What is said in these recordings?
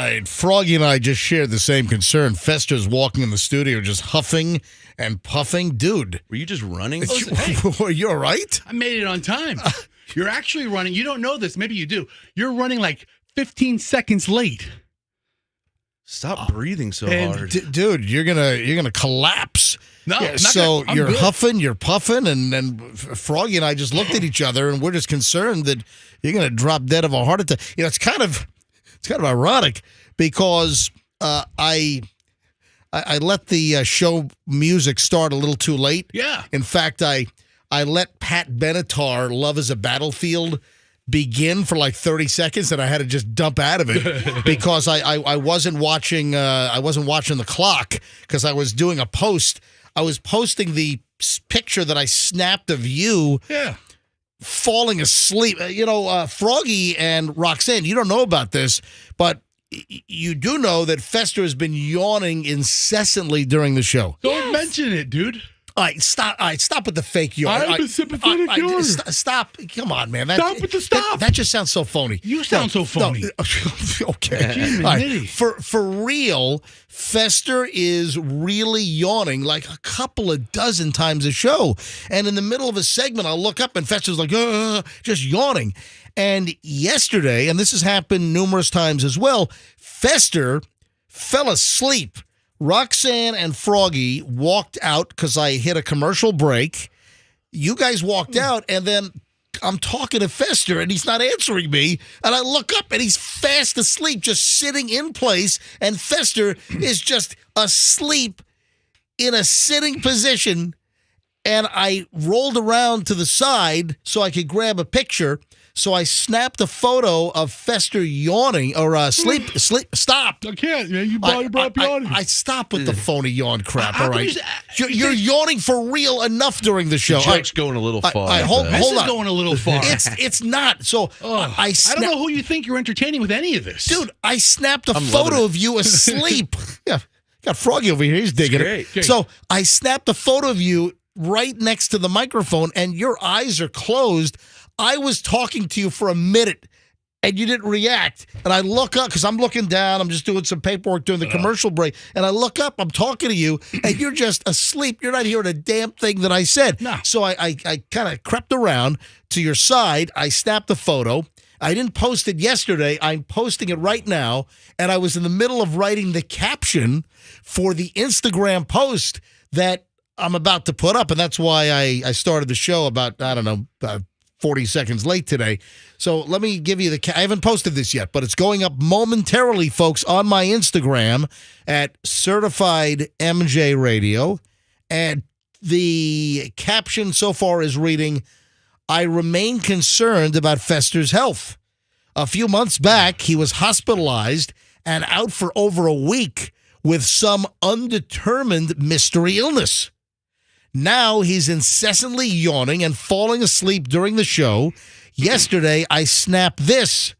right, Froggy and I just shared the same concern. Fester's walking in the studio just huffing and puffing. Dude. Were you just running? Hey. You all right? I made it on time. You're actually running. You don't know this. Maybe you do. You're running like 15 seconds late. Stop breathing so hard. Dude, you're gonna collapse. No, yeah, so you're good. huffing, you're puffing, and Froggy and I just looked at each other, and we're just concerned that you're gonna drop dead of a heart attack. You know, it's kind of ironic because I let the show music start a little too late. Yeah. In fact, I let Pat Benatar, "Love Is a Battlefield," begin for like 30 seconds, and I had to just dump out of it because I wasn't watching the clock because I was doing a post. I was posting the picture that I snapped of you falling asleep. Froggy and Roxanne, you don't know about this, but you do know that Fester has been yawning incessantly during the show. Don't mention it, dude. All right, stop with the fake yawn. I'm a sympathetic yawner. Stop. Come on, man. Stop with the stop. That just sounds so phony. You sound so phony. No, okay. All right. For real, Fester is really yawning like a couple of dozen times a show. And in the middle of a segment, I'll look up and Fester's like, just yawning. And yesterday, and this has happened numerous times as well, Fester fell asleep. Roxanne and Froggy walked out because I hit a commercial break. You guys walked out, and then I'm talking to Fester, and he's not answering me. And I look up, and he's fast asleep, just sitting in place. And Fester is just asleep in a sitting position. And I rolled around to the side so I could grab a picture. So I snapped a photo of Fester yawning or sleep. Stop! I can't. Man. You brought up yawning. I stop with the phony yawn crap. All right, you're yawning for real enough during the show. The joke's going a little far. Hold this is on. going a little far. It's not. So I don't know who you think you're entertaining with any of this, dude. I snapped a photo of you asleep. Yeah, got Froggy over here. He's digging it. Great. So I snapped a photo of you right next to the microphone, and your eyes are closed. I was talking to you for a minute, and you didn't react. And I look up, because I'm looking down. I'm just doing some paperwork during the commercial break. And I look up. I'm talking to you, and you're just asleep. You're not hearing a damn thing that I said. No. So I kind of crept around to your side. I snapped the photo. I didn't post it yesterday. I'm posting it right now. And I was in the middle of writing the caption for the Instagram post that I'm about to put up. And that's why I started the show about, 40 seconds late today. So let me give you I haven't posted this yet, but it's going up momentarily, folks, on my Instagram at Certified MJ Radio. And the caption so far is reading, "I remain concerned about Fester's health. A few months back, he was hospitalized and out for over a week with some undetermined mystery illness. Now he's incessantly yawning and falling asleep during the show. Yesterday, I snapped this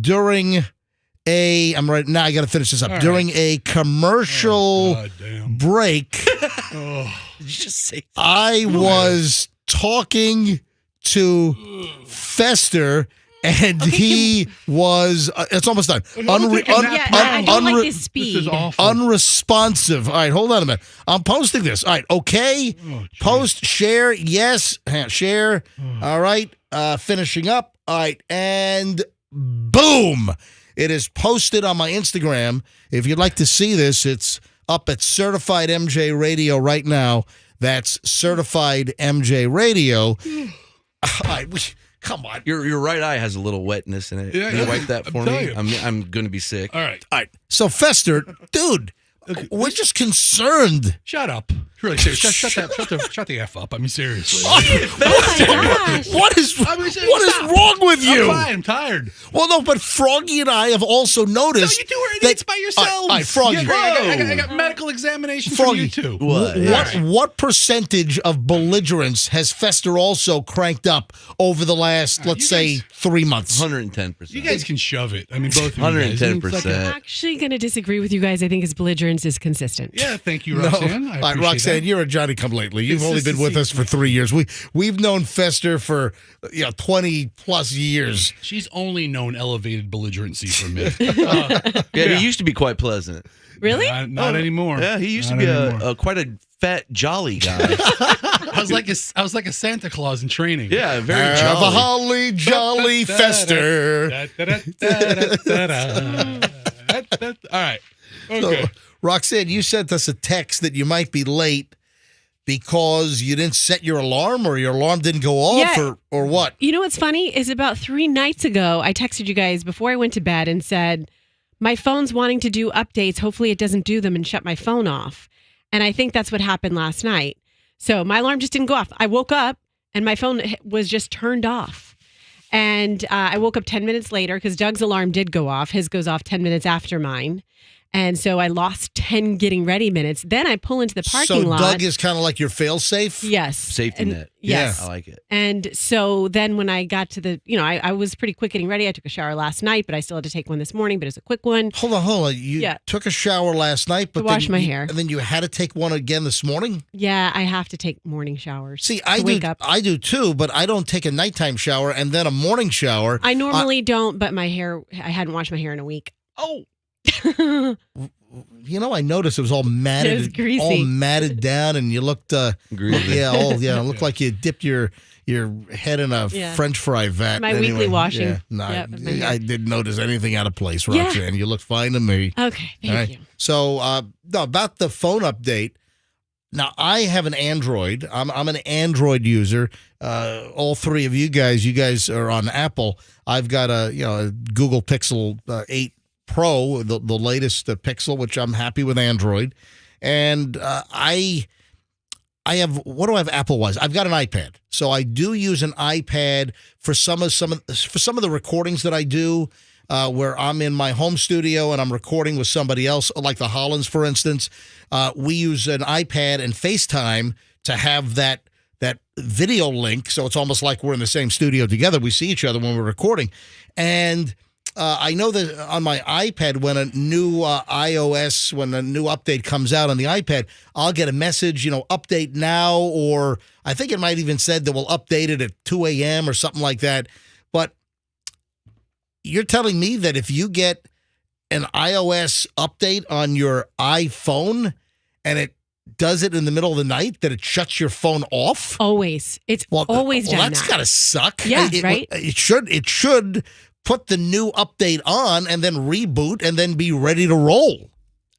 during I got to finish this up. During a commercial break. Did you just say that? I was talking to Fester, and he was, it's almost done. I don't like this speed. This is awful. Unresponsive. All right, hold on a minute. I'm posting this. All right, okay. Post, share, yes, share. All right, finishing up. All right, and boom. It is posted on my Instagram. If you'd like to see this, it's up at Certified MJ Radio right now. That's Certified MJ Radio. All right, come on. Your right eye has a little wetness in it. Yeah, Can you wipe that for me? you. I'm going to be sick. All right. So, Fester, dude, we're just concerned. Shut up. Really serious. Shut the F up. I mean, seriously. Oh my gosh. What is wrong with you? I'm fine. I'm tired. Well, no, but Froggy and I have also noticed. No, you two are idiots by yourselves. All right, Froggy. I got medical examination from you two. What percentage of belligerence has Fester also cranked up over the last, let's say, 3 months? 110%. You guys can shove it. I mean, both of you 110%. I'm actually going to disagree with you guys. I think his belligerence is consistent. Yeah, thank you, Roxanne. I appreciate Roxanne, you're a Johnny come lately. You've only been with us for 3 years. We've known Fester for 20 plus years. She's only known elevated belligerency from me. Yeah, he used to be quite pleasant. Really? Not anymore. Yeah, he used Not to be anymore. quite a fat, jolly guy. I was like a Santa Claus in training. Yeah, very Have a jolly. holly jolly Fester. All right. So, Okay. Roxanne, you sent us a text that you might be late because you didn't set your alarm or your alarm didn't go off Yeah. or what? You know what's funny is about 3 nights ago, I texted you guys before I went to bed and said, my phone's wanting to do updates. Hopefully it doesn't do them and shut my phone off. And I think that's what happened last night. So my alarm just didn't go off. I woke up and my phone was just turned off. And I woke up 10 minutes later because Doug's alarm did go off. His goes off 10 minutes after mine. And so I lost 10 getting ready minutes. Then I pull into the parking lot. So Doug is kind of like your fail-safe? Yes. Safety And- net. Yes. I like it. And so then when I got to the, I was pretty quick getting ready. I took a shower last night, but I still had to take one this morning, but it's a quick one. Hold on. You took a shower last night, but To wash then my you- hair. And then you had to take one again this morning? Yeah, I have to take morning showers. See, to wake up. I do too, but I don't take a nighttime shower and then a morning shower. I normally don't, but my hair, I hadn't washed my hair in a week. Oh, I noticed it was all matted, It was greasy. all matted down, and you looked, Greasy. it looked like you dipped your head in a Yeah. French fry vat. My weekly washing. Yeah, no, Yep, of my hair. I didn't notice anything out of place, Yeah. Roxanne. You looked fine to me. Okay, thank All right. you. So, no, about the phone update. Now, I have an Android. I'm an Android user. All three of you guys are on Apple. I've got a Google Pixel 8 Pro, the latest Pixel, which I'm happy with Android. And I have, what do I have Apple wise? I've got an iPad. So I do use an iPad for some of the recordings that I do. Where I'm in my home studio and I'm recording with somebody else, like the Hollands, for instance. We use an iPad and FaceTime to have that video link, so it's almost like we're in the same studio together. We see each other when we're recording. And I know that on my iPad, when a new iOS, when a new update comes out on the iPad, I'll get a message, update now, or I think it might even said that we'll update it at 2 a.m. or something like that. But you're telling me that if you get an iOS update on your iPhone and it does it in the middle of the night, that it shuts your phone off? Always. It's always done that's that. gotta suck. Yeah, right? It should put the new update on and then reboot and then be ready to roll.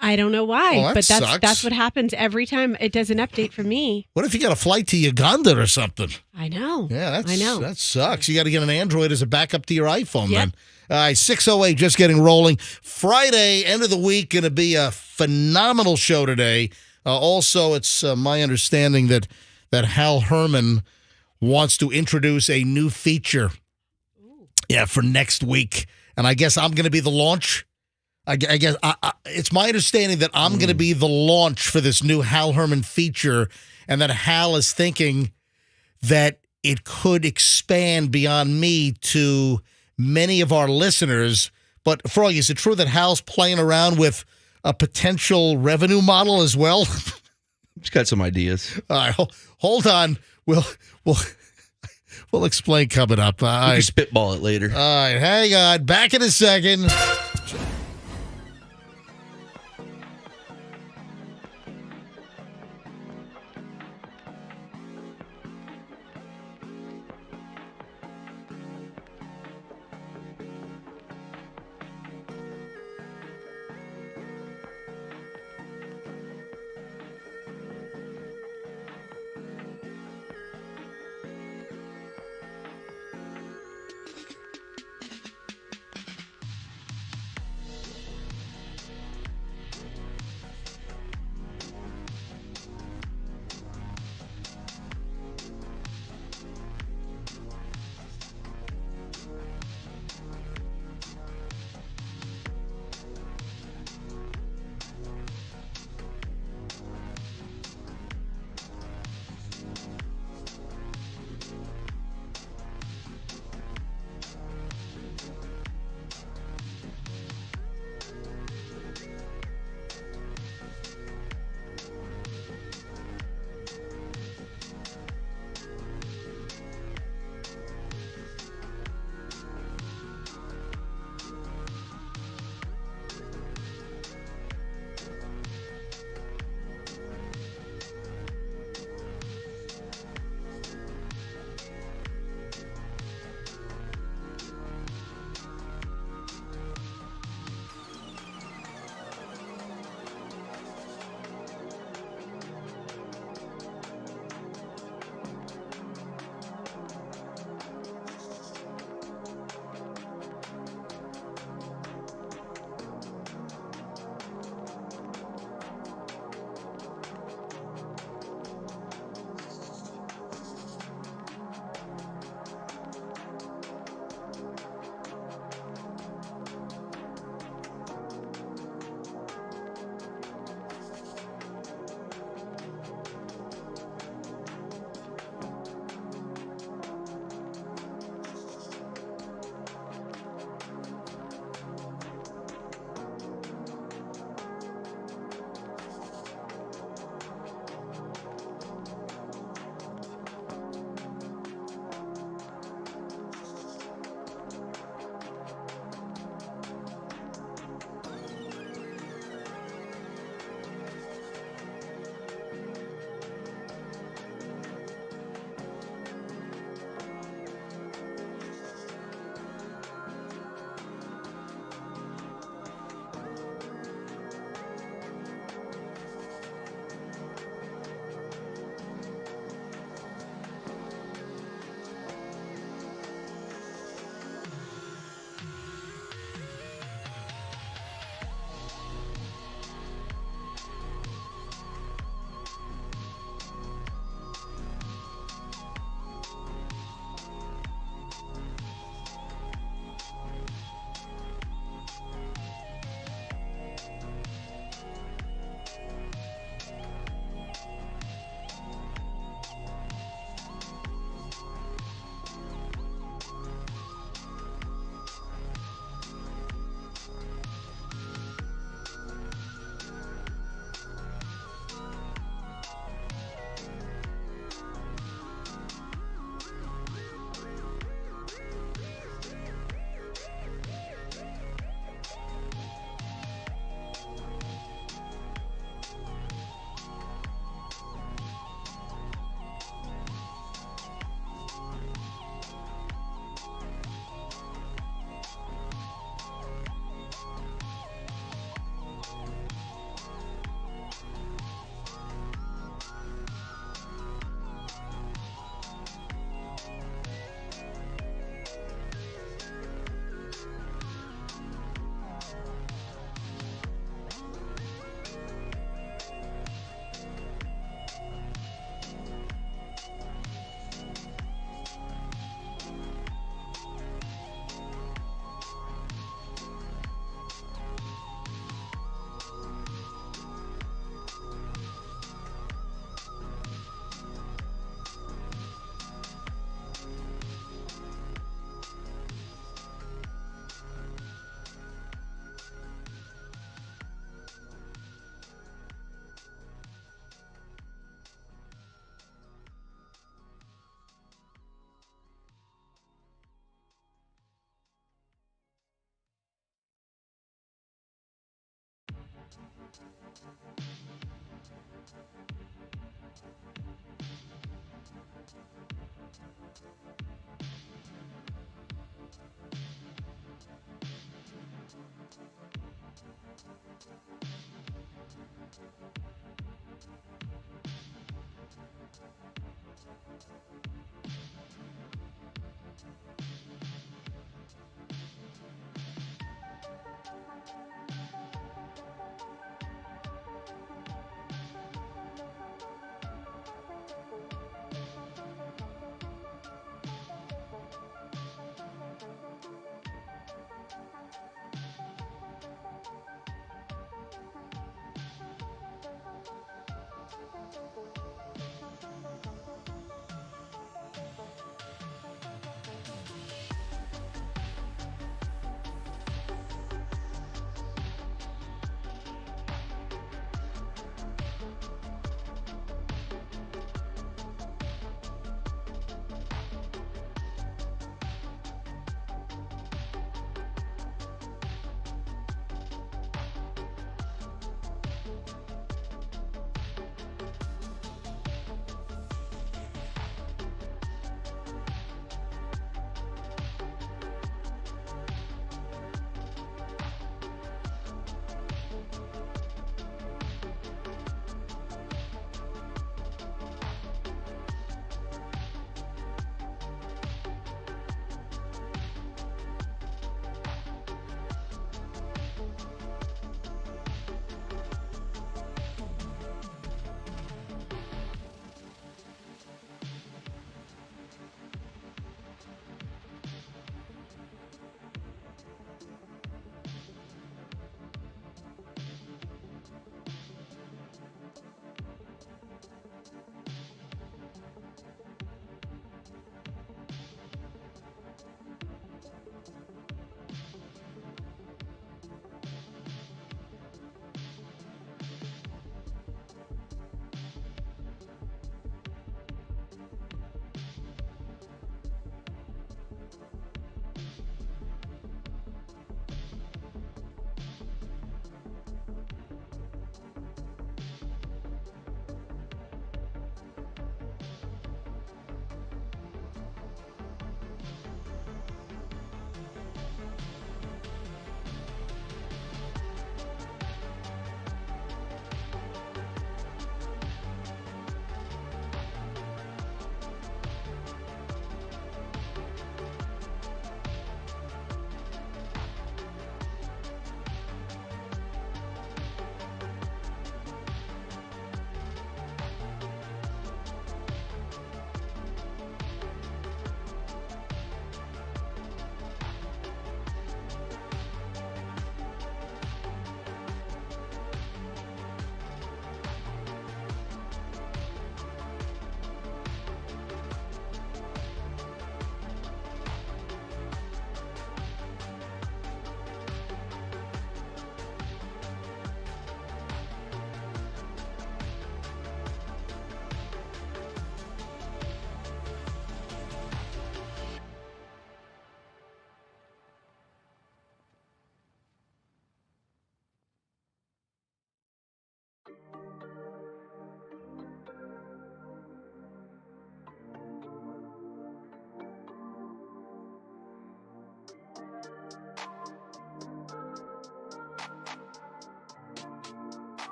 I don't know why, Well, that but sucks. that's what happens every time it does an update for me. What if you got a flight to Uganda or something? I know. Yeah, I know. that sucks. You got to get an Android as a backup to your iPhone Yep. then. 6:08, just getting rolling. Friday, end of the week, going to be a phenomenal show today. Also, it's my understanding that Hal Herman wants to introduce a new feature. Yeah, for next week. And I guess I'm going to be the launch. I guess it's my understanding that I'm going to be the launch for this new Hal Herman feature, and that Hal is thinking that it could expand beyond me to many of our listeners. But, Froggy, is it true that Hal's playing around with a potential revenue model as well? Just got some ideas. All right, hold on. We'll explain coming up. All We right. can spitball it later. All right, hang on. Back in a second.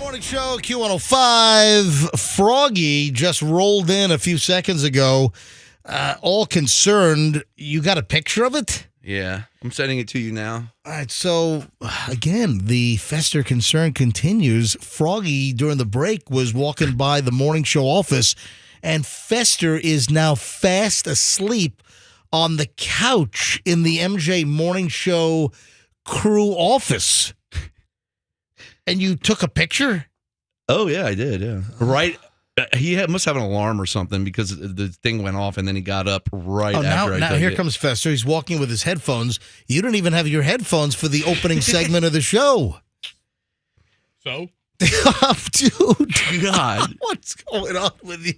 Morning show, Q105. Froggy just rolled in a few seconds ago. All concerned. You got a picture of it? Yeah, I'm sending it to you now. All right, so again, the Fester concern continues. Froggy, during the break, was walking by the morning show office, and Fester is now fast asleep on the couch in the MJ morning show crew office. And you took a picture? Oh, yeah, I did, yeah. Right. Must have an alarm or something because the thing went off and then he got up right after I now took here it. comes Fester. He's walking with his headphones. You don't even have your headphones for the opening segment of the show. So? Dude. God. What's going on with you?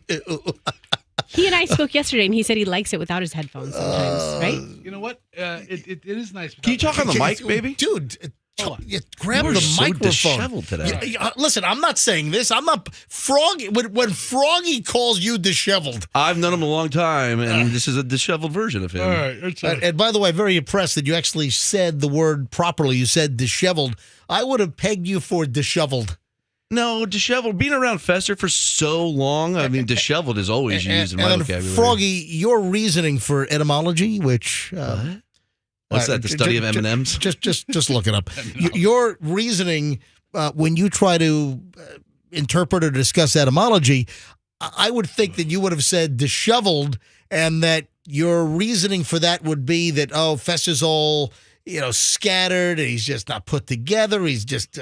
He and I spoke yesterday, and he said he likes it without his headphones sometimes, right? You know what? It is nice. Can you talk on the mic, baby? Dude, Hold on. you grab We're the so microphone. disheveled today. Listen, I'm not saying this. I'm not Froggy. When Froggy calls you disheveled. I've known him a long time, and this is a disheveled version of him. All right. And by the way, very impressed that you actually said the word properly. You said disheveled. I would have pegged you for disheveled. No, disheveled. Being around Fester for so long, I mean, disheveled is always used in my and vocabulary. Froggy, your reasoning for etymology, which What's that? The study of M&Ms? Just look it up. Your reasoning when you try to interpret or discuss etymology, I would think that you would have said disheveled, and that your reasoning for that would be that Fester's all scattered, and he's just not put together. He's just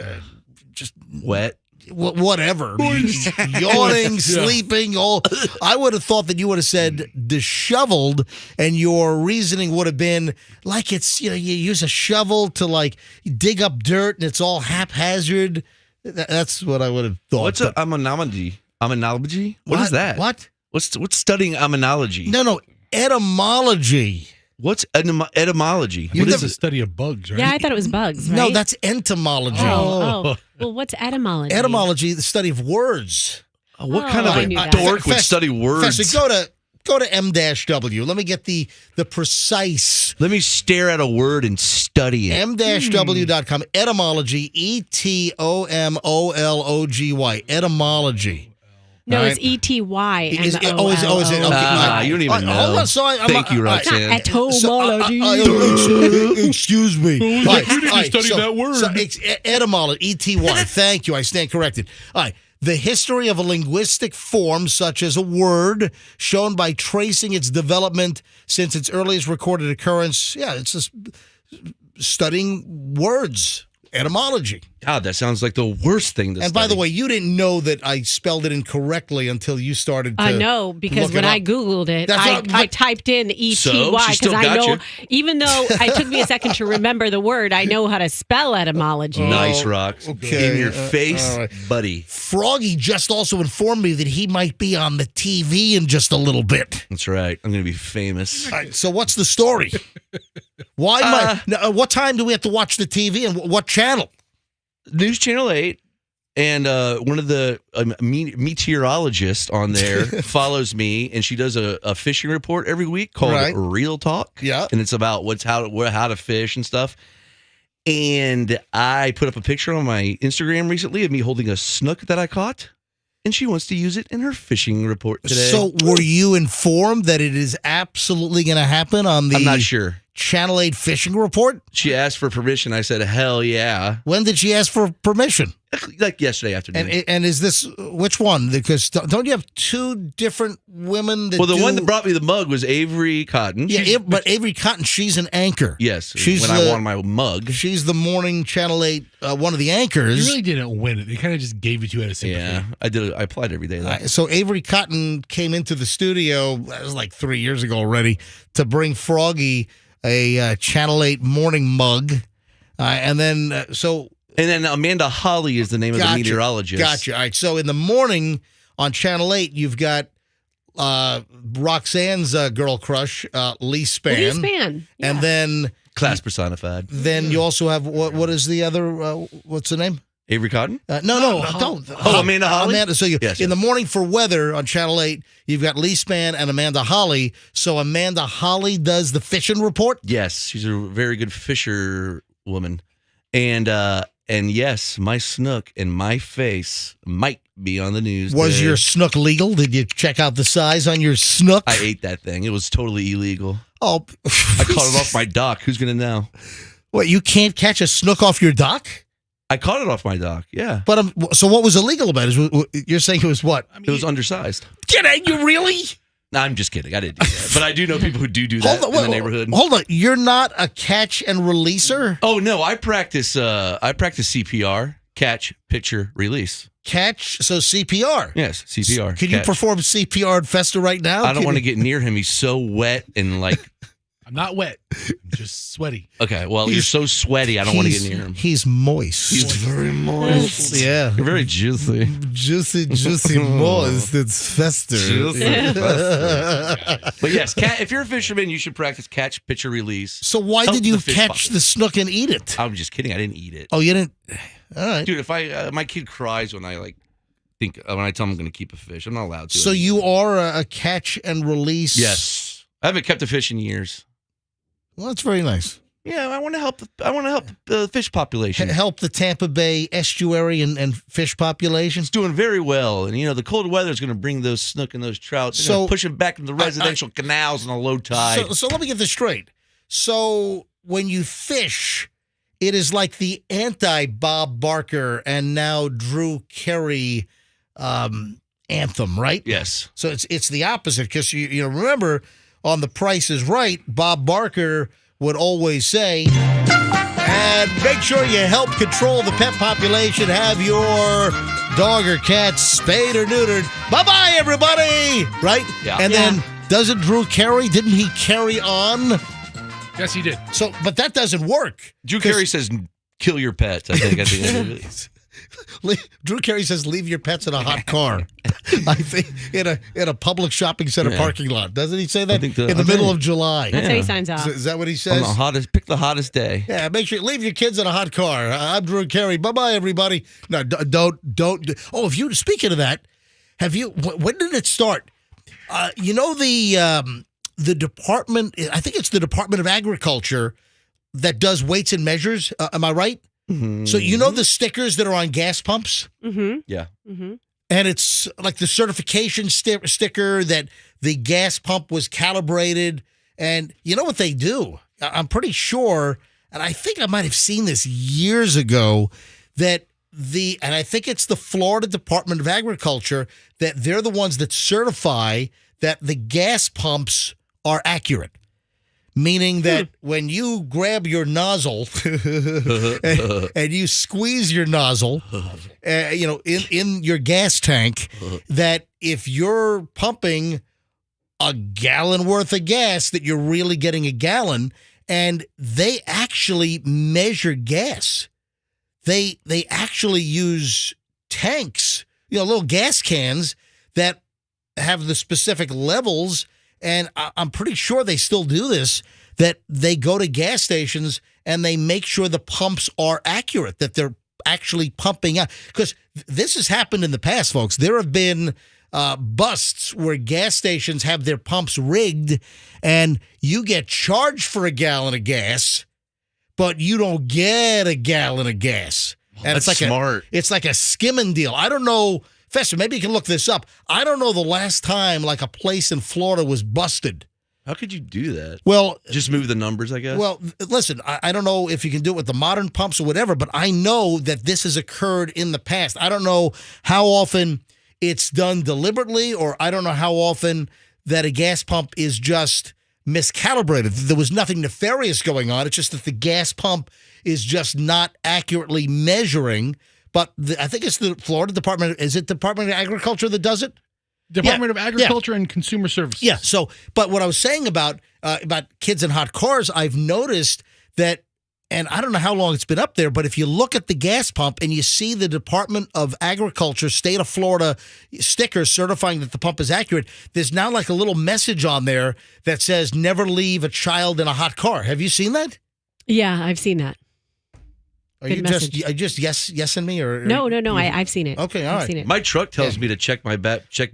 Wet. Whatever, yawning, sleeping. I would have thought that you would have said disheveled, and your reasoning would have been like it's you use a shovel to like dig up dirt, and it's all haphazard. That's what I would have thought. What's an aminology? Aminology? What is that? What? What's studying aminology? No, etymology. What's etymology? What is the study of bugs, right? Yeah, I thought it was bugs, right? No, that's entomology. Oh. Well, what's etymology? Etymology, the study of words. What kind of I a knew that. dork would study words? Fester, go to M-W. Let me get the precise. Let me stare at a word and study it. M-W.com. Etymology. ETOMOLOGY. Etymology. No, All it's right. ETY. Is it? Okay. You don't even know. Hold on, so Thank you, Roxanne. Etymology. Excuse me. You need to study that word. So etymology, ETY. Thank you. I stand corrected. All right. The history of a linguistic form, such as a word, shown by tracing its development since its earliest recorded occurrence. Yeah, it's just studying words. Etymology. God, that sounds like the worst thing to And study. by the way, you didn't know that I spelled it incorrectly until you started to No, because look when it I up. Googled it, That's I typed in ETY So, she still because I got know, you. even though it took me a second to remember the word, I know how to spell etymology. Nice, Rox. okay. In your face, all right. buddy. Froggy just also informed me that he might be on the TV in just a little bit. That's right. I'm going to be famous. All right, so what's the story? What time do we have to watch the TV, and what channel? News Channel 8, and one of the meteorologists on there follows me, and she does a fishing report every week called Right. Real Talk. Yeah. And it's about how to fish and stuff. And I put up a picture on my Instagram recently of me holding a snook that I caught, and she wants to use it in her fishing report today. So were you informed that it is absolutely going to happen on the I'm not sure. Channel 8 fishing report? She asked for permission. I said, hell yeah. When did she ask for permission? Like yesterday afternoon. And is this, which one? Because don't you have two different women that Well, the do- one that brought me the mug was Avery Cotton. Yeah, but Avery Cotton, she's an anchor. Yes, She's when I won my mug. She's the morning Channel 8, one of the anchors. You really didn't win it. They kind of just gave it to you out of sympathy. Yeah, I did. I applied every day. Though. So Avery Cotton came into the studio, that was like 3 years ago already, to bring Froggy a Channel 8 morning mug. And then Amanda Holly is the name of the meteorologist. Gotcha. All right. So in the morning on Channel 8, you've got Roxanne's girl crush, Lee Spann. Lee Spann. Yeah. And then Class personified. you also have, what is the other, what's the name? Avery Cotton? No, don't. Amanda Holly? Amanda. So Yes, in the morning for weather on Channel 8, you've got Lee Spann and Amanda Holly. So Amanda Holly does the fishing report? Yes, she's a very good fisher woman. And And yes, my snook and my face might be on the news. Was today. your snook legal? Did you check out the size on your snook? I ate that thing. It was totally illegal. Oh, I caught it off my dock. Who's going to know? What, you can't catch a snook off your dock? I caught it off my dock. Yeah. But so what was illegal about it? You're saying it was what? It was undersized. Get you really? No, I'm just kidding. I didn't do that. But I do know people who do that in the neighborhood. Hold on. You're not a catch and releaser? Oh, no. I practice CPR, catch, picture, release. Catch, so CPR. Yes, CPR. Can you catch. perform CPR at Fester right now? I don't want to get near him. He's so wet and like. I'm not wet. I'm just sweaty. Okay, well, you're so sweaty. I don't want to get near him. He's moist. He's very moist. Yeah. You're very juicy. Juicy moist. It's Fester. Juicy Fester. But yes, if you're a fisherman, you should practice catch, picture, release. So why Help did you the fish catch pocket. the snook and eat it? I'm just kidding. I didn't eat it. Oh, you didn't? All right. Dude, if my kid cries when I when I tell him I'm going to keep a fish, I'm not allowed to. So you are a catch and release? Yes, I haven't kept a fish in years. Well, that's very nice. Yeah, I want to help. I want to help the fish population. Help the Tampa Bay estuary and fish population. It's doing very well, and the cold weather is going to bring those snook and those trout. They're going to push them back into the residential canals on a low tide. So let me get this straight. So when you fish, it is like the anti-Bob Barker and now Drew Carey anthem, right? Yes. So it's the opposite because you remember on The Price is Right, Bob Barker would always say, and make sure you help control the pet population. Have your dog or cat spayed or neutered. Bye-bye, everybody. Right? Yeah. And then doesn't Drew Carey, didn't he carry on? Yes, he did. So, but that doesn't work. Drew Carey says, "Kill your pets." I think at the end of it. Drew Carey says, "Leave your pets in a hot car." I think in a public shopping center parking lot. Doesn't he say that in the middle of July? That's how he signs off. Is that what he says? Pick the hottest day. Yeah, make sure you leave your kids in a hot car. I'm Drew Carey. Bye-bye, everybody. No, don't. Oh, speaking of that, when did it start? The department, I think it's the Department of Agriculture that does weights and measures. Am I right? Mm-hmm. So the stickers that are on gas pumps? Mm-hmm. Yeah. Mm-hmm. And it's like the certification sticker that the gas pump was calibrated. And you know what they do? I'm pretty sure, and I think I might have seen this years ago, and I think it's the Florida Department of Agriculture, that they're the ones that certify that the gas pumps are accurate. Meaning that when you grab your nozzle and you squeeze your nozzle, in your gas tank, that if you're pumping a gallon worth of gas, that you're really getting a gallon, and they actually measure gas. They actually use tanks, little gas cans that have the specific levels. And I'm pretty sure they still do this, that they go to gas stations and they make sure the pumps are accurate, that they're actually pumping out. Because this has happened in the past, folks. There have been busts where gas stations have their pumps rigged and you get charged for a gallon of gas, but you don't get a gallon of gas. And That's smart. It's like a skimming deal. I don't know. Fester, maybe you can look this up. I don't know the last time a place in Florida was busted. How could you do that? Well, just move the numbers, I guess. Well, listen, I don't know if you can do it with the modern pumps or whatever, but I know that this has occurred in the past. I don't know how often it's done deliberately, or I don't know how often that a gas pump is just miscalibrated. There was nothing nefarious going on. It's just that the gas pump is just not accurately measuring. But I think it's the Florida Department. Is it Department of Agriculture that does it? Department of Agriculture and Consumer Services. Yeah. So, but what I was saying about kids in hot cars, I've noticed that, and I don't know how long it's been up there, but if you look at the gas pump and you see the Department of Agriculture, State of Florida sticker certifying that the pump is accurate, there's now like a little message on there that says "Never leave a child in a hot car." Have you seen that? Yeah, I've seen that. Are Good you message. just yesing me or No. I've seen it. Okay, all I've right. seen it. My truck tells me to check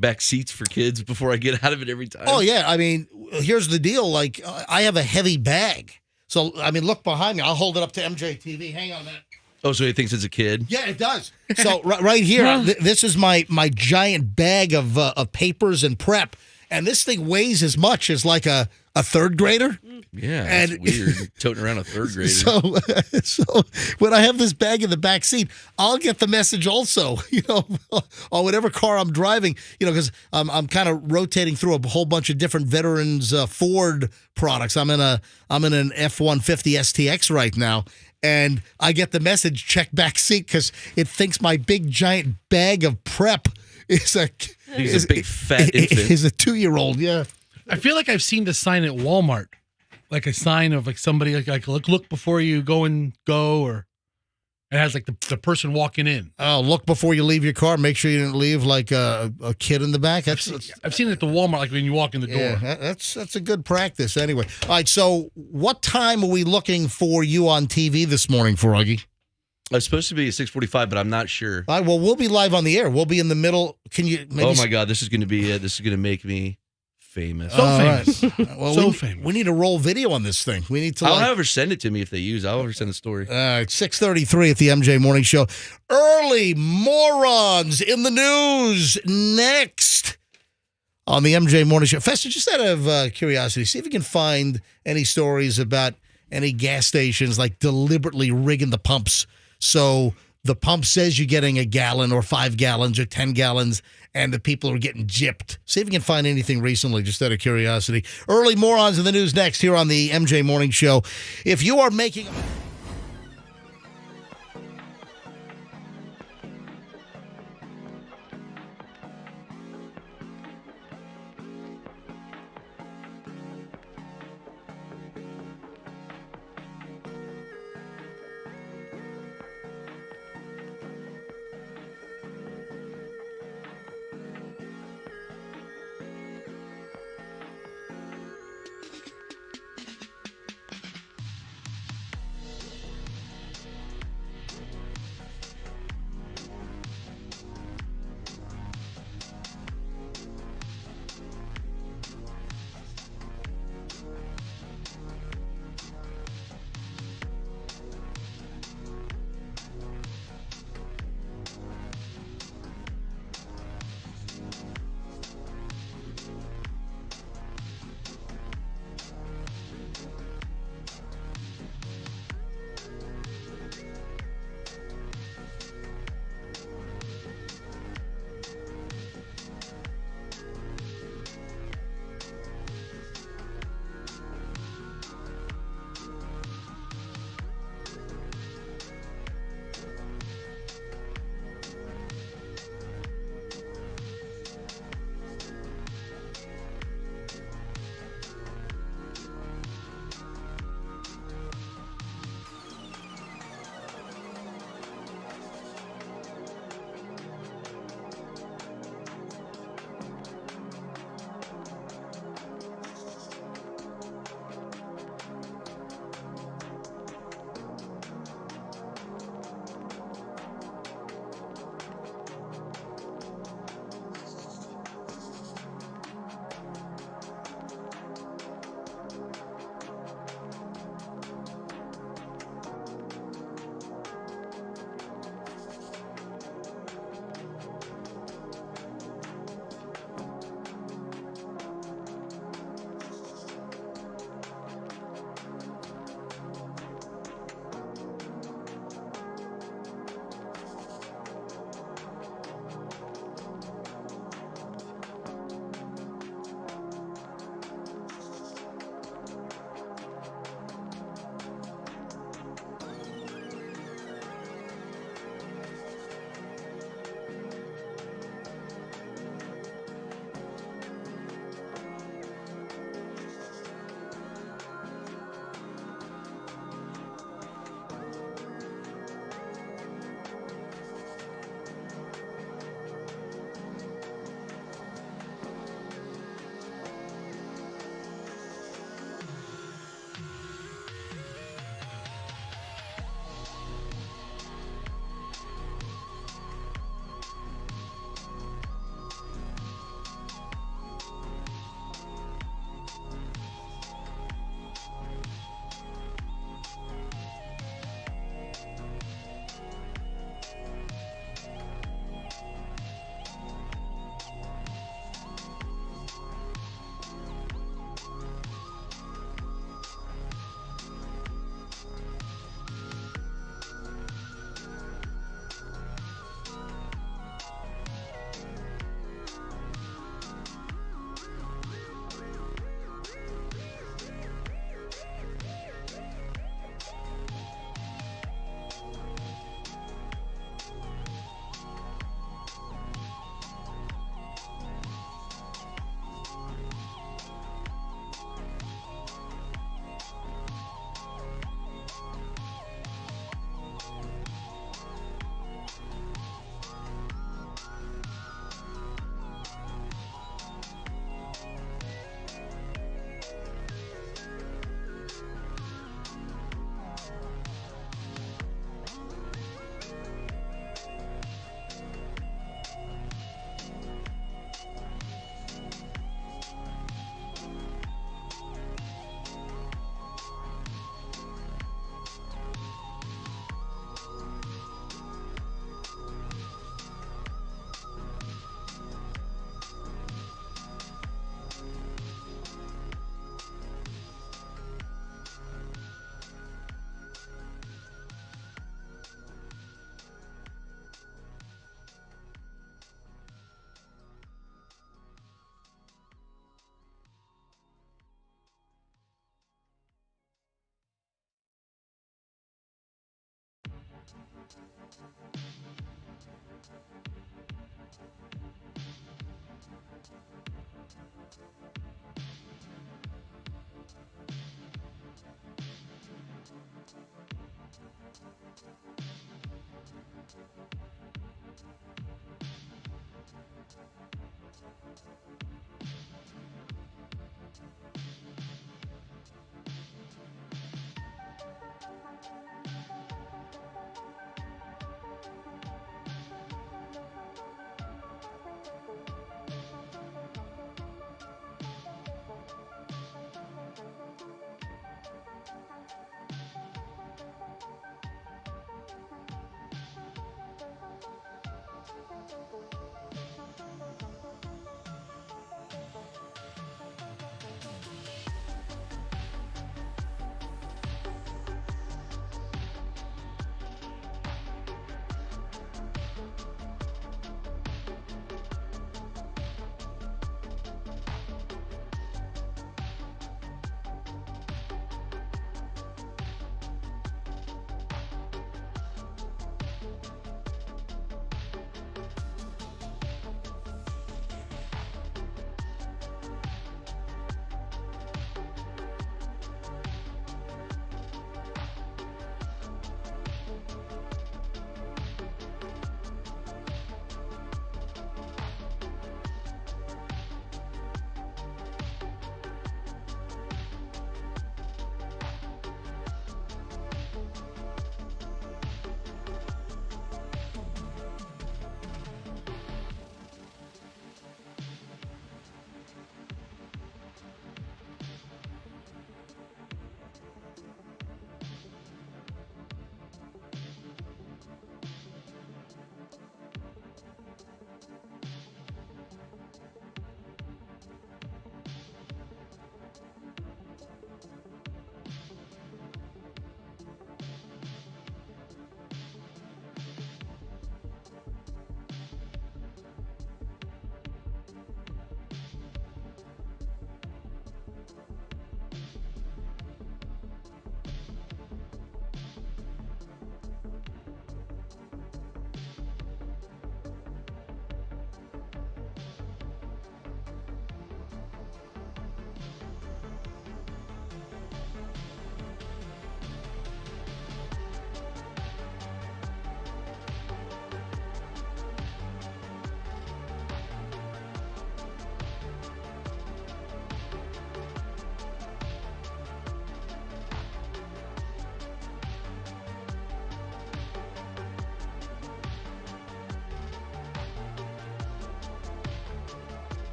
back seats for kids before I get out of it every time. Oh yeah, I mean, here's the deal. Like, I have a heavy bag, so I mean, look behind me. I'll hold it up to MJTV. Hang on a minute. Oh, so he thinks it's a kid? Yeah, it does. So right here, this is my giant bag of papers and prep, and this thing weighs as much as like a third grader. Yeah, And- it's weird. Toting around a third grader. So when I have this bag in the back seat, I'll get the message also, on whatever car I'm driving, because I'm kind of rotating through a whole bunch of different veterans Ford products. I'm in an F-150 STX right now. And I get the message, check back seat, because it thinks my big giant bag of prep is a big fat infant. Is a 2-year-old. Yeah. I feel like I've seen the sign at Walmart, like a sign of like somebody like look before you go, or it has like the person walking in. Oh, look before you leave your car. Make sure you didn't leave like a kid in the back. I've seen it at the Walmart, like when you walk in the door. Yeah, that's a good practice. Anyway, all right. So, what time are we looking for you on TV this morning, Froggy? It's supposed to be at 6:45, but I'm not sure. All right. Well, we'll be live on the air. We'll be in the middle. Can you? Maybe Oh my God, this is going to be it. This is going to make me famous. So All famous. right. Well, So we, famous. we need to roll video on this thing. We need to. I'll Like, have her send it to me if they use. I'll have her send a story. 6:33 at the MJ Morning Show. Early morons in the news next on the MJ Morning Show. Fester, just out of curiosity, see if you can find any stories about any gas stations like deliberately rigging the pumps. So the pump says you're getting a gallon or 5 gallons or 10 gallons, and the people are getting gypped. See if you can find anything recently, just out of curiosity. Early morons in the news next here on the MJ Morning Show. If you are making...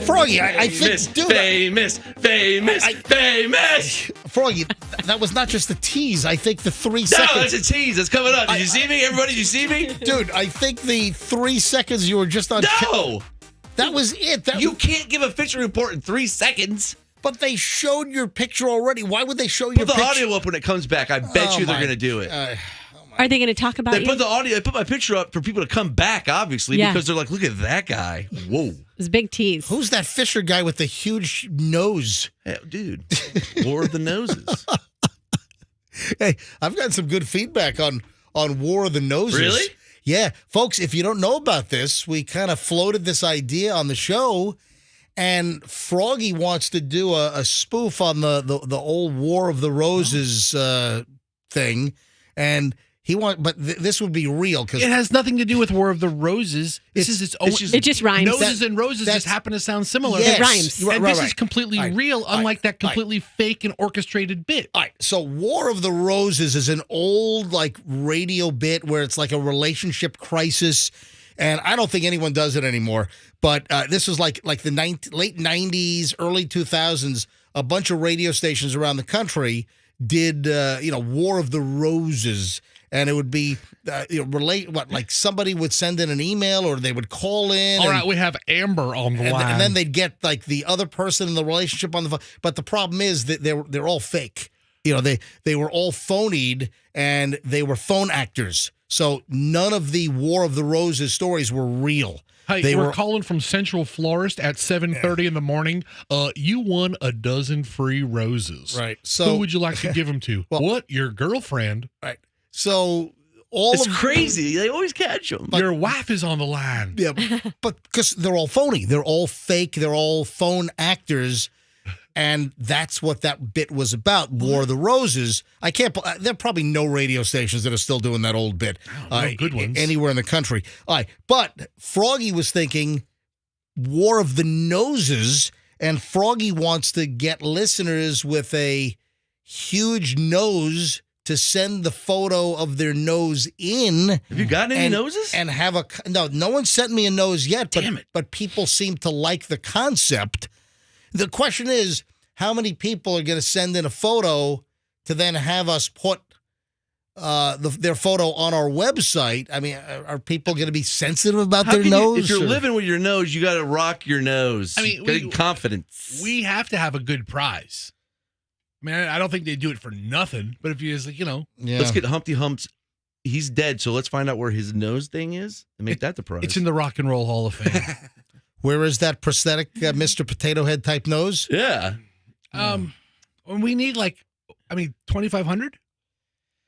Froggy, I think, dude, famous. Froggy, that was not just a tease. I think the 3 No, seconds. that's a tease. That's coming up. Did you see me? Everybody, did you see me? Dude, I think the 3 seconds you were just on. No! That was it. You can't give a fishing report in 3 seconds. But they showed your picture already. Why would they show your Put the picture? audio up when it comes back. I bet you they're going to do it. Are they going to talk about They you? put the audio. They put my picture up for people to come back, obviously, Yeah. because they're like, look at that guy. Whoa. It was a big tease. Who's that Fisher guy with the huge nose? Hey, dude, War of the Noses. Hey, I've gotten some good feedback on War of the Noses. Really? Yeah. Folks, if you don't know about this, we kind of floated this idea on the show, and Froggy wants to do a spoof on the old War of the Roses thing, and but this would be real because It has nothing to do with War of the Roses. This is its own. It just rhymes. Noses and roses just happen to sound similar. Yes. It rhymes. Right, And right, this right. is completely All right. real, unlike that All right. completely fake and orchestrated bit. All right, so War of the Roses is an old like radio bit where it's like a relationship crisis, and I don't think anyone does it anymore. But this was like the late 90s, early 2000s. A bunch of radio stations around the country did War of the Roses, and it would be like somebody would send in an email or they would call in. All right, we have Amber on the line. And then they'd get like the other person in the relationship on the phone. But the problem is that they're all fake. They were all phonied and they were phone actors. So none of the War of the Roses stories were real. Hi, They we're were- calling from Central Florist at 7:30 in the morning. You won a dozen free roses. Right. Who So would you like to give them to? Well- What? Your girlfriend? right. So all It's of crazy. They always catch them. Your wife is on the line. Yeah, but because they're all phony, they're all fake, they're all phone actors, and that's what that bit was about. War of the Roses. I can't. There are probably no radio stations that are still doing that old bit. No good ones. Anywhere in the country. All right, but Froggy was thinking War of the Noses, and Froggy wants to get listeners with a huge nose to send the photo of their nose in. Have you gotten any and- noses? And have a no one sent me a nose yet, but Damn it. but people seem to like the concept. The question is, how many people are going to send in a photo to then have us put their photo on our website? I mean, are people going to be sensitive about their nose? If you're or- living with your nose, you got to rock your nose. I mean, You gotta get confidence. We have to have a good prize. I mean, I don't think they do it for nothing. But if you just yeah. Let's get Humpty Hump's. He's dead, so let's find out where his nose thing is and make that the prize. it's in the Rock and Roll Hall of Fame. Where is that prosthetic Mr. Potato Head type nose? Yeah. We need 2,500.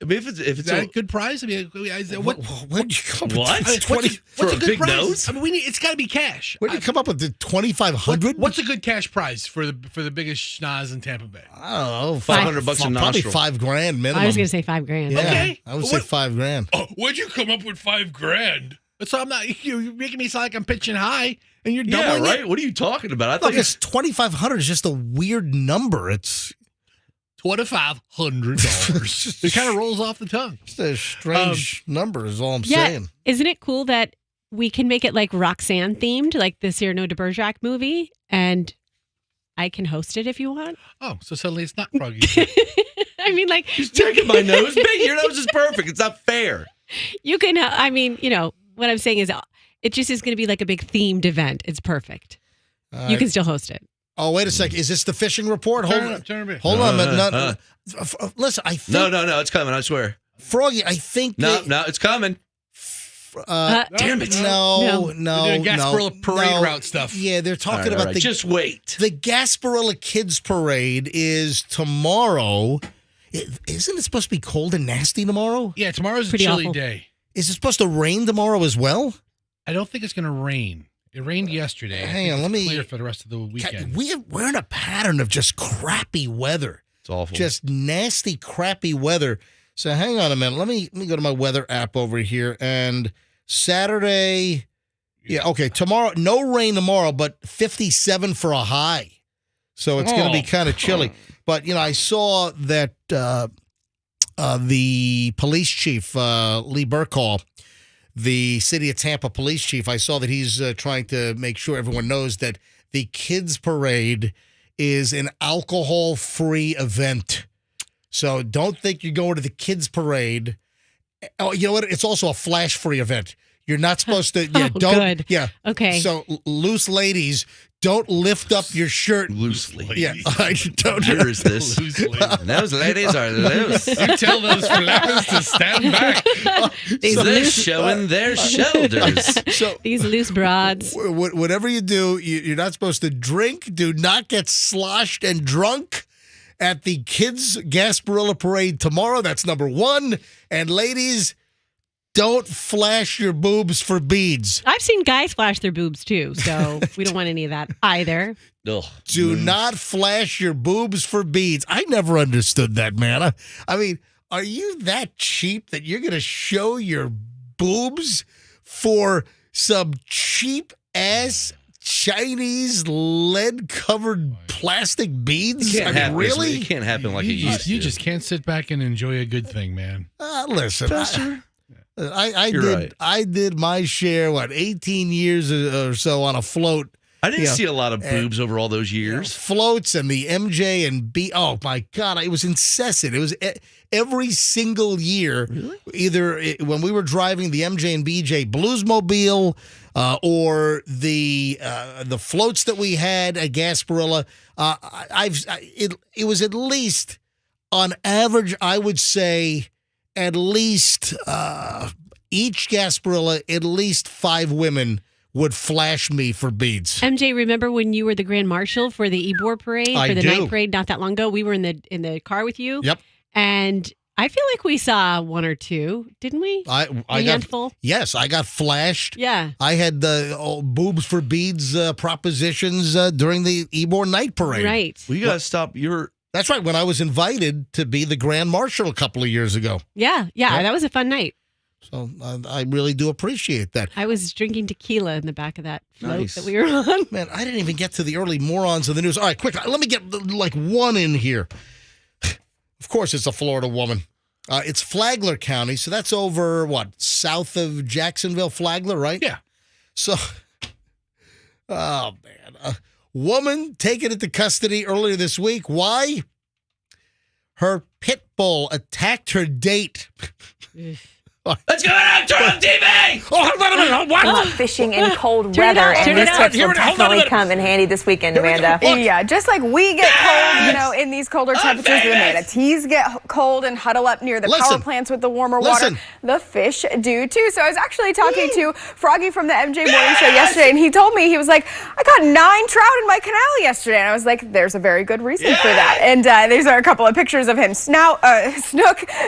I mean, if Is it's that a a, good prize? I mean, Where'd you come up What? with 20? For what's a a good big prize? nose? I mean, it's got to be cash. Where'd you come up with the 2,500? What's a good cash prize for the biggest schnoz in Tampa Bay? I don't know. $500 a Probably nostril. $5,000 minimum. I was going to say $5,000. Yeah, Okay. I would say $5,000. Oh, where'd you come up with $5,000? So I'm not. You're making me sound like I'm pitching high, and you're yeah, doubling right. it. What are you talking about? I Look, thought you it's 2,500 is just a weird number. It's $2,500. It kind of rolls off the tongue. just a strange number. Is all I'm Yeah. saying. Isn't it cool that we can make it like Roxanne themed, like the Cyrano de Bergerac movie, and I can host it if you want? Oh, so suddenly it's not Froggy. I mean, like, He's taking my nose. Big, your nose is perfect. It's not fair. you can, I mean, what I'm saying is it just is going to be like a big themed event. It's perfect. All You right. can still host it. Oh, wait a second. Is this the fishing report? Hold on. Turn it. Hold on. Uh, Listen, I think No, it's coming. I swear. Froggy. I think No, they- no, it's coming. Damn it. No, They're doing Gasparilla parade route stuff. Yeah, they're talking All right, about the just wait. the Gasparilla Kids Parade is tomorrow. Isn't it supposed to be cold and nasty tomorrow? Yeah, tomorrow's a Pretty chilly awful. day. Is it supposed to rain tomorrow as well? I don't think it's going to rain. It rained yesterday. I Hang think on, it's let me- clear for the rest of the weekend. We're in a pattern of just crappy weather. It's awful. Just nasty, crappy weather. So hang on a minute. Let me go to my weather app over here. And Saturday, yeah, okay. Tomorrow, no rain tomorrow, but 57 for a high. So it's going to be kind of chilly. But I saw that the police chief, Lee Burkall, the city of Tampa police chief, I saw that he's trying to make sure everyone knows that the kids parade is an alcohol-free event. So don't think you're going to the kids parade. Oh, you know what? It's also a flash-free event. You're not supposed to. Yeah, Oh, don't. good. Yeah. Okay. So loose ladies, don't lift up your shirt. loosely. Yeah, I don't. Where is this? Loosely. Those ladies are loose. You tell those flappers to stand back. These They're loose, showing their shoulders. So these loose broads. whatever you do, you're not supposed to drink. Do not get sloshed and drunk at the kids' Gasparilla parade tomorrow. That's number one. And ladies, don't flash your boobs for beads. I've seen guys flash their boobs too, so we don't want any of that either. Ugh. Do not flash your boobs for beads. I never understood that, man. I mean, are you that cheap that you're going to show your boobs for some cheap ass Chinese lead-covered plastic beads? It can't happen. Really? It can't happen like it You used to. you just can't sit back and enjoy a good thing, man. Listen, I You're did right. I did my share, 18 years or so on a float. I didn't Yeah. see a lot of boobs over all those years. Floats and the MJ and B. Oh my God, it was incessant. It was every single year. Really? Either when we were driving the MJ and BJ Bluesmobile, or the floats that we had at Gasparilla. It was at least on average, I would say, at least each Gasparilla, at least 5 women would flash me for beads. MJ, remember when you were the grand marshal for the Ybor parade, I for the do. night parade not that long ago? We were in the car with you. Yep. And I feel like we saw one or two, didn't we? I A handful? Yes, I got flashed. Yeah. I had the boobs for beads propositions during the Ybor night parade. Right. Well, you got to stop your. That's right. When I was invited to be the grand marshal a couple of years ago. Yeah. Yep. That was a fun night. So I really do appreciate that. I was drinking tequila in the back of that float Nice. that we were on. Man, I didn't even get to the early morons of the news. All right, quick. Let me get like one in here. Of course, it's a Florida woman. It's Flagler County, so that's over, south of Jacksonville, Flagler, right? Yeah. So, oh, man. A woman taken into custody earlier this week. Why? Her pit bull attacked her date. Let's go out on TV! Oh, hold on a minute. What? Fishing in cold Turn it weather, up, turn and it these up. tips Here will it is. Hold on a definitely minute. come in handy this weekend, Here we go. Amanda. Look. Yeah, just like we get cold, in these colder temperatures, the manatees get cold and huddle up near the power Listen. plants with the warmer water. Listen. The fish do too. So I was actually talking to Froggy from the MJ Morning Show yesterday, and he told me, he was like, I caught 9 trout in my canal yesterday. And I was like, there's a very good reason for that. And these are a couple of pictures of him. Snook,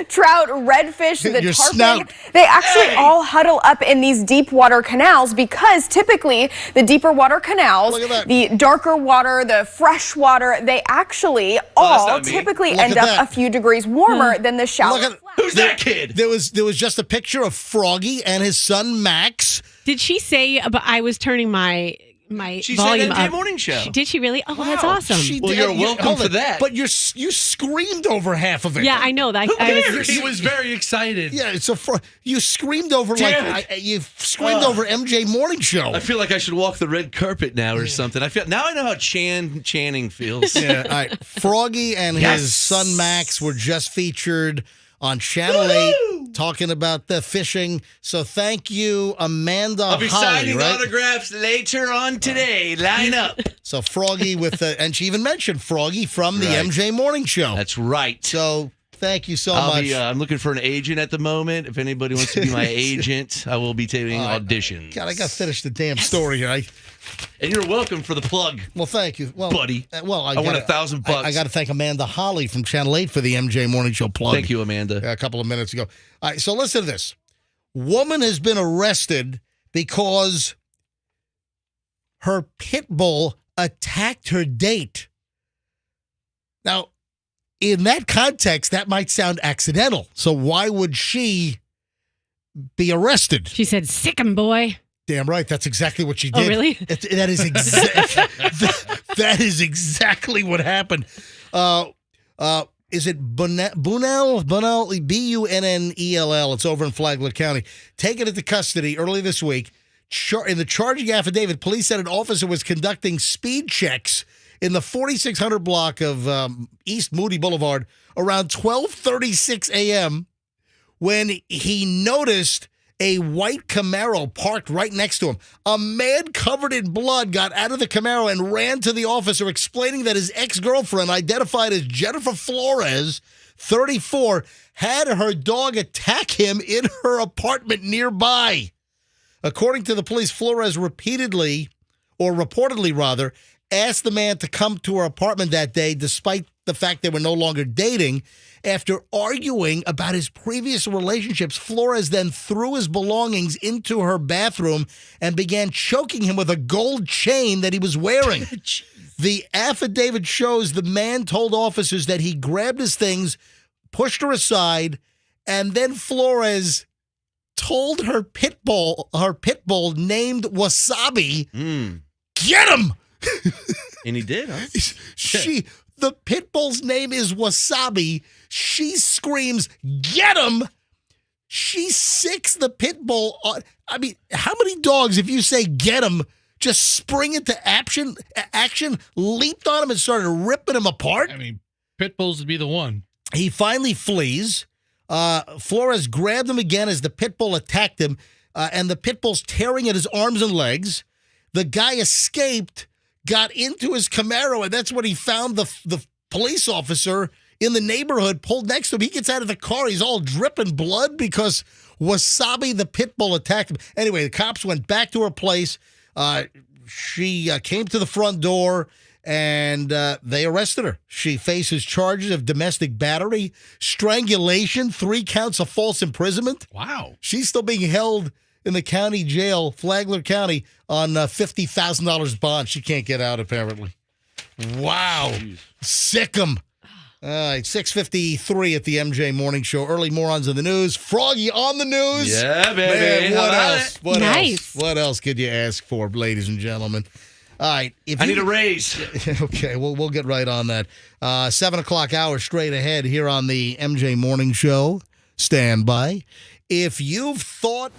trout, redfish, the Your tarpon. snout. They actually all huddle up in these deep water canals because typically the deeper water canals, Look at that. the darker water, the fresh water, they actually all not me. typically Look end at up that. a few degrees warmer than the shallow. Look at Who's that kid? There was just a picture of Froggy and his son Max. Did she say about I was turning my She said volume MJ up? Morning Show. Did she really? Oh, that's awesome. She Well, did- you're welcome hold for it. that. But you screamed over half of it. Yeah, I know that. He was very excited. Yeah, it's you screamed over Damn you screamed over MJ Morning Show. I feel like I should walk the red carpet now or something. Now I know how Channing feels. Yeah, all right. Froggy and his son Max were just featured on Channel 8 talking about the fishing. So thank you, Amanda I'll be Holly, signing right? autographs later on today. Line up. So Froggy and she even mentioned Froggy from the Right. MJ Morning Show. That's right. So thank you so I'll much. be, I'm looking for an agent at the moment. If anybody wants to be my agent, I will be taking auditions. God, I got to finish the damn story here. And you're welcome for the plug. Well, thank you. Well, Buddy. Well, I want $1,000. I got to thank Amanda Holly from Channel 8 for the MJ Morning Show plug. Thank you, Amanda. A couple of minutes ago. All right, so listen to this. Woman has been arrested because her pit bull attacked her date. Now, in that context, that might sound accidental. So why would she be arrested? She said, "Sick 'em, boy." Damn right. That's exactly what she did. Oh, really? That is that is exactly what happened. Is it Bunnell? Bunnell? It's over in Flagler County. Taken into custody early this week. In the charging affidavit, police said an officer was conducting speed checks in the 4600 block of East Moody Boulevard around 12:36 a.m. when he noticed a white Camaro parked right next to him. A man covered in blood got out of the Camaro and ran to the officer, explaining that his ex-girlfriend, identified as Jennifer Flores, 34, had her dog attack him in her apartment nearby. According to the police, Flores reportedly asked the man to come to her apartment that day, despite the fact they were no longer dating. After arguing about his previous relationships, Flores then threw his belongings into her bathroom and began choking him with a gold chain that he was wearing. The affidavit shows the man told officers that he grabbed his things, pushed her aside, and then Flores told her pit bull named Wasabi, "Get him!" And he did, huh? The pit bull's name is Wasabi. She screams, "Get him!" She sicks the pit bull on. I mean, how many dogs, if you say "get him," just spring into action, leaped on him and started ripping him apart? I mean, pit bulls would be the one. He finally flees. Flores grabbed him again as the pit bull attacked him, and the pit bull's tearing at his arms and legs. The guy escaped, got into his Camaro, and that's when he found the police officer in the neighborhood pulled next to him. He gets out of the car. He's all dripping blood because Wasabi, the pit bull, attacked him. Anyway, the cops went back to her place. She came to the front door and they arrested her. She faces charges of domestic battery, strangulation, 3 counts of false imprisonment. Wow. She's still being held in the county jail, Flagler County, on $50,000 bond. She can't get out, apparently. Wow. Sick 'em. All right, 6:53 at the MJ Morning Show. Early morons in the news. Froggy on the news. Yeah, baby. Man, what How about else? it? What Nice. else? What else could you ask for, ladies and gentlemen? All right. If I need a raise. Okay, we'll get right on that. 7 o'clock hour straight ahead here on the MJ Morning Show. Stand by. If you've thought...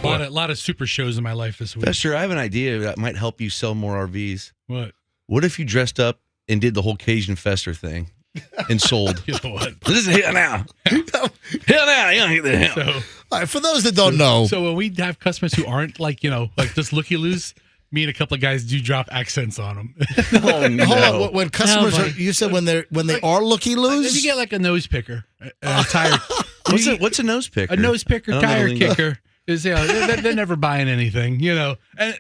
A lot of super shows in my life this week. Fester, I have an idea that might help you sell more RVs. What? What if you dressed up and did the whole Cajun Fester thing and sold? You know what? This is here now. Here now. You don't get the hell. So, All right, for those that don't know, so when we have customers who aren't like just looky-loos, me and a couple of guys do drop accents on them. Oh, no. hold on. When customers boy. are, you said when they are looky If you loos. get like a nose picker, a tire, What's a nose picker? a nose picker, I don't know tire the lingo. kicker is they're never buying anything, And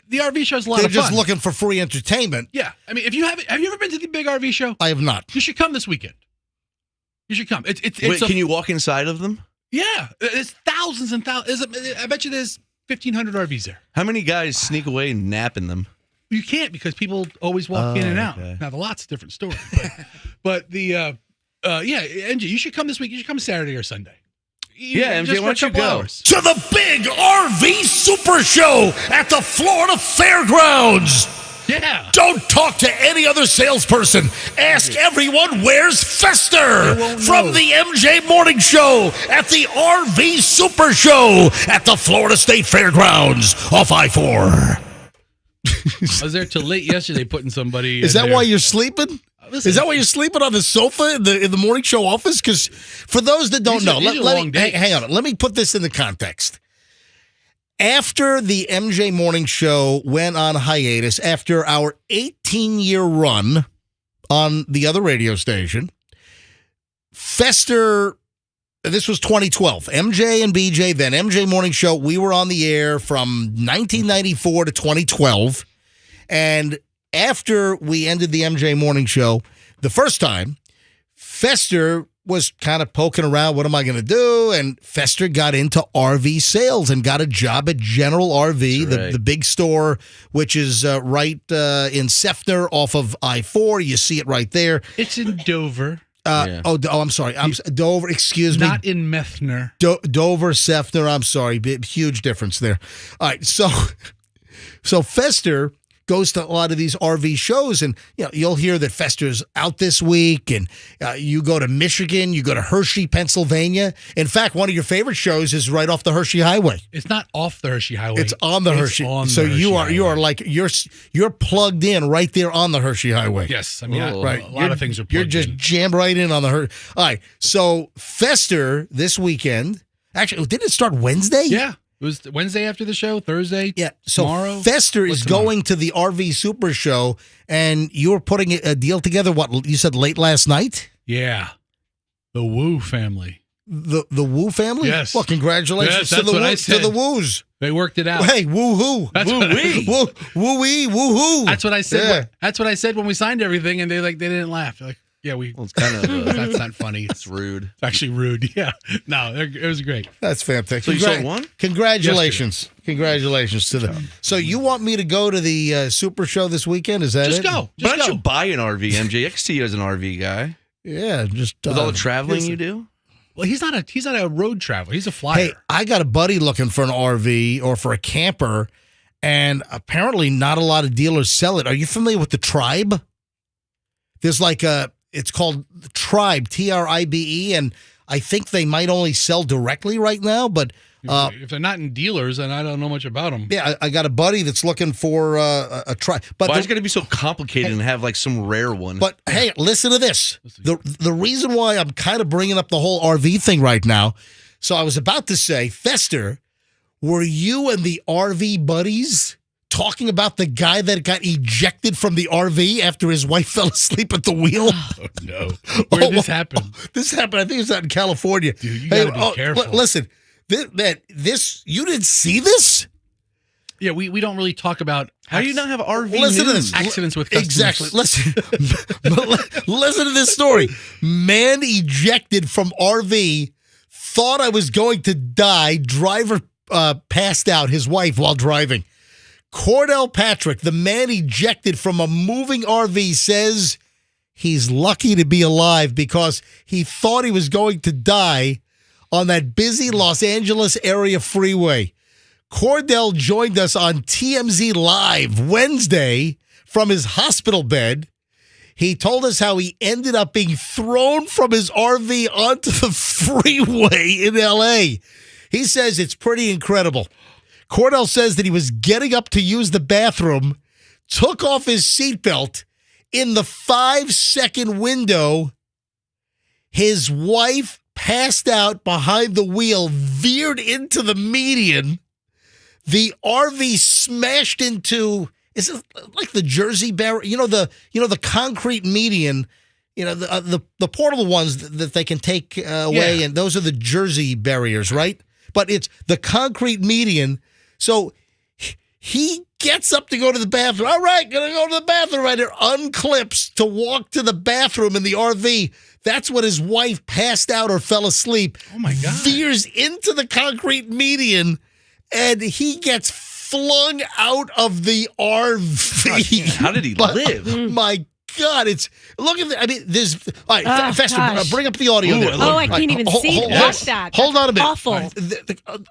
the RV show's a lot They're of just fun. looking for free entertainment. Yeah, I mean, if you have you ever been to the big RV show? I have not. You should come this weekend. You should come. It's Wait, can you walk inside of them? Yeah, there's thousands and thousands. I bet you there's 1,500 RVs there. How many guys sneak away and nap in them? You can't because people always walk in and out. okay. Now the lot's a different story, but the MJ, you should come this week. You should come Saturday or Sunday. Yeah, MJ, Just for why a don't you couple go? hours. To the big RV Super Show at the Florida Fairgrounds. Yeah. Don't talk to any other salesperson. Ask everyone, where's Fester? They won't From know. the MJ Morning Show at the RV Super Show at the Florida State Fairgrounds off I-4. I was there till late yesterday putting somebody. Is in that there. why you're sleeping? Listen, Is that why you're sleeping on the sofa in the morning show office? Because for those that don't These know, are- these are let long me days. hang on. Let me put this in the context. After the MJ Morning Show went on hiatus, after our 18-year run on the other radio station, Fester, this was 2012, MJ and BJ, then MJ Morning Show, we were on the air from 1994 to 2012. And after we ended the MJ Morning Show, the first time, Fester was kind of poking around, what am I going to do? And Fester got into RV sales and got a job at General RV, That's right. the big store, which is right in Sefner off of I-4. You see it right there. It's in Dover, Yeah. I'm sorry. Dover, excuse me. not in Methner. Dover, Sefner, I'm sorry. Huge difference there. All right, so Fester goes to a lot of these RV shows, and you'll hear that Fester's out this week, and you go to Michigan, you go to Hershey, Pennsylvania. In fact, one of your favorite shows is right off the Hershey Highway. It's not off the Hershey Highway. It's on the Hershey. on So the Hershey you Highway. are like you're plugged in right there on the Hershey Highway. Yes, I mean, Oh. Right. a lot of things are plugged You're just in. jammed right in on the Hershey. All right. So Fester this weekend. Actually, didn't it start Wednesday? Yeah, it was Wednesday after the show, Thursday. Yeah. So tomorrow. Fester What's is tomorrow? going to the RV Super Show, and you were putting a deal together. What you said late last night? Yeah, the Wu family. The Wu family? Yes. Well, congratulations Yes, to that's the what I Wu, said. to the Woos. They worked it out. Hey, woo-hoo. That's what I- Woo-wee. Woo-wee, woo-hoo. That's what I said. Yeah. That's what I said when we signed everything, and they didn't laugh. They're like, yeah, Well, it's kind of that's not funny. it's rude. It's actually rude. Yeah. No, it was great. That's fantastic. So you sold one? Congratulations. Congratulations to them. So you want me to go to the Super Show this weekend? Is that Just it? go. Why Just don't go. you buy an RV, MJ? I can see you as an RV guy. Yeah, just With all the traveling you do? Well, he's not a road traveler. He's a flyer. Hey, I got a buddy looking for an RV or for a camper, and apparently not a lot of dealers sell it. Are you familiar with the Tribe? There's it's called the Tribe, TRIBE, and I think they might only sell directly right now, but if they're not in dealers, then I don't know much about them. yeah, I got a buddy that's looking for a Tribe. But Why is it going to be so complicated and have like some rare one? But hey, listen to this. The reason why I'm kind of bringing up the whole RV thing right now. So I was about to say, Fester, were you and the RV buddies talking about the guy that got ejected from the RV after his wife fell asleep at the wheel? Oh, no. Where did this happen? This happened, I think it's out in California. Dude, you gotta be careful. Listen, this you didn't see this? Yeah, we don't really talk about How do you not have RV Listen to news? this. accidents with customers. Exactly. Listen to this story. Man ejected from RV, thought I was going to die. Driver passed out, his wife, while driving. Cordell Patrick, the man ejected from a moving RV, says he's lucky to be alive because he thought he was going to die on that busy Los Angeles area freeway. Cordell joined us on TMZ Live Wednesday from his hospital bed. He told us how he ended up being thrown from his RV onto the freeway in LA. He says it's pretty incredible. Cordell says that he was getting up to use the bathroom, took off his seatbelt. In the 5-second window, his wife passed out behind the wheel, veered into the median. The RV smashed into, is it like the Jersey barrier? You know the concrete median. You know the portable ones that they can take away, Yeah. and those are the Jersey barriers, right? But it's the concrete median. So he gets up to go to the bathroom. All right, gonna go to the bathroom right here. Unclips to walk to the bathroom in the RV. That's when his wife passed out or fell asleep. Oh my God. Veers into the concrete median, and he gets flung out of the RV. How did he But, live? My God, look at I mean, there's all right, Fester, gosh. Bring up the audio. Ooh, there. Oh, I All can't even see. hold- Watch that. Hold on a minute. Awful.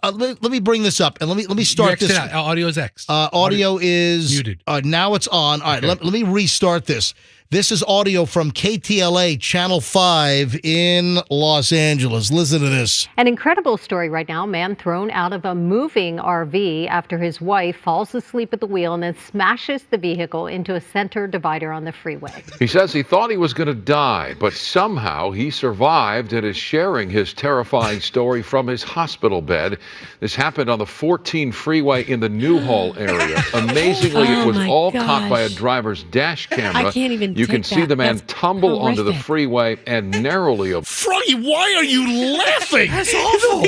Let me bring this up and let me You start X'd this. it out. Audio is X. Audio is Muted. Now it's on. All right, Okay. let me restart this. This is audio from KTLA Channel 5 in Los Angeles. Listen to this. An incredible story right now. Man thrown out of a moving RV after his wife falls asleep at the wheel and then smashes the vehicle into a center divider on the freeway. He says he thought he was going to die, but somehow he survived and is sharing his terrifying story from his hospital bed. This happened on the 14 freeway in the Newhall area. Amazingly, it Oh was my all caught by a gosh. driver's dash camera. I can't even You can take see that. the man That's tumble onto the horrific. freeway and narrowly Froggy, why are you laughing? That's awful.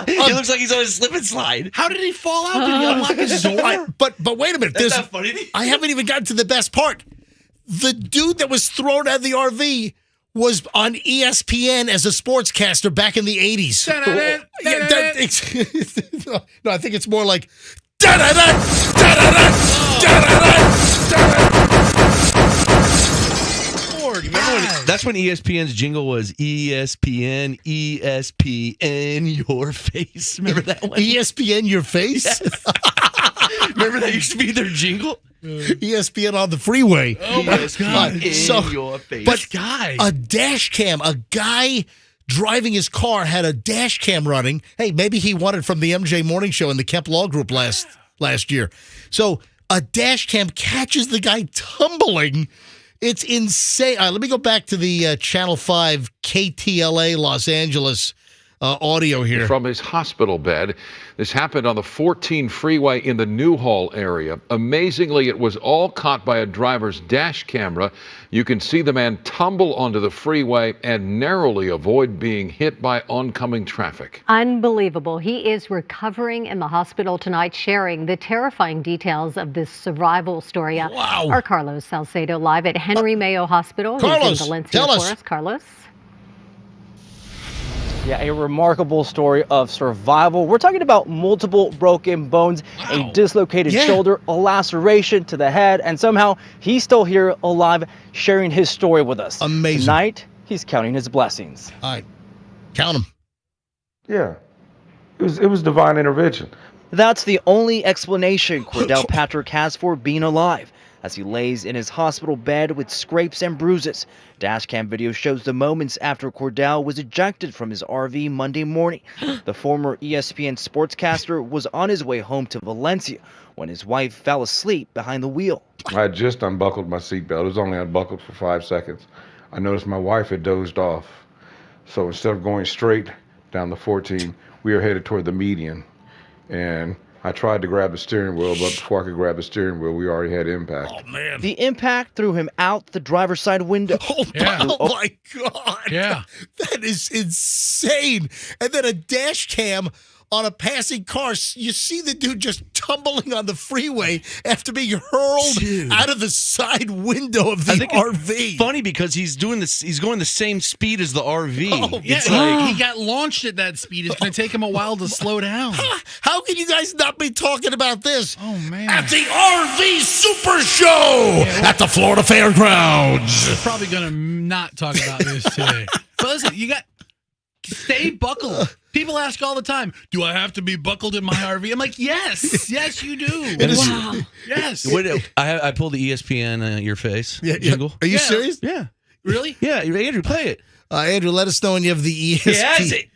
It looks like he's on a slip and slide. How did he fall out? Did he unlock his door? All right, but wait a minute. That's There's- not funny. I haven't even gotten to the best part. The dude that was thrown out of the RV was on ESPN as a sportscaster back in the 80s. Da-da-da, Yeah, da-da-da. no, I think it's more like da-da-da, da-da-da, da-da-da, da-da-da. Lord, Remember when God. that's when ESPN's jingle was ESPN, your face. Remember that one? ESPN your face? Remember that used to be their jingle? ESPN on the freeway. Oh my ESPN God. So- your face. But Guy. a dash cam, a guy driving his car had a dash cam running. Hey, maybe he won it from the MJ Morning Show in the Kemp Law Group last year. So a dash cam catches the guy tumbling. It's insane. All right, let me go back to the Channel 5 KTLA Los Angeles audio here. From his hospital bed. This happened on the 14 freeway in the Newhall area. Amazingly, it was all caught by a driver's dash camera. You can see the man tumble onto the freeway and narrowly avoid being hit by oncoming traffic. Unbelievable. He is recovering in the hospital tonight, sharing the terrifying details of this survival story. Wow. Our Carlos Salcedo live at Henry Mayo Hospital. Carlos, He's in Valencia tell us. for us. Carlos. Yeah, a remarkable story of survival. We're talking about multiple broken bones, a dislocated shoulder, a laceration to the head, and somehow he's still here alive sharing his story with us. Amazing. Tonight, he's counting his blessings. All right. Count them. Yeah. It was divine intervention. That's the only explanation Cordell Patrick has for being alive, as he lays in his hospital bed with scrapes and bruises. Dashcam video shows the moments after Cordell was ejected from his RV Monday morning. The former ESPN sportscaster was on his way home to Valencia when his wife fell asleep behind the wheel. I had just unbuckled my seatbelt. It was only unbuckled for 5 seconds. I noticed my wife had dozed off. So instead of going straight down the 14, we were headed toward the median. And I tried to grab the steering wheel, but before I could grab the steering wheel, we already had impact. Oh, man. The impact threw him out the driver's side window. Oh, my God. Yeah. That is insane. And then a dash cam on a passing car. You see the dude just tumbling on the freeway after being hurled out of the side window of the RV. Funny because he's doing this. He's going the same speed as the RV. Oh, Yeah, It's like he got launched at that speed. It's going to take him a while to slow down. How can you guys not be talking about this? Oh, man. At the RV Super Show at the Florida Fairgrounds. We're probably going to not talk about this today. But listen, you got stay buckled. People ask all the time, do I have to be buckled in my RV? I'm like, yes. Yes, you do. Wow. Yes. I pulled the ESPN your face jingle. Are you serious? Yeah. Really? Yeah, Andrew, play it. Andrew, let us know when you have the ESP. He has it.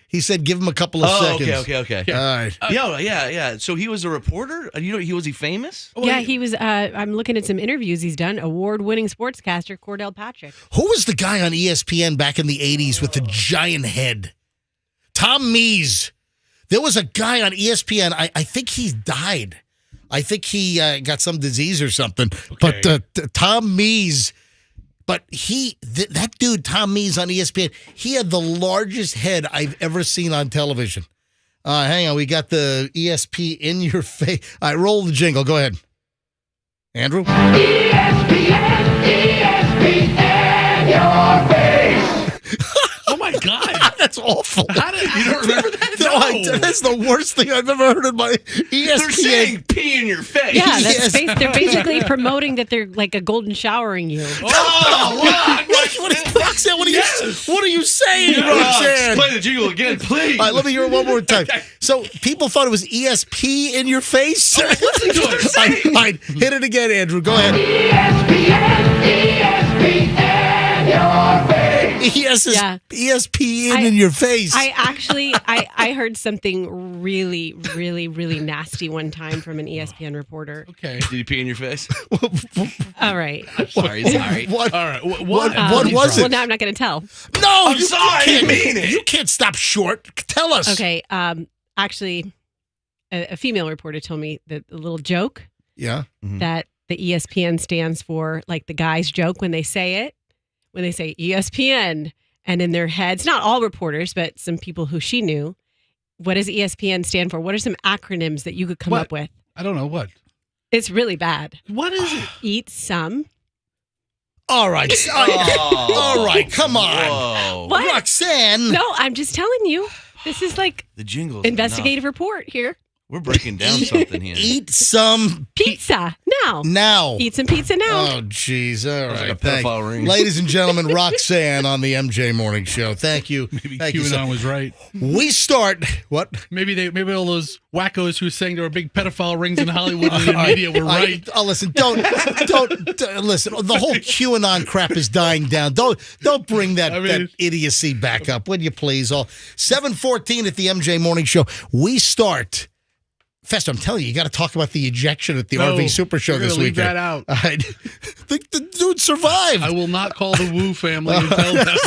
He said give him a couple of seconds. Okay. All right. Yeah. So he was a reporter? Was he famous? Yeah, he was. I'm looking at some interviews he's done. Award-winning sportscaster Cordell Patrick. Who was the guy on ESPN back in the 80s with the giant head? Tom Mees. There was a guy on ESPN. I think he died. I think he got some disease or something. Okay. But Tom Mees. But that dude, Tom Mees on ESPN, he had the largest head I've ever seen on television. Hang on, we got the ESP in your face. All right, roll the jingle. Go ahead. Andrew? ESPN, your face. Oh, my God. That's awful. How did you don't remember that? No, that's the worst thing I've ever heard in my ESPN. They're saying pee in your face. Yeah, they're basically promoting that they're like a golden showering you. Roxanne, what are you saying, Roxanne? Play the jingle again, please. All right, let me hear it one more time. So people thought it was ESP in your face? Listen to what I'm saying. All right, hit it again, Andrew. Go ahead. ESPN, your face. ESPN in your face. I heard something really, really, really nasty one time from an ESPN reporter. Okay. Did he pee in your face? All right. Sorry. What? All right. What was it? Well, now I'm not going to tell. No, I'm sorry, I didn't mean it. You can't stop short. Tell us. Okay. Actually, a female reporter told me that a little joke Yeah. that the ESPN stands for, like the guys joke when they say it, when they say ESPN, and in their heads, not all reporters, but some people who she knew, what does ESPN stand for? What are some acronyms that you could come up with? I don't know what. It's really bad. What is it? Eat some. All right. All right. Come on. Whoa. What? Roxanne. No, I'm just telling you. This is like The jingle's investigative enough. report here. We're breaking down something here. Eat some Pizza now. now. Eat some pizza now. Oh, jeez. All Sounds right. like a pedophile ring. Ladies and gentlemen, Roxanne on the MJ Morning Show. Thank you. Maybe Thank you, sir. QAnon was right. We start. What? Maybe all those wackos who saying there were big pedophile rings in Hollywood and the media were right. Listen, don't listen. The whole QAnon crap is dying down. Don't bring that idiocy back up, would you please? All 7:14 at the MJ Morning Show. We start Fester, I'm telling you got to talk about the ejection at the No, RV Super Show you're this gonna leave weekend. that out. The dude survived. I will not call the Wu family and tell them.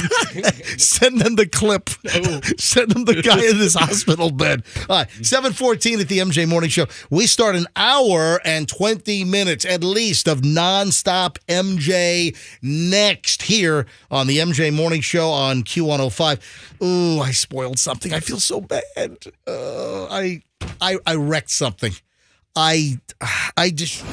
Send them the clip. No. Send them the guy in this hospital bed. All right, 7:14 at the MJ Morning Show. We start an hour and 20 minutes at least of nonstop MJ next here on the MJ Morning Show on Q105. Ooh, I spoiled something. I feel so bad. I wrecked something. I just...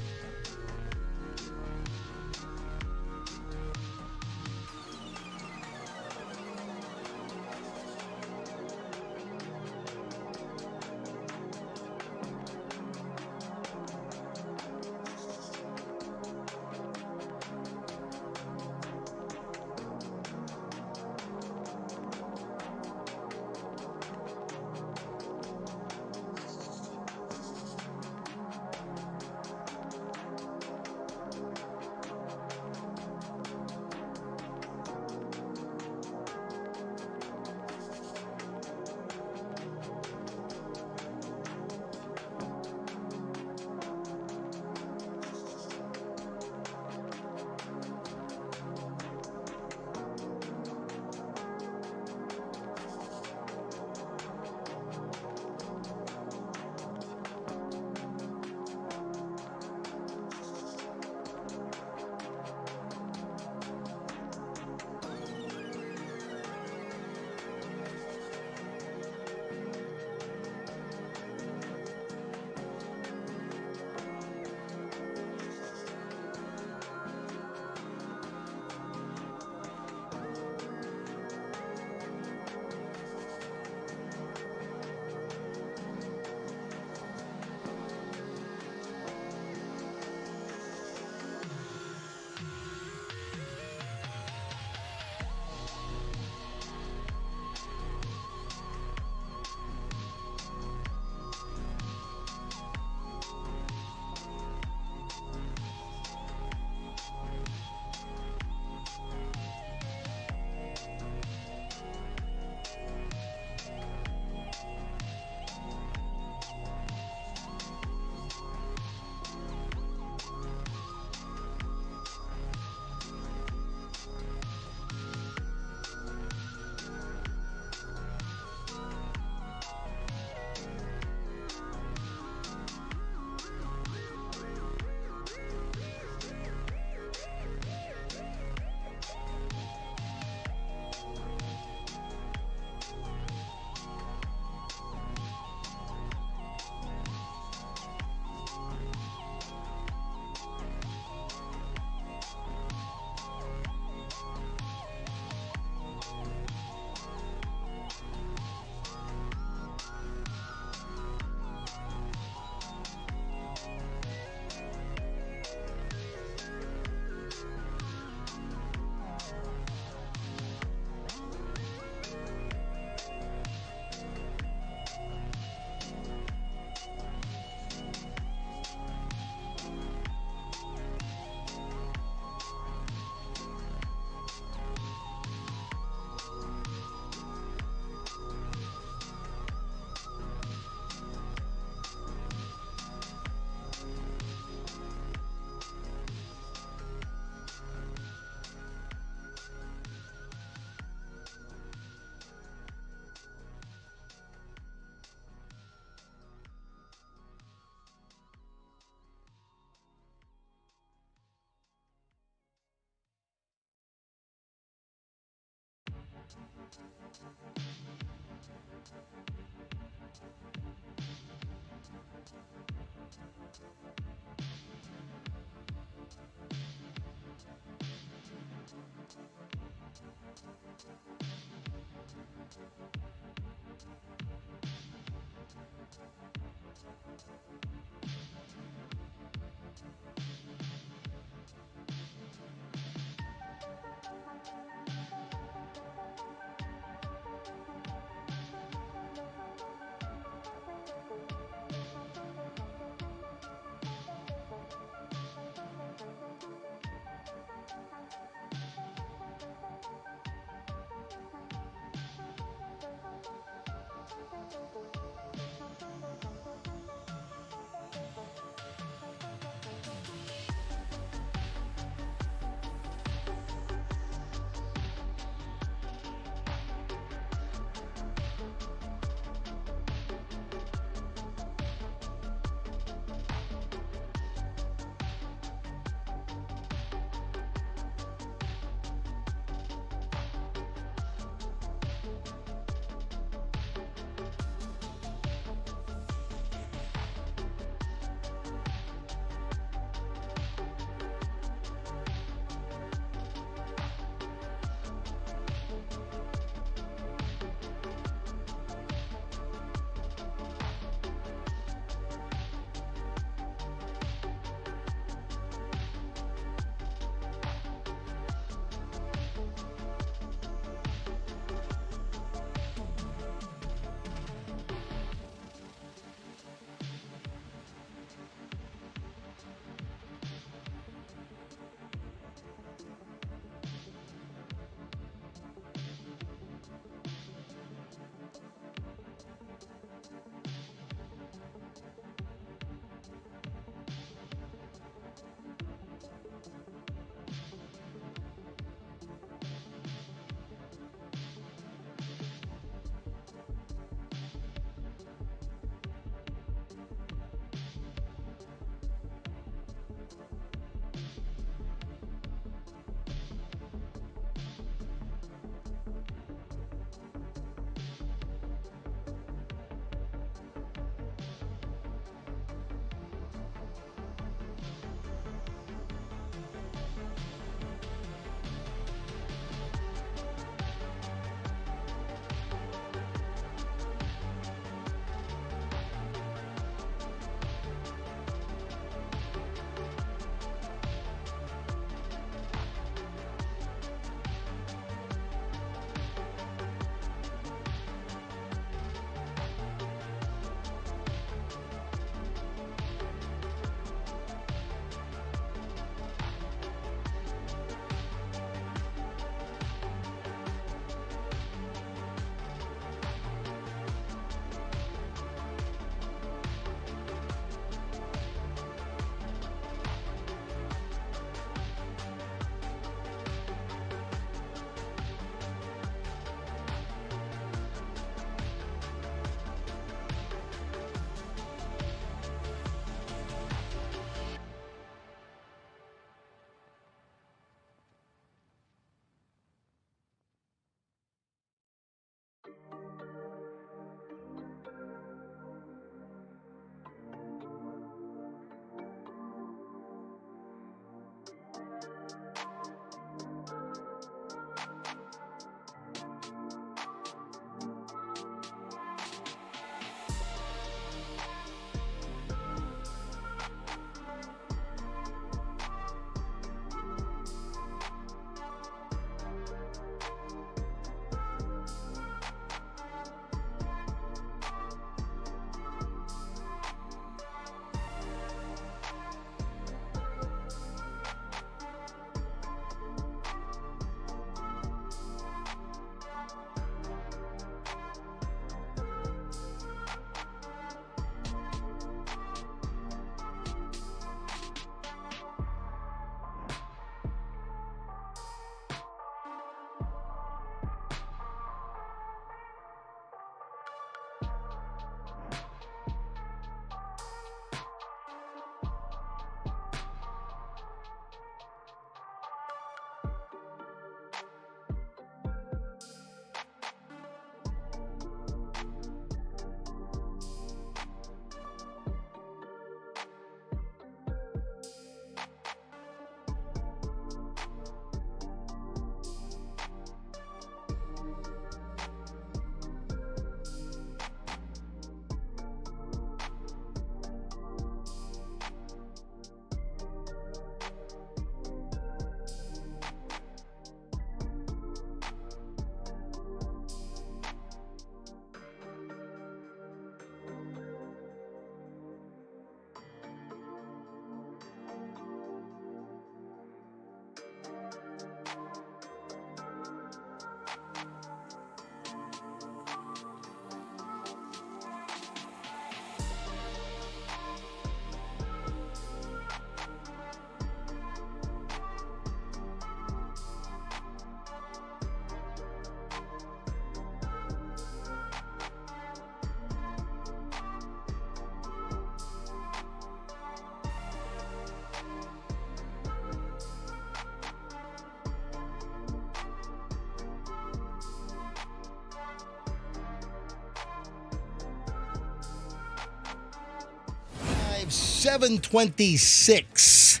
7:26.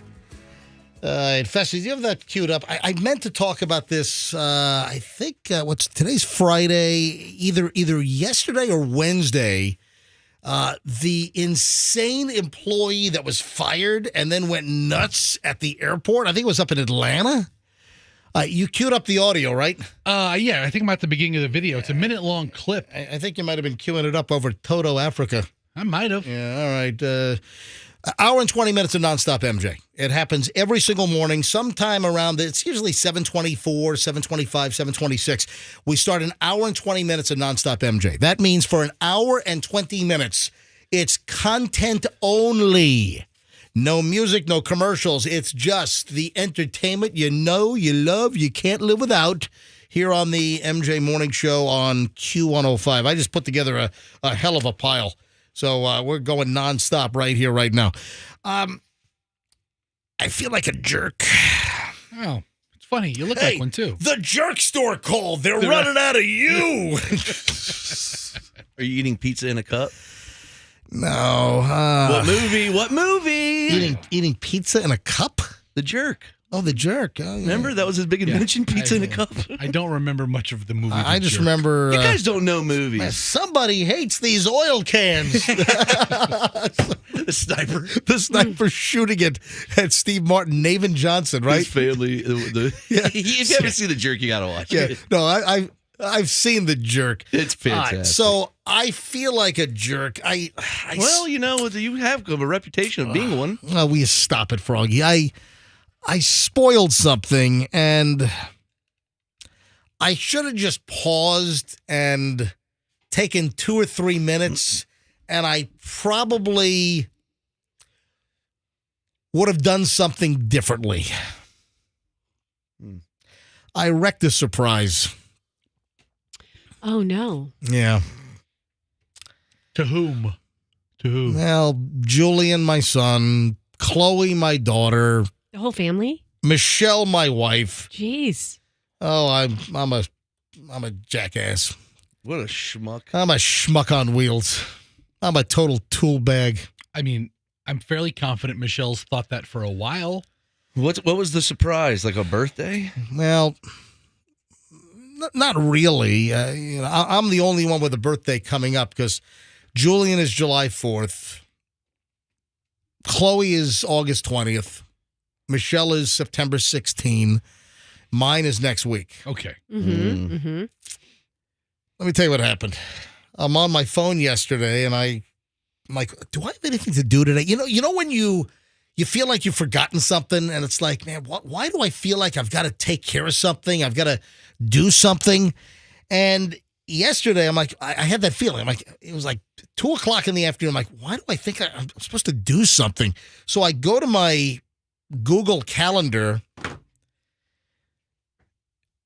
Fester, do you have that queued up? I meant to talk about this. I think today's Friday, either yesterday or Wednesday. The insane employee that was fired and then went nuts at the airport. I think it was up in Atlanta. You queued up the audio, right? Yeah, I think I'm at the beginning of the video. It's a minute-long clip. I think you might have been queuing it up over Toto, Africa. I might have. Yeah, all right. Hour and 20 minutes of nonstop MJ. It happens every single morning, sometime around, it's usually 7:24, 7:25, 7:26. We start an hour and 20 minutes of nonstop MJ. That means for an hour and 20 minutes, it's content only. No music, no commercials. It's just the entertainment you know, you love, you can't live without here on the MJ Morning Show on Q105. I just put together a hell of a pile. So we're going nonstop right here, right now. I feel like a jerk. Oh, it's funny. You look like one, too. The jerk store called. They're running out of you. Are you eating pizza in a cup? No. What movie? Eating pizza in a cup? The Jerk. Oh, The Jerk. Oh, yeah. Remember? That was his big invention, pizza in a cup. I don't remember much of the movie. I just remember... you guys don't know movies. Man, somebody hates these oil cans. The sniper. The sniper shooting at Steve Martin, Navin Johnson, right? His family. Yeah. If you haven't seen The Jerk, you got to watch Yeah. it. No, I've seen The Jerk. It's fantastic. So I feel like a jerk. Well, you know, you have a reputation of being one. Will you stop it, Froggy? I spoiled something, and I should have just paused and taken 2 or 3 minutes, and I probably would have done something differently. I wrecked a surprise. Oh, no. Yeah. To whom? Well, Julian, my son, Chloe, my daughter, The whole family? Michelle, my wife. Jeez. Oh, I'm a jackass. What a schmuck. I'm a schmuck on wheels. I'm a total tool bag. I mean, I'm fairly confident Michelle's thought that for a while. What was the surprise? Like a birthday? Well, not really. I'm the only one with a birthday coming up because Julian is July 4th. Chloe is August 20th. Michelle is September 16. Mine is next week. Okay. Mm-hmm. Let me tell you what happened. I'm on my phone yesterday, and I'm like, do I have anything to do today? You know when you feel like you've forgotten something, and it's like, man, why do I feel like I've got to take care of something? I've got to do something. And yesterday, I'm like, I had that feeling. I'm like, it was like 2 o'clock in the afternoon. I'm like, why do I think I'm supposed to do something? So I go to my Google Calendar,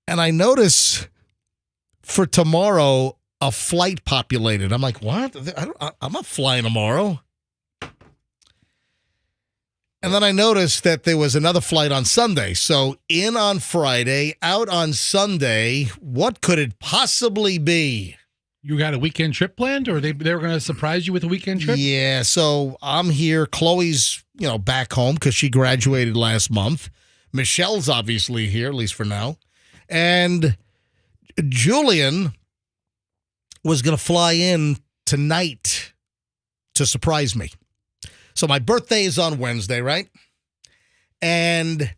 and I notice for tomorrow a flight populated. I'm like, what? I'm not flying tomorrow. And then I noticed that there was another flight on Sunday. So in on Friday, out on Sunday. What could it possibly be? You got a weekend trip planned, or they were going to surprise you with a weekend trip? Yeah, so I'm here. Chloe's, back home because she graduated last month. Michelle's obviously here, at least for now. And Julian was going to fly in tonight to surprise me. So my birthday is on Wednesday, right? And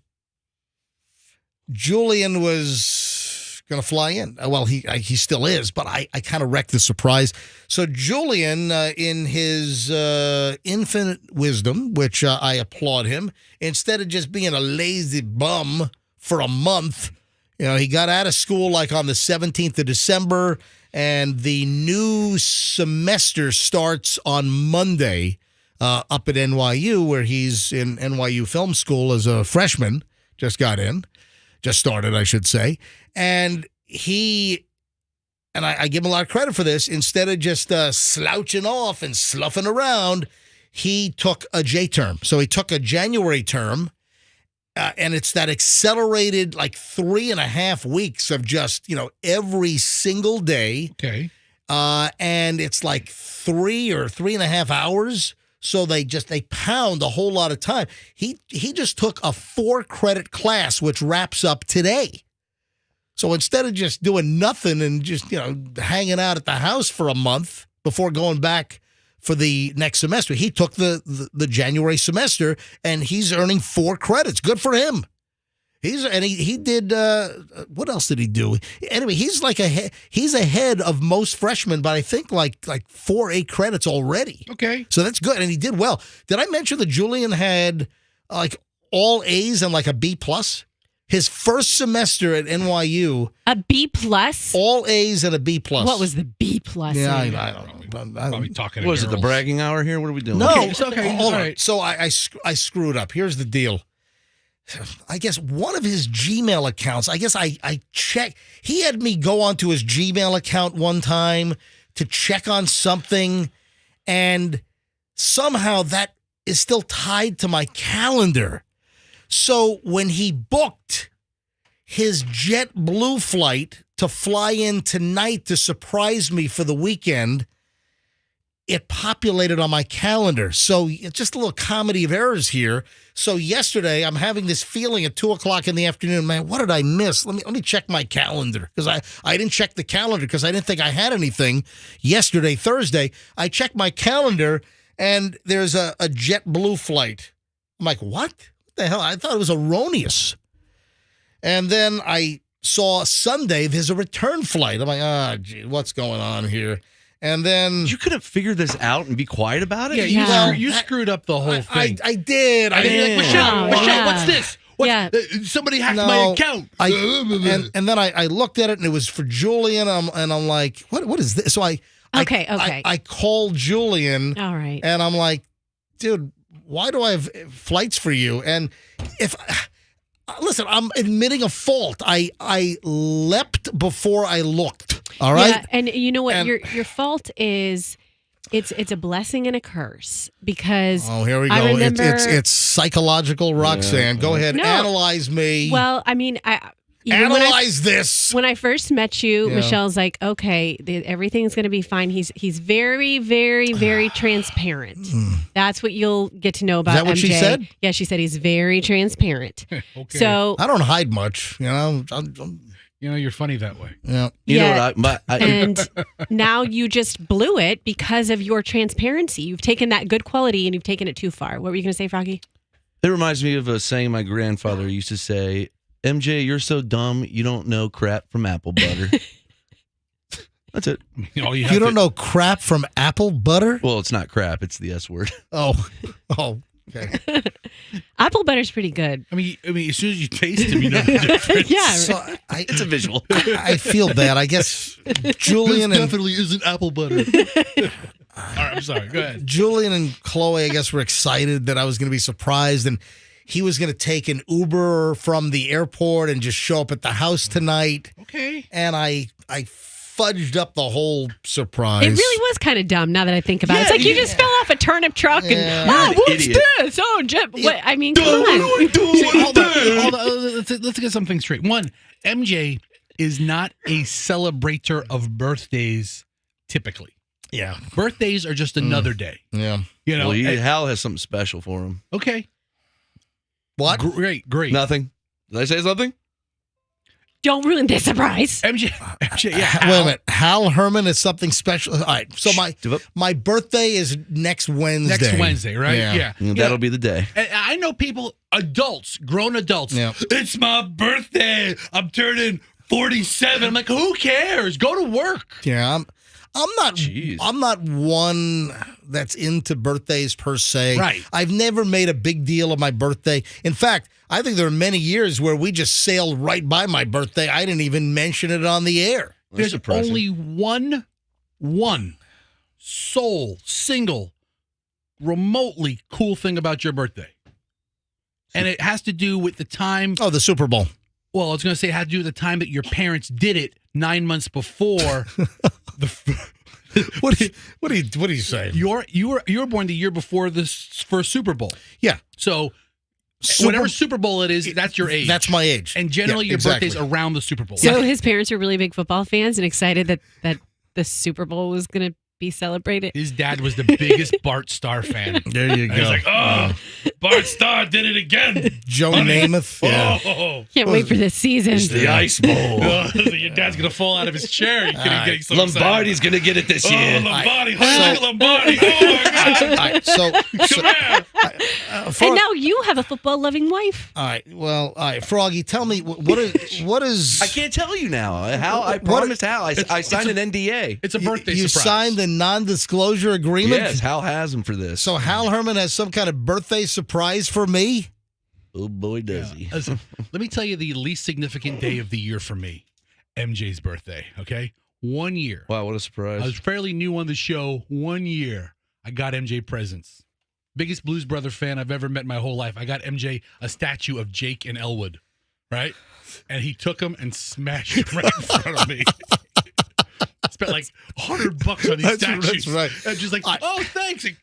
Julian was going to fly in. Well, he still is, but I kind of wrecked the surprise. So Julian, in his infinite wisdom, which I applaud him, instead of just being a lazy bum for a month, he got out of school like on the 17th of December, and the new semester starts on Monday. Up at NYU, where he's in NYU Film School as a freshman, just started, I should say. And I give him a lot of credit for this, instead of just slouching off and sloughing around, he took a J term. So he took a January term, and it's that accelerated like 3.5 weeks of just, every single day. Okay. And it's like 3 or 3.5 hours. So they pound a whole lot of time. He just took a 4-credit class, which wraps up today. So instead of just doing nothing and just, hanging out at the house for a month before going back for the next semester, he took the January semester, and he's earning 4 credits. Good for him. He did what else did he do? Anyway, he's ahead of most freshmen, but I think like 4 8 credits already. Okay. So that's good, and he did well. Did I mention that Julian had all A's and a B+? His first semester at NYU, A B+? all A's and a B+. What was the B+? Yeah, in? I don't know. Probably talking. What is it, the bragging hour here? What are we doing? No, Okay, hold all on. right. So I screwed up. Here's the deal. I guess one of his Gmail accounts, I checked. He had me go onto his Gmail account one time to check on something, and somehow that is still tied to my calendar. So when he booked his JetBlue flight to fly in tonight to surprise me for the weekend, it populated on my calendar. So it's just a little comedy of errors here. So yesterday, I'm having this feeling at 2:00 in the afternoon, man, what did I miss? Let me check my calendar, because I didn't check the calendar because I didn't think I had anything yesterday, Thursday. I checked my calendar, and there's a JetBlue flight. I'm like, what the hell? I thought it was erroneous. And then I saw Sunday, there's a return flight. I'm like, gee, what's going on here? And then You could have figured this out and be quiet about it. Yeah, you screwed up the whole thing. I did. I mean, like, Michelle, yeah. what's this? Somebody hacked my account. And then I looked at it, and it was for Julian. And I'm like, what is this? So I called Julian. All right. And I'm like, dude, why do I have flights for you? And listen, I'm admitting a fault. I leapt before I looked. All right. Yeah, and you know what? And your fault is it's a blessing and a curse, because here we go. I remember, it's psychological, Roxanne. Go ahead, analyze me. Well, I mean, analyze this. When I first met you, Michelle's like, okay, everything's going to be fine. He's very, very, very transparent. That's what you'll get to know about MJ. Is that what she said? Yeah, she said he's very transparent. Okay. So I don't hide much, you're funny that way. Yeah. You know what? And now you just blew it because of your transparency. You've taken that good quality and you've taken it too far. What were you going to say, Froggy? It reminds me of a saying my grandfather used to say, MJ, you're so dumb, you don't know crap from apple butter. That's it. You don't know crap from apple butter? Well, it's not crap. It's the S word. Oh, okay. Apple butter's pretty good. I mean, as soon as you taste them, you know the difference. Yeah. So It's a visual. I feel bad. I guess Julian This definitely isn't apple butter. All right, I'm sorry. Go ahead. Julian and Chloe, I guess, were excited that I was going to be surprised, and he was going to take an Uber from the airport and just show up at the house tonight. Okay. And I fudged up the whole surprise. It really was kind of dumb now that I think about it. It's like you just fell off a turnip truck and, what's idiot. this? Oh, I mean, come on. Hold on. Let's get something straight. One, MJ is not a celebrator of birthdays typically. Yeah. Birthdays are just another day. Yeah. Well, Hal has something special for him. Okay. What? Great. Nothing. Did I say something? Don't ruin this surprise. MJ, yeah. Wait a minute. Hal Herman is something special. All right. So my birthday is next Wednesday. Next Wednesday, right? Yeah. That'll be the day. And I know people, grown adults. Yeah. It's my birthday. I'm turning 47. I'm like, who cares? Go to work. Yeah. Jeez. I'm not one that's into birthdays per se. Right. I've never made a big deal of my birthday. In fact, I think there are many years where we just sailed right by my birthday. I didn't even mention it on the air. There's only one sole, single, remotely cool thing about your birthday. And it has to do with the time. Oh, the Super Bowl. Well, I was going to say it had to do with the time that your parents did it 9 months before. What are you saying? You were born the year before this first Super Bowl. Yeah. So whatever Super Bowl it is, that's your age. That's my age. And generally your birthday's around the Super Bowl. So his parents were really big football fans and excited that the Super Bowl was going to be celebrated. His dad was the biggest Bart Starr fan. There you go. He's like, oh, Bart Starr did it again. Joe Namath. Yeah. Oh, Can't wait for this season. It's the ice bowl. your dad's going to fall out of his chair. He's getting so Lombardi's going to get it this year. Lombardi. Lombardi. Oh, my God. All right, so Come here. And now you have a football-loving wife. all right, well, all right, Froggy, tell me what is I can't tell you now. Hal, I promised Hal. I signed an NDA. It's a birthday you surprise. signed the non-disclosure agreement? Yes, Hal has him for this. So Hal Herman has some kind of birthday surprise for me? Oh, boy, does he. Listen, let me tell you the least significant day of the year for me. MJ's birthday, okay? 1 year. Wow, what a surprise. I was fairly new on the show. 1 year. I got MJ presents. Biggest Blues Brother fan I've ever met in my whole life. I got MJ a statue of Jake and Elwood, right? And he took them and smashed them right in front of me. Spent like $100 on these statues. That's right. And just like, oh, thanks. And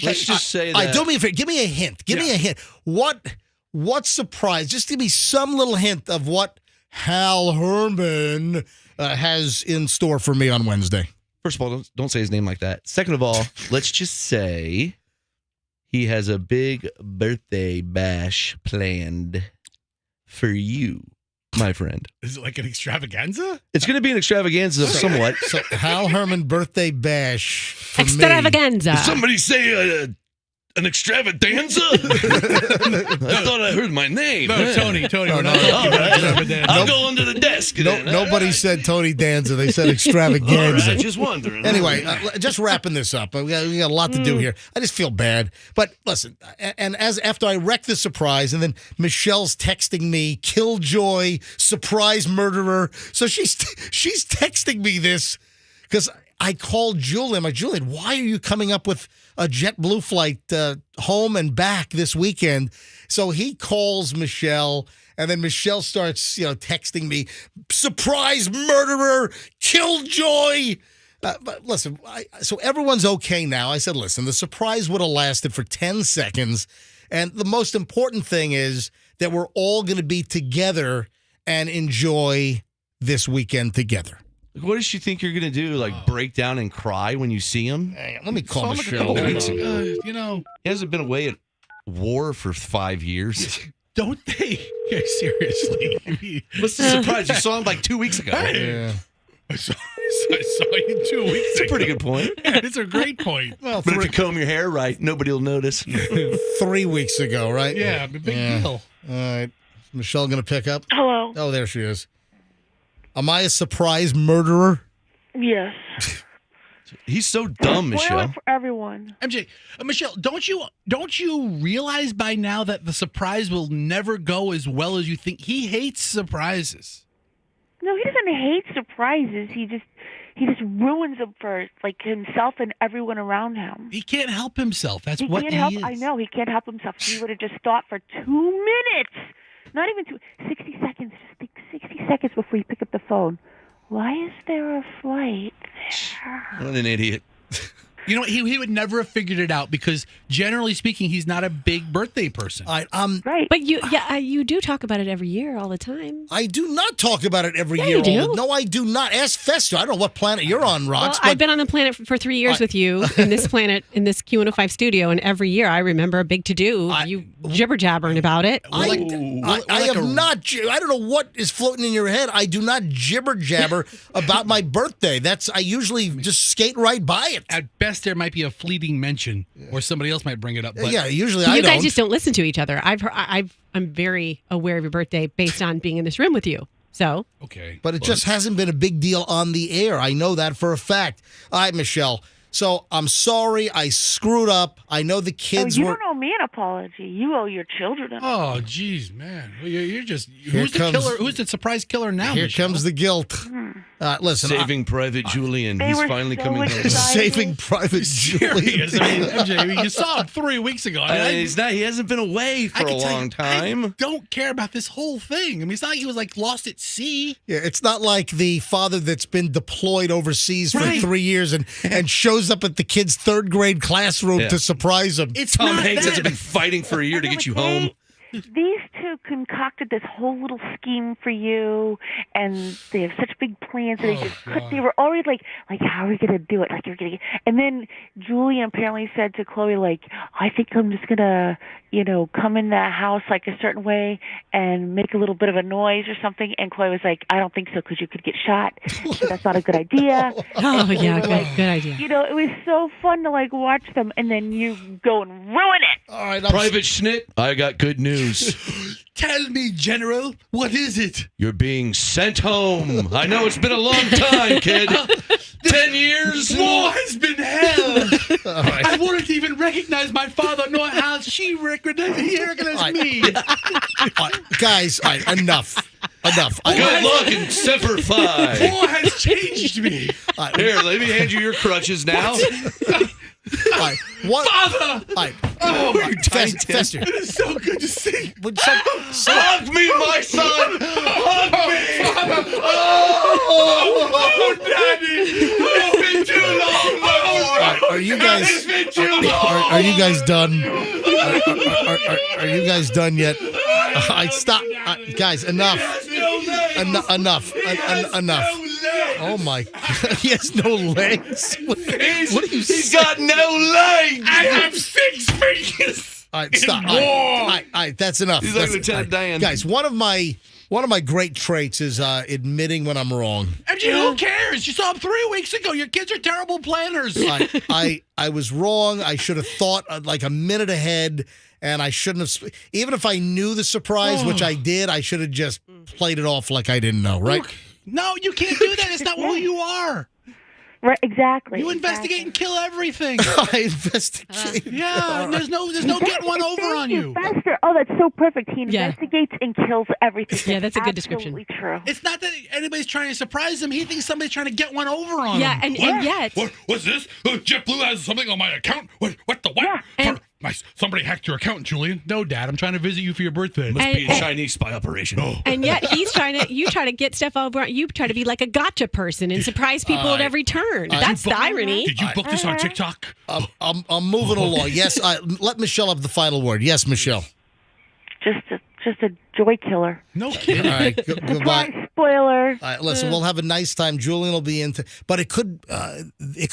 Let's just say All right, that. do me a favor. Give me a hint. Give me a hint. What surprise? Just give me some little hint of what Hal Herman has in store for me on Wednesday. First of all, don't say his name like that. Second of all, let's just say he has a big birthday bash planned for you, my friend. Is it like an extravaganza? It's going to be an extravaganza somewhat. So Hal Herman birthday bash for me. Extravaganza. Did somebody say an extravaganza? I thought I heard my name. No, Tony. No, We're not no, talking all about right. extravaganza. I'll go under the desk. then. Nobody said Tony Danza. They said extravaganza. All right, just wondering. Anyway, just wrapping this up. We got a lot to do here. I just feel bad. But listen, and after I wrecked the surprise, and then Michelle's texting me, killjoy, surprise murderer. So she's texting me this because I called Julian. I'm like, Julian, why are you coming up with a JetBlue flight home and back this weekend? So he calls Michelle, and then Michelle starts, texting me, surprise murderer, killjoy. But listen, so everyone's okay now. I said, listen, the surprise would have lasted for 10 seconds. And the most important thing is that we're all going to be together and enjoy this weekend together. What does she think you're going to do? Like break down and cry when you see him? Hang on, let me call Saw him a Michelle. couple weeks ago. He hasn't been away at war for 5 years. Don't they? Yeah, seriously. What's the surprise? You saw him like 2 weeks ago. Yeah. I saw you 2 weeks ago. That's a pretty good point. Yeah, it's a great point. Well, But if you comb your hair right, nobody will notice. 3 weeks ago, right? Yeah, big deal. All right. Is Michelle going to pick up? Hello. Oh, there she is. Am I a surprise murderer? Yes. He's so dumb, Spoil Michelle. it for everyone. MJ, Michelle, don't you realize by now that the surprise will never go as well as you think? He hates surprises. No, he doesn't hate surprises. He just ruins them for like himself and everyone around him. He can't help himself. That's He what can't he help. is. I know he can't help himself. He would have just thought for 2 minutes, not even 60 seconds. Just think 60 seconds before you pick up the phone. Why is there a flight there? What an idiot. You know what? He would never have figured it out because generally speaking, he's not a big birthday person. Right. But you do talk about it every year, all the time. I do not talk about it every Yeah, year. you do. No, I do not. Ask Fester. I don't know what planet you're on, Rox. Well, I've been on the planet for 3 years with you in this planet, in this Q105 studio, and every year I remember a big to-do. You jibber-jabbering about it. I have not. I don't know what is floating in your head. I do not jibber jabber about my birthday. I usually just skate right by it. At best, there might be a fleeting mention, or somebody else might bring it up. But Yeah, usually I You don't. guys just don't listen to each other. I'm very aware of your birthday based on being in this room with you. So okay, But it just hasn't been a big deal on the air. I know that for a fact. All right, Michelle. So I'm sorry. I screwed up. I know the kids you were. don't owe me an apology. You owe your children an apology. Oh, geez, man. Well, you're just Here who's the comes- killer? Who's the surprise killer now? Here Michelle? comes the guilt. Listen, Saving Private Julian. They He's were finally so coming home. excited. Saving Private Serious. Julian. I mean, MJ, you saw him 3 weeks ago. I mean, He hasn't been away I for a can tell you, long time. I don't care about this whole thing. I mean, it's not like he was like lost at sea. Yeah, it's not like the father that's been deployed overseas for Right. 3 years and shows up at the kid's third grade classroom Yeah. to surprise him. It's Tom not Hanks that. hasn't been fighting for a year to get you home. these two concocted this whole little scheme for you, and they have such big plans. And they were already like, how are we gonna do it? Like, you're gonna. And then Julian apparently said to Chloe, like, I think I'm just gonna, come in the house like a certain way and make a little bit of a noise or something. And Chloe was like, I don't think so, because you could get shot. So that's not a good idea. Oh, yeah, good idea. It was so fun to like watch them, and then you go and ruin it. All right, Private Schnitt, I got good news. Tell me, General, what is it? You're being sent home. I know it's been a long time, kid. 10 years? War has been hell. All right. I wouldn't even recognize my father, nor has he recognized me. All right, guys, all right, enough. Good luck in Semper Fi. War has changed me. Here, let me hand you your crutches now. All right, what? Father! All right. Oh, my Fester. It is so good to see. Hug me, my son! Hug me! Oh, Daddy! It's been too long, All right, are you guys? It's been too long. Are you guys done? Are you guys done yet? I stop, guys. Enough. Enough. Oh my God. He has no legs. What are you He's got no legs! I have 6 fingers. All right, stop. All right, that's enough. He's like That's- Lieutenant Dan. Guys, one of my great traits is admitting when I'm wrong. MJ, who cares? You saw him 3 weeks ago. Your kids are terrible planners. I was wrong. I should have thought like a minute ahead, and I shouldn't have. Even if I knew the surprise, which I did, I should have just played it off like I didn't know. Right? Look, no, you can't do that. It's not who you are. Right, exactly. You investigate and kill everything. I investigate. Yeah, and there's no getting one over on you. Fester. Oh, that's so perfect. He investigates and kills everything. Yeah, that's a good description. Absolutely true. It's not that anybody's trying to surprise him. He thinks somebody's trying to get one over on him. Yeah, and yet. What's this? JetBlue has something on my account. What the what? Yeah. And- Somebody hacked your account, Julian. No, Dad. I'm trying to visit you for your birthday. Must be a Chinese spy operation. And yet you try to get stuff over. You try to be like a gotcha person and surprise people at every turn. That's the irony. Did you book this on TikTok? I'm moving along. Yes, let Michelle have the final word. Yes, Michelle. Just a joy killer. No kidding. All right, goodbye. Spoiler. All right, listen, we'll have a nice time. Julian will be but it could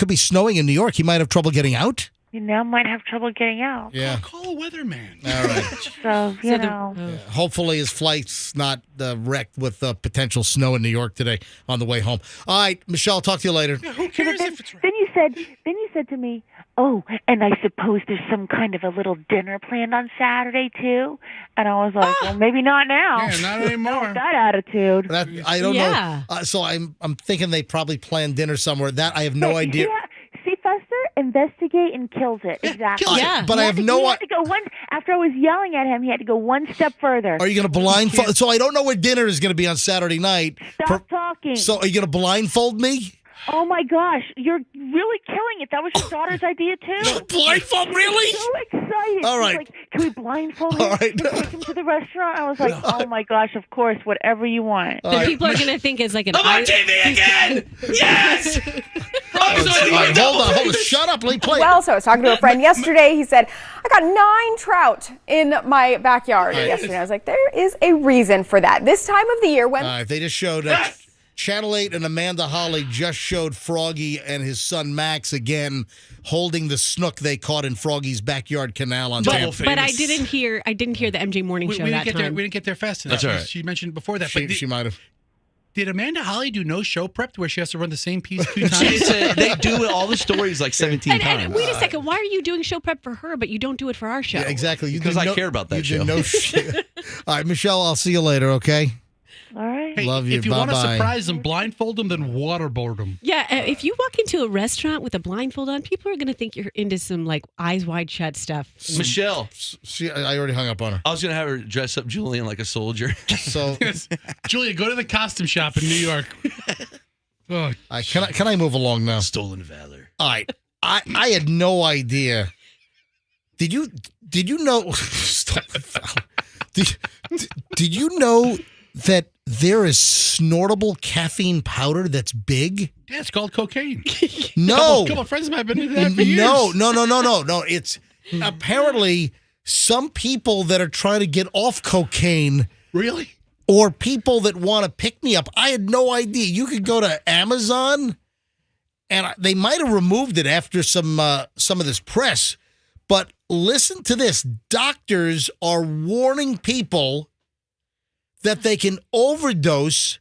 be snowing in New York. He might have trouble getting out. You now might have trouble getting out. Yeah. Call a weatherman. All right. So, you know. Hopefully his flight's not wrecked with potential snow in New York today on the way home. All right, Michelle, talk to you later. Yeah, who cares if it's Then you said to me, oh, and I suppose there's some kind of a little dinner planned on Saturday too. And I was like, well, maybe not now. Yeah, not anymore. Not with that attitude. I don't know. So I'm thinking they probably planned dinner somewhere. That I have no idea. Yeah. See, Fester, investigate and kills it. Exactly. kills it. Yeah. But I have no He had to go after I was yelling at him, he had to go one step further. Are you going to blindfold? So I don't know where dinner is going to be on Saturday night. Stop talking. So are you going to blindfold me? Oh my gosh, you're really killing it. That was your daughter's idea too. Blindfold, really? So excited. All She's right. like, can we blindfold him? All right. Can we take him to the restaurant? I was like, oh my gosh, of course, whatever you want. The people are going to think it's like an. I'm on TV again! Yes! Hold on. Shut up. Let me play. Well, so I was talking to a friend yesterday. He said, I got 9 trout in my backyard yesterday. I was like, there is a reason for that. This time of the year when... They just showed Channel 8 and Amanda Holly just showed Froggy and his son Max again holding the snook they caught in Froggy's backyard canal on Tampa. But I didn't hear the MJ Morning Show that time. We didn't get there fast enough. That's all right. She mentioned before that. She might have. Did Amanda Holly do no show prep where she has to run the same piece 2 times? They do all the stories like 17 times. And wait a second, why are you doing show prep for her, but you don't do it for our show? Yeah, exactly. Because I care about that show. No shit. All right, Michelle, I'll see you later, okay? All right. Hey, Love you. If you want to Bye-bye. surprise them, blindfold them, then waterboard them. Yeah, if you walk into a restaurant with a blindfold on, people are going to think you're into some like eyes wide shut stuff. Michelle. I already hung up on her. I was going to have her dress up Julian like a soldier. So, Julia, go to the costume shop in New York. Oh, can I move along now? Stolen valor. All right. I had no idea. Did you know? Did you know that there is snortable caffeine powder that's big? yeah, it's called cocaine. No. A couple of friends of mine have been into that for years. No. It's apparently some people that are trying to get off cocaine. Really? Or people that want to pick me up. I had no idea. You could go to Amazon, and they might have removed it after some of this press. But listen to this. Doctors are warning people that they can overdose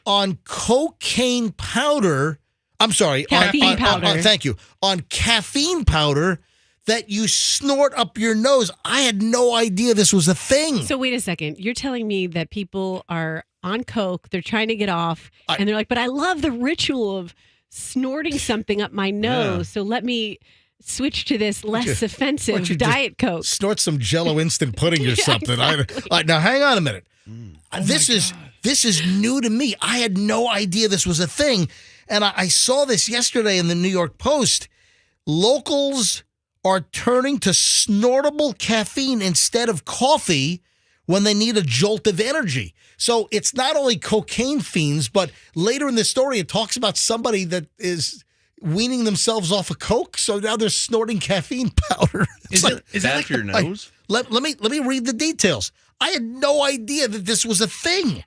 on cocaine powder. I'm sorry. Caffeine powder. Thank you. On caffeine powder that you snort up your nose. I had no idea this was a thing. So wait a second. You're telling me that people are on coke, they're trying to get off, and they're like, but I love the ritual of snorting something up my nose, so let me switch to this less offensive Diet Coke. Snort some Jell-O instant pudding or something. Exactly. Now, hang on a minute. This is new to me. I had no idea this was a thing. And I saw this yesterday in the New York Post. Locals are turning to snortable caffeine instead of coffee when they need a jolt of energy. So it's not only cocaine fiends, but later in the story, it talks about somebody that is weaning themselves off of coke. So now they're snorting caffeine powder. Is that like your nose? Let me read the details. I had no idea that this was a thing.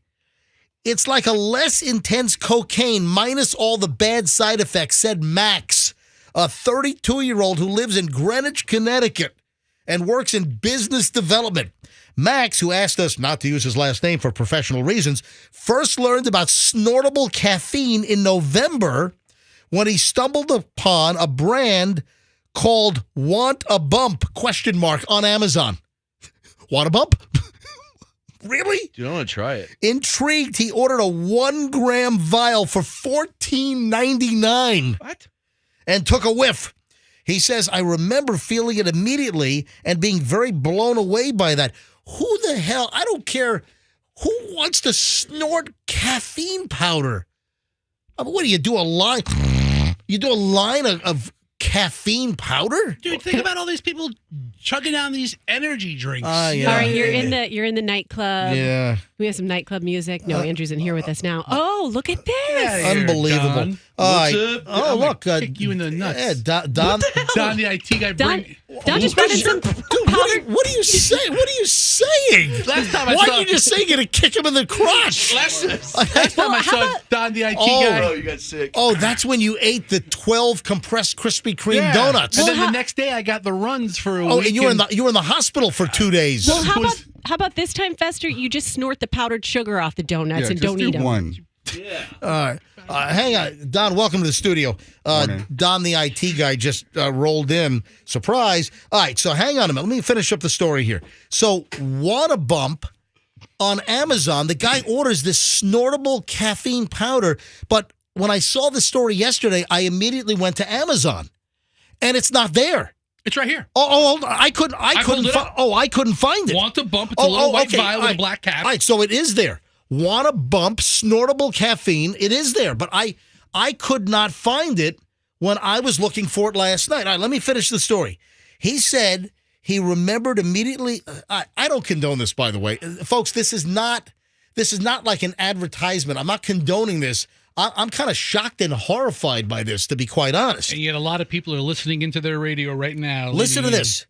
It's like a less intense cocaine minus all the bad side effects, said Max, a 32-year-old who lives in Greenwich, Connecticut, and works in business development. Max, who asked us not to use his last name for professional reasons, first learned about snortable caffeine in November when he stumbled upon a brand called Want a Bump, ? On Amazon. Want a bump? Really? Dude, I want to try it. Intrigued, he ordered a 1-gram vial for $14.99. What? And took a whiff. He says, I remember feeling it immediately and being very blown away by that. Who the hell? I don't care. Who wants to snort caffeine powder? I mean, what do you do? A line? You do a line of caffeine powder? Dude, think about all these people chugging down these energy drinks. Yeah. All right, you're in the nightclub. Yeah. We have some nightclub music. No, Andrew's in here with us now. Oh, look at this. Unbelievable. Don. All What's right. up? Oh, I'm look. gonna kick you in the nuts. Yeah, Don, the IT guy. Don just brought in some powder. What are you saying? What are you saying? Last time Why saw, are you just saying you're going to kick him in the crotch? Last time I saw Don, the IT guy. Oh, you got sick. Oh, that's when you ate the 12 compressed Krispy Kreme donuts. And then the next day I got the runs for a week. Oh, and you were in the hospispel for 2 days. Well, how about this time, Fester? You just snort the powdered sugar off the donuts and don't eat them. One. Yeah. All right. Hang on. Don, welcome to the studio. Don, the IT guy, just rolled in. Surprise. All right, so hang on a minute. Let me finish up the story here. So, Want a Bump on Amazon, the guy orders this snortable caffeine powder, but when I saw the story yesterday, I immediately went to Amazon, and it's not there. It's right here. Oh, I couldn't find it. Want a Bump? It's a little white vial with a black cap. All right, so it is there. Want a Bump, snortable caffeine. It is there, but I could not find it when I was looking for it last night. All right, let me finish the story. He said he remembered immediately. I don't condone this, by the way, folks. This is not like an advertisement. I'm not condoning this. I'm kind of shocked and horrified by this, to be quite honest. And yet a lot of people are listening into their radio right now. Listen to this.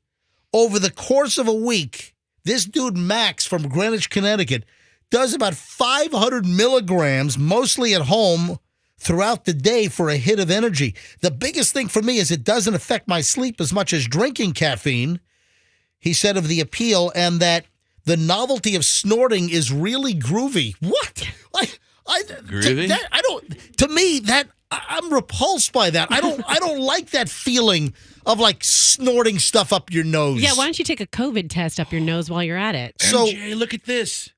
Over the course of a week, this dude, Max, from Greenwich, Connecticut, does about 500 milligrams, mostly at home, throughout the day for a hit of energy. The biggest thing for me is it doesn't affect my sleep as much as drinking caffeine, he said of the appeal, and that the novelty of snorting is really groovy. What? Groovy? I'm repulsed by that. I don't like that feeling of like snorting stuff up your nose. Yeah, why don't you take a COVID test up your nose while you're at it? So, MJ, look at this.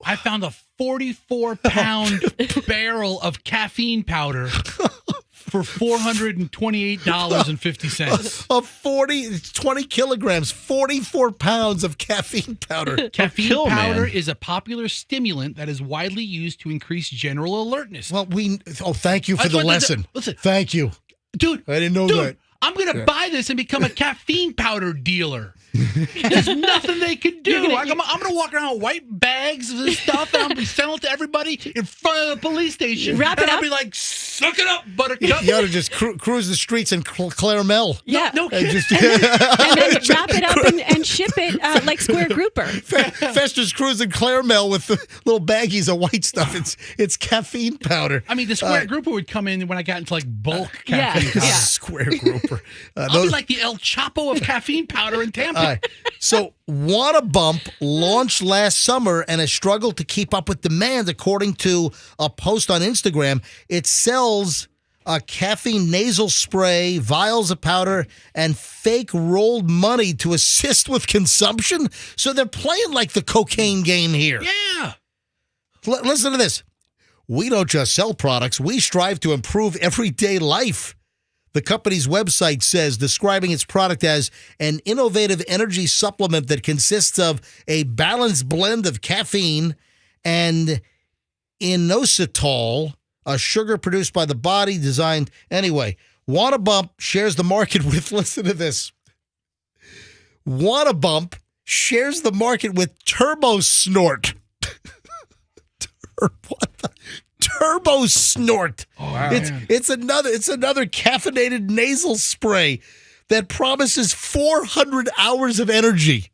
I found a 44-pound barrel of caffeine powder for $428.50. 20 kilograms, 44 pounds of caffeine powder. Caffeine powder is a popular stimulant that is widely used to increase general alertness. Well, thank you for the lesson. Listen, thank you. Dude, I didn't know that. I'm going to buy this and become a caffeine powder dealer. There's nothing they can do. I'm going to walk around with white bags of this stuff and I'm going to be selling it to everybody in front of the police station. Wrap it and I'll up. be like, Suck it up, buttercup. You ought to just cruise the streets in Claremelle. Yeah. No And kidding. just And then wrap it up and ship it like Square Grouper. Fester's cruising Claremelle with the little baggies of white stuff. It's caffeine powder. I mean, the Square Grouper would come in when I got into like bulk Yeah. caffeine. Yeah. Square Grouper. I'll be like the El Chapo of caffeine powder in Tampa. All right. So, Wanna Bump launched last summer and has struggled to keep up with demand, according to a post on Instagram. It sells a caffeine nasal spray, vials of powder, and fake rolled money to assist with consumption. So they're playing like the cocaine game here. Yeah. Listen to this. We don't just sell products. We strive to improve everyday life. The company's website says, describing its product as an innovative energy supplement that consists of a balanced blend of caffeine and inositol, a sugar produced by the body, designed. Anyway, Wanna Bump shares the market with, listen to this. Wanna Bump shares the market with Turbo Snort. What the? Turbo Snort. Oh, wow. It's another caffeinated nasal spray that promises 400 hours of energy.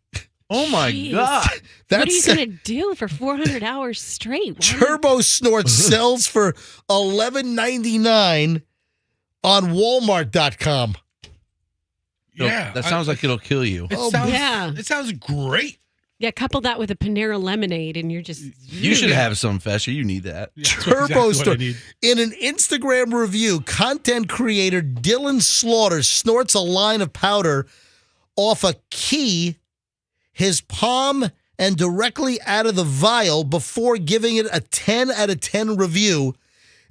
Oh my Jeez. God. What are you going to do for 400 hours straight? Why? Turbo Snort sells for $11.99 on Walmart.com. Yeah. That sounds like it'll kill you. It sounds great. Yeah, couple that with a Panera lemonade and you're just... You should have some, Fester. You need that. Yeah, that's Turbo exactly what I Snort. need. In an Instagram review, content creator Dylan Slaughter snorts a line of powder off a key, his palm, and directly out of the vial before giving it a 10 out of 10 review,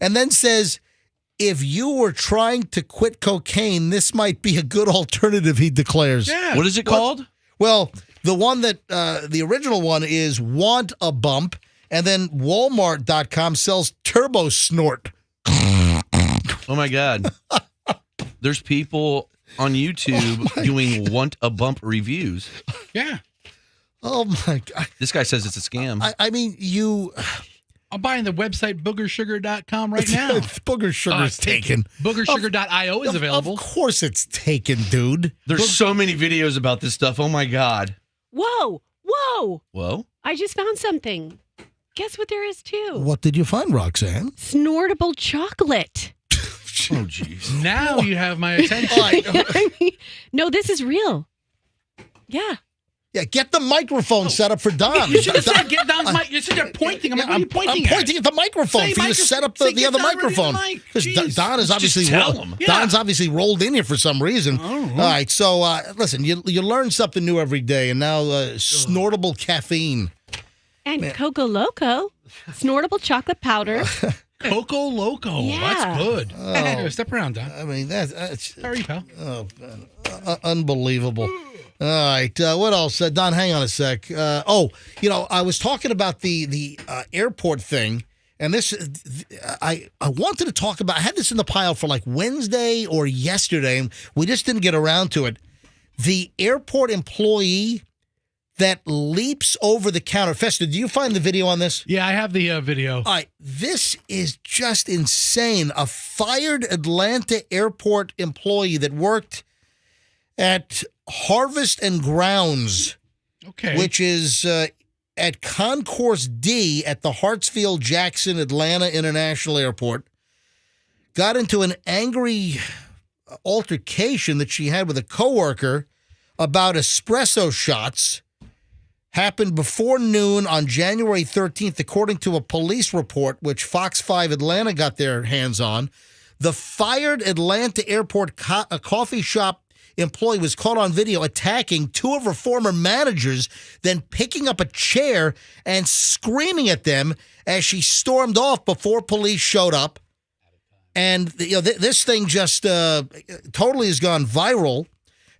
and then says, if you were trying to quit cocaine, this might be a good alternative, he declares. Yeah. What is it called? Well, the one that, the original one is Want a Bump, and then Walmart.com sells Turbo Snort. Oh my God. There's people on YouTube doing Want a Bump reviews. Yeah. Oh my God. This guy says it's a scam. I mean, I'm buying the website boogersugar.com right now. Booger Sugar's It's taken. taken. Boogersugar.io is available. Of course it's taken, dude. There's so many videos about this stuff. Oh my God. Whoa, whoa. Whoa. I just found something. Guess what there is too? What did you find, Roxanne? Snortable chocolate. Oh, jeez. Now you have my attention. No, this is real. Yeah. Yeah, get the microphone set up for Don. You should have said get Don's mic. You're sitting there pointing. I'm like, what are you pointing I'm pointing at the microphone Say for you to set up the other microphone. Because Don is obviously Don's obviously rolled in here for some reason. All right, so listen, you learn something new every day, and now snortable caffeine. And Coco Loco, snortable chocolate powder. Coco Loco. Yeah. That's good. Here, step around, Don. I mean, that's How are you, pal? unbelievable. All right, what else? Don, hang on a sec. I was talking about the airport thing, and this, I wanted to talk about, I had this in the pile for like Wednesday or yesterday, and we just didn't get around to it. The airport employee that leaps over the counter. Fester, do you find the video on this? Yeah, I have the video. All right, this is just insane. A fired Atlanta airport employee that worked at Harvest and Grounds, which is at Concourse D at the Hartsfield-Jackson Atlanta International Airport, got into an angry altercation that she had with a coworker about espresso shots. Happened before noon on January 13th, according to a police report, which Fox 5 Atlanta got their hands on. The fired Atlanta airport coffee shop employee was caught on video attacking two of her former managers, then picking up a chair and screaming at them as she stormed off before police showed up. And this thing just totally has gone viral.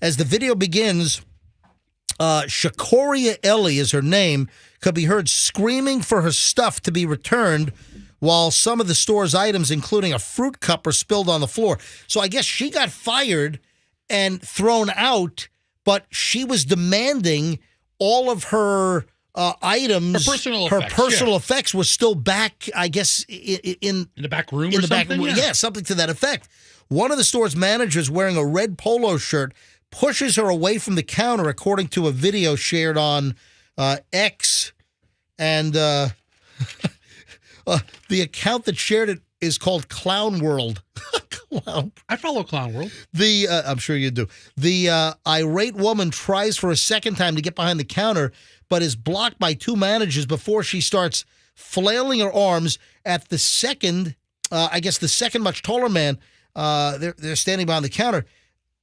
As the video begins, Shakoria Ellie is her name, could be heard screaming for her stuff to be returned while some of the store's items, including a fruit cup, are spilled on the floor. So I guess she got fired and thrown out, but she was demanding all of her items, Her personal her effects, personal yeah. effects were still back, I guess, in the back room in or the back something? room. Yeah, something to that effect. One of the store's managers wearing a red polo shirt pushes her away from the counter, according to a video shared on X. And the account that shared it is called Clown World. Clown. I follow Clown World. I'm sure you do. The irate woman tries for a second time to get behind the counter, but is blocked by two managers before she starts flailing her arms at the second, I guess the second much taller man. They're standing behind the counter.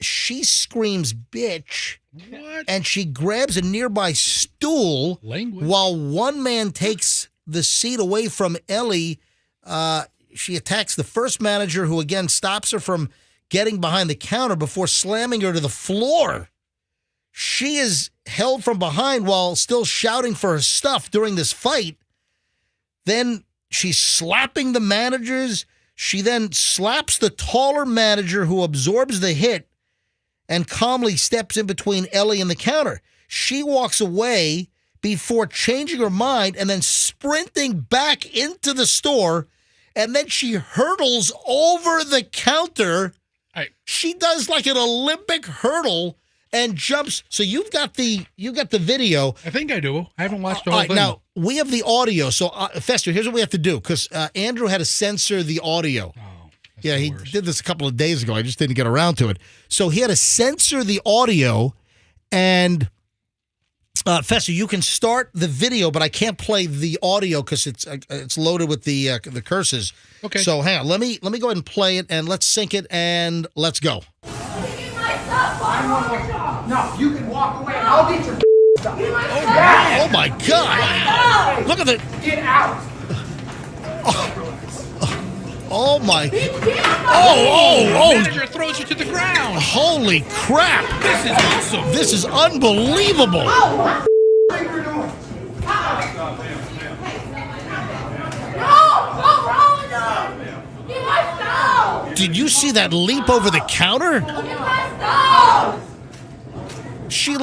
She screams, bitch. What? And she grabs a nearby stool. Language. While one man takes the seat away from Ellie. She attacks the first manager, who again stops her from getting behind the counter before slamming her to the floor. She is held from behind while still shouting for her stuff during this fight. Then she's slapping the managers. She then slaps the taller manager, who absorbs the hit and calmly steps in between Ellie and the counter. She walks away before changing her mind and then sprinting back into the store. And then she hurdles over the counter. She does like an Olympic hurdle and jumps. So you've got the video. I think I do. I haven't watched the whole thing. Now, we have the audio. So, Fester, here's what we have to do, because Andrew had to censor the audio. Yeah, he did this a couple of days ago. I just didn't get around to it. So he had to censor the audio. And, Fester, you can start the video, but I can't play the audio because it's loaded with the curses. Okay. So hang on. Let me go ahead and play it, and let's sync it, and let's go. No, you can walk away and I'll get your stuff. Oh my God! Look at the. Get out. Oh my. Oh. Manager throws you to the ground. Holy crap. This is awesome. This is unbelievable. Did you see that leap over the counter? She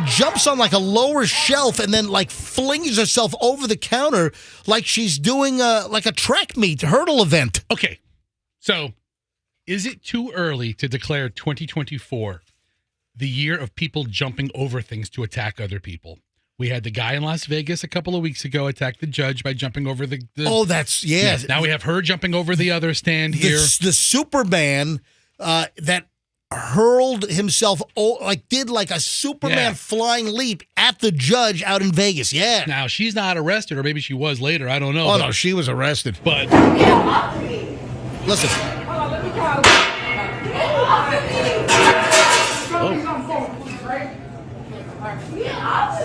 jumps on like a lower shelf and then like flings herself over the counter like she's doing like a track meet hurdle event. Okay, so is it too early to declare 2024 the year of people jumping over things to attack other people? We had the guy in Las Vegas a couple of weeks ago attack the judge by jumping over the Oh, that's, yeah. Yes, now we have her jumping over the other stand here. The Superman that hurled himself, did like a Superman flying leap at the judge out in Vegas. Yeah. Now, she's not arrested, or maybe she was later. I don't know. Oh, no, she was arrested. But listen.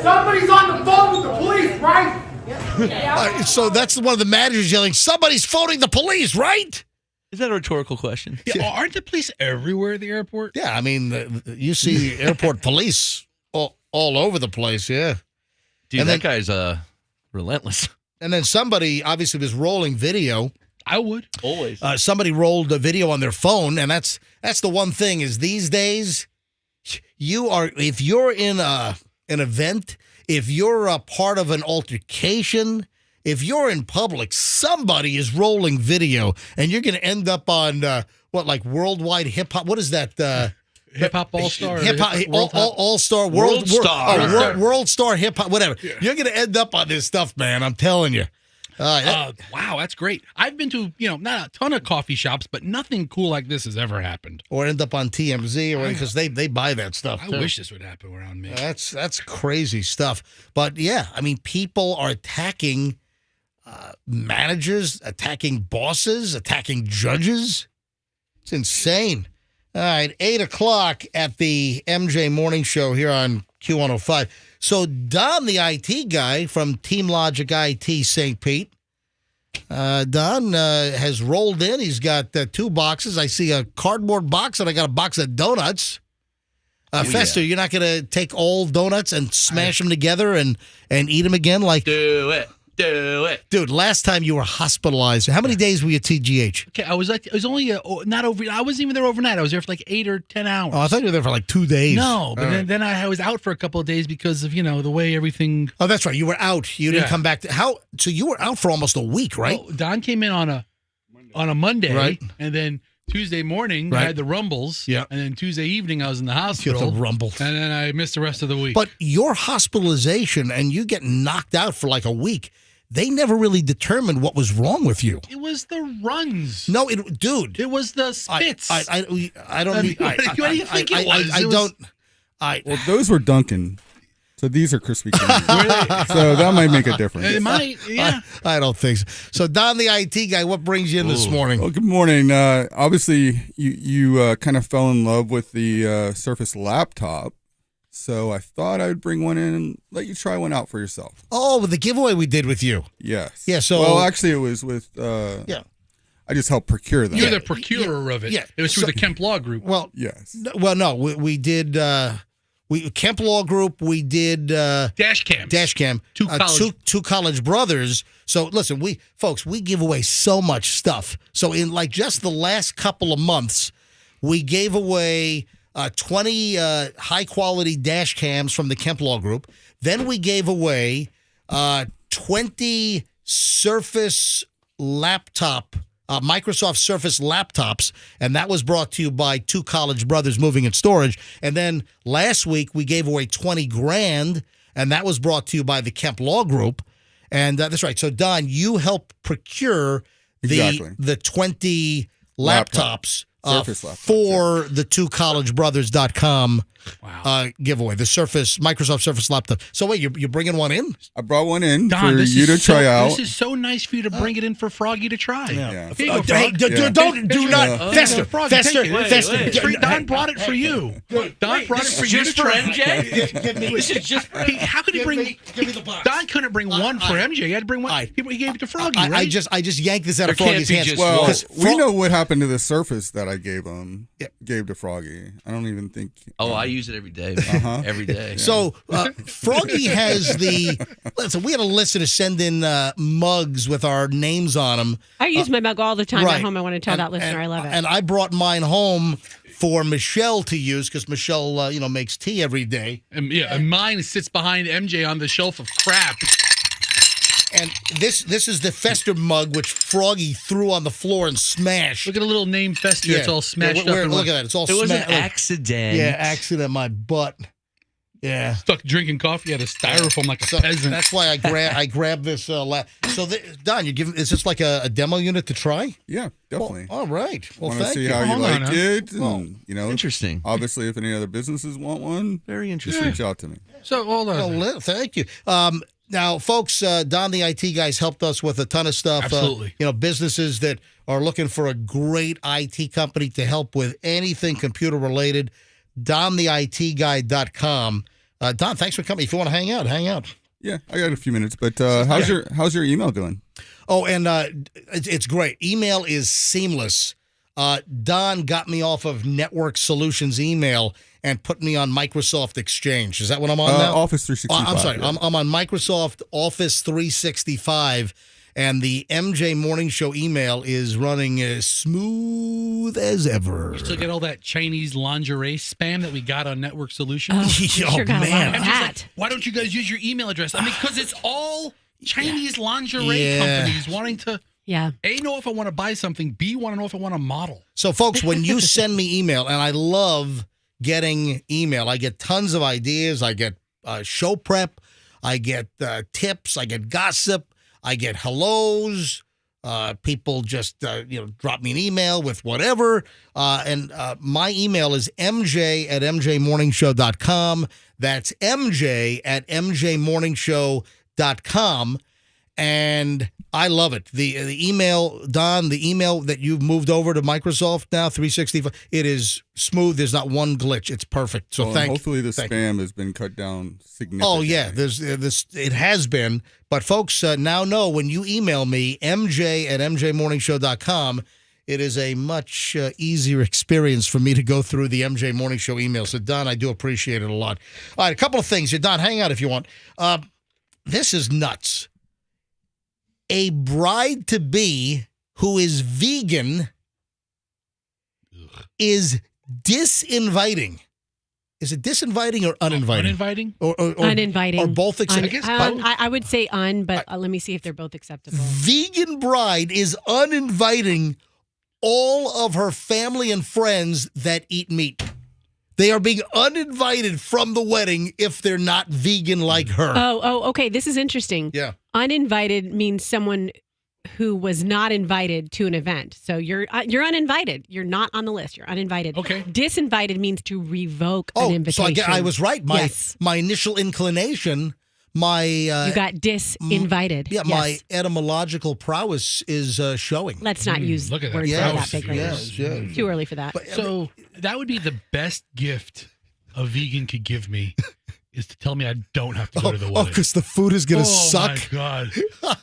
Somebody's on the phone with the police, right? So that's one of the managers yelling, somebody's phoning the police, right? Is that a rhetorical question? Yeah, aren't the police everywhere at the airport? Yeah, I mean, you see airport police all over the place, yeah. Dude, and that guy's relentless. And then somebody obviously was rolling video. I would. Always. Somebody rolled a video on their phone, and that's the one thing is these days, if you're in an event, if you're a part of an altercation, if you're in public, somebody is rolling video, and you're going to end up on like worldwide hip hop. What is that? Hip hop all star. Hip hop all star world star hip hop. Whatever. Yeah. You're going to end up on this stuff, man. I'm telling you. Wow, that's great. I've been to not a ton of coffee shops, but nothing cool like this has ever happened. Or end up on TMZ, or because they buy that stuff. I wish this would happen around me. That's crazy stuff. But yeah, I mean, people are attacking managers, attacking bosses, attacking judges. It's insane. All right, 8:00 at the MJ Morning Show here on Q105. So Don, the IT guy from Team Logic IT St. Pete, Don has rolled in. He's got 2 boxes. I see a cardboard box, and I got a box of donuts. Fester, you're not going to take all donuts and smash them together and eat them again? Do it. Do it. Dude, last time you were hospitalized, how many days were you at TGH? Okay, I was like, it was only not over. I wasn't even there overnight. I was there for like 8 or 10 hours. Oh, I thought you were there for like 2 days. No, but All right. then I was out for a couple of days because of the way everything. Oh, that's right. You were out. You didn't Yeah. come back. So you were out for almost a week, right? Well, Don came in on a Monday, Right. and then Tuesday morning I Right. had the rumbles. Yeah. And then Tuesday evening I was in the You hospital. had the rumble. And then I missed the rest of the week. But your hospitalization and you get knocked out for like a week, they never really determined what was wrong with you. it was the runs. No, dude. It was the spits. I don't. What do you think it was? I It was- don't. Well, those were Dunkin'. So these are Krispy Kreme. So that might make a difference. It might, yeah. I don't think so. So, Don, the IT guy, what brings you in this morning? Well, good morning. Obviously, you kind of fell in love with the Surface laptop. So I thought I would bring one in and let you try one out for yourself. Oh, with the giveaway we did with you. Yes. Yeah, so- Well, actually, it was with. Yeah. I just helped procure them. You're the procurer of it. Yeah. It was through the Kemp Law Group. Well, Yes. no, we did. Kemp Law Group. We did Dash cam. Two college brothers. So listen, we give away so much stuff. So in like just the last couple of months, we gave away 20 high quality dash cams from the Kemp Law Group. Then we gave away 20 Surface laptop. Microsoft Surface laptops, and that was brought to you by Two College Brothers Moving and Storage. And then last week we gave away $20,000, and that was brought to you by the Kemp Law Group. And that's right. So Don, you helped procure the 20 laptops Surface laptops, for the twocollegebrothers.com giveaway, the Microsoft Surface laptop. So wait, you're bringing one in? I brought one in Don, for you to try out. This is so nice for you to bring it in for Froggy to try. Yeah. Here you go, Hey, Frog. do not Fester. Froggy, take it. Fester. Don brought it for you. Don brought it for you to try. This is just for MJ. How could he bring? Give me the box. Don couldn't bring one for MJ. He had to bring one. He gave it to Froggy, right? I just yanked this out of There can't Froggy's be hands. just Well, one. we know what happened to the Surface that I gave him. Gave to Froggy. I don't even think. Oh, I use it every day. Every day. So Froggy has listen, we had a listener to send in mugs with our names on them. I use my mug all the time right. at home. I want to tell that listener I love it. And I brought mine home for Michelle to use because Michelle, makes tea every day. And mine sits behind MJ on the shelf of crap. And this is the Fester mug, which Froggy threw on the floor and smashed. Look at a little name Fester. It's all smashed up. Look at that. It's all It was an smashed. accident. Yeah, accident. My butt. Yeah. Stuck drinking coffee out of styrofoam like a peasant. That's why I grabbed this. So, Don, is this like a demo unit to try? Yeah, definitely. All right. Well, Want to thank see you. how you Hold on, like huh? it? And, Interesting. Obviously, if any other businesses want one, Very just interesting. reach out to me. So hold on. Well, thank you. Now, folks, Don, the IT guys, helped us with a ton of stuff. Absolutely. Businesses that are looking for a great IT company to help with anything computer related. DonTheITGuy.com. Don, thanks for coming. If you want to hang out. Yeah, I got a few minutes, but how's your email doing? Oh, and it's great. Email is seamless. Don got me off of Network Solutions email and put me on Microsoft Exchange. Is that what I'm on now? Office 365. I'm sorry. yeah. I'm on Microsoft Office 365, and the MJ Morning Show email is running as smooth as ever. You still get all that Chinese lingerie spam that we got on Network Solutions? Oh, we sure got a lot of I'm just that. like, why don't you guys use your email address? I mean, because it's all Chinese lingerie Yeah. companies wanting to Yeah. A, know if I want to buy something, B, want to know if I want to model. So, folks, when you send me email, and I love getting email, I get tons of ideas. I get show prep. I get tips. I get gossip. I get hellos. People just, drop me an email with whatever. And my email is mj@mjmorningshow.com. That's mj@mjmorningshow.com. And I love it. The email, Don, the email that you've moved over to Microsoft now, 365, it is smooth. There's not one glitch. It's perfect. So hopefully the spam has been cut down significantly. Oh, yeah. There's this. It has been. But folks now know when you email me, mj@mjmorningshow.com, it is a much easier experience for me to go through the MJ Morning Show email. So, Don, I do appreciate it a lot. All right, a couple of things. Don, hang out if you want. This is nuts. A bride-to-be who is vegan is disinviting. Is it disinviting or uninviting? Uninviting? Or uninviting. Or both acceptable? I would say but let me see if they're both acceptable. Vegan bride is uninviting all of her family and friends that eat meat. They are being uninvited from the wedding if they're not vegan like her. Oh, okay. This is interesting. Yeah. Uninvited means someone who was not invited to an event. So you're uninvited. You're not on the list. You're uninvited. Okay. Disinvited means to revoke an So invitation. I was right. My initial inclination, you got disinvited. Yeah, my etymological prowess is showing. Let's not use Look at words that. like that big Yes. Too early for that. So that would be the best gift a vegan could give me is to tell me I don't have to go to the wedding. because the food is going to suck. Oh, my God.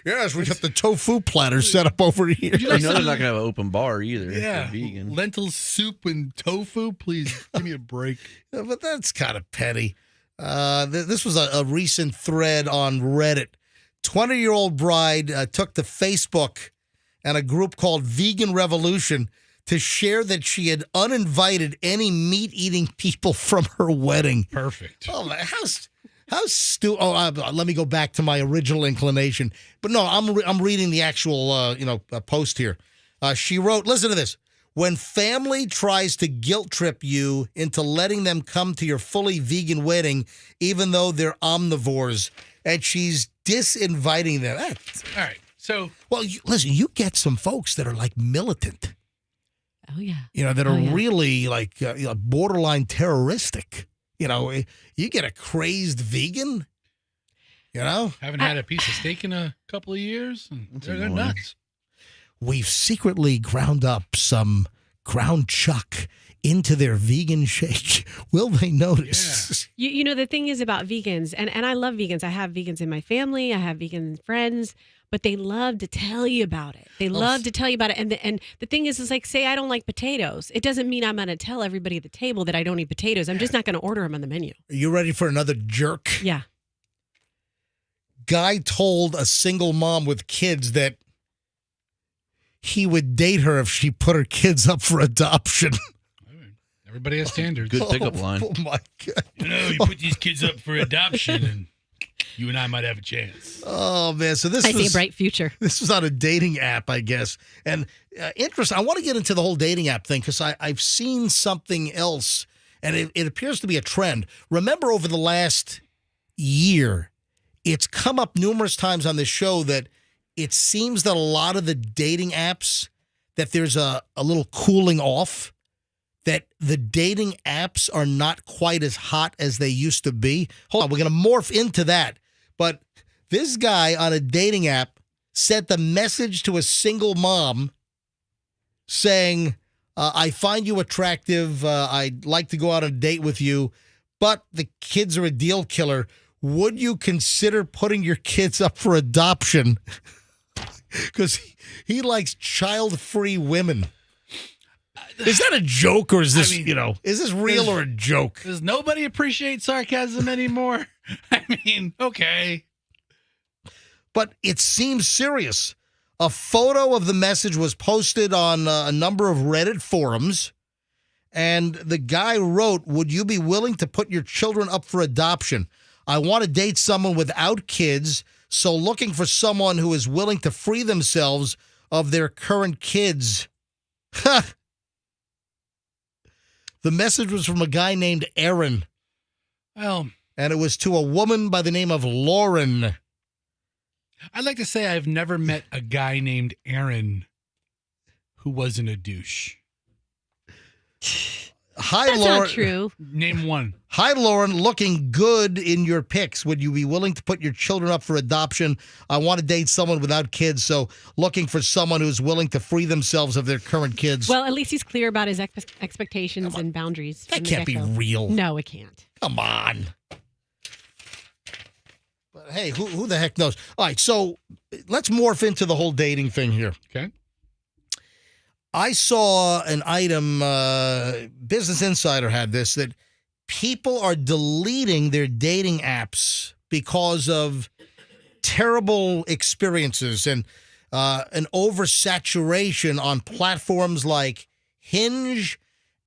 Yes, we got the tofu platter set up over here. You know they're not going to have an open bar either. Yeah. If they're vegan. Lentil soup and tofu, please give me a break. But that's kind of petty. This was a recent thread on Reddit. 20-year-old bride took to Facebook and a group called Vegan Revolution to share that she had uninvited any meat-eating people from her wedding. Perfect. Oh, how stupid! Let me go back to my original inclination. But no, I'm reading the actual post here. She wrote, "Listen to this. When family tries to guilt trip you into letting them come to your fully vegan wedding, even though they're omnivores, and she's disinviting them." All right. So, well, listen, you get some folks that are like militant. Oh yeah. That are really like borderline terroristic. You get a crazed vegan. haven't had a piece of steak in a couple of years. And they're nuts. We've secretly ground up some ground chuck into their vegan shake. Will they notice? Yeah. The thing is about vegans, and I love vegans. I have vegans in my family. I have vegan friends, but they love to tell you about it. They love to tell you about it. And the thing is like, say I don't like potatoes. It doesn't mean I'm going to tell everybody at the table that I don't eat potatoes. I'm just not going to order them on the menu. Are you ready for another jerk? Yeah. Guy told a single mom with kids that he would date her if she put her kids up for adoption. Everybody has standards. Good pickup line. Oh my God. You put these kids up for adoption and you and I might have a chance. Oh, man. So I see a bright future. This was on a dating app, I guess. And interesting. I want to get into the whole dating app thing because I've seen something else, and it appears to be a trend. Remember, over the last year, it's come up numerous times on this show that it seems that a lot of the dating apps, that there's a little cooling off, that the dating apps are not quite as hot as they used to be. Hold on, we're going to morph into that. But this guy on a dating app sent a message to a single mom saying, I find you attractive. I'd like to go out on a date with you, but the kids are a deal killer. Would you consider putting your kids up for adoption? Because he likes child-free women. Is that a joke, or is this, is this real or a joke? Does nobody appreciate sarcasm anymore? Okay. But it seems serious. A photo of the message was posted on a number of Reddit forums, and the guy wrote, "Would you be willing to put your children up for adoption? I want to date someone without kids, so looking for someone who is willing to free themselves of their current kids." The message was from a guy named Aaron. Well, and it was to a woman by the name of Lauren. I'd like to say I've never met a guy named Aaron who wasn't a douche. Hi, That's Lauren. not true. Name one. Hi, Lauren. Looking good in your pics. Would you be willing to put your children up for adoption? I want to date someone without kids, so looking for someone who's willing to free themselves of their current kids. Well, at least he's clear about his expectations and boundaries. That can't be real. No, it can't. Come on. But hey, who the heck knows? All right, so let's morph into the whole dating thing here. Okay. I saw an item, Business Insider had this, that people are deleting their dating apps because of terrible experiences and an oversaturation on platforms like Hinge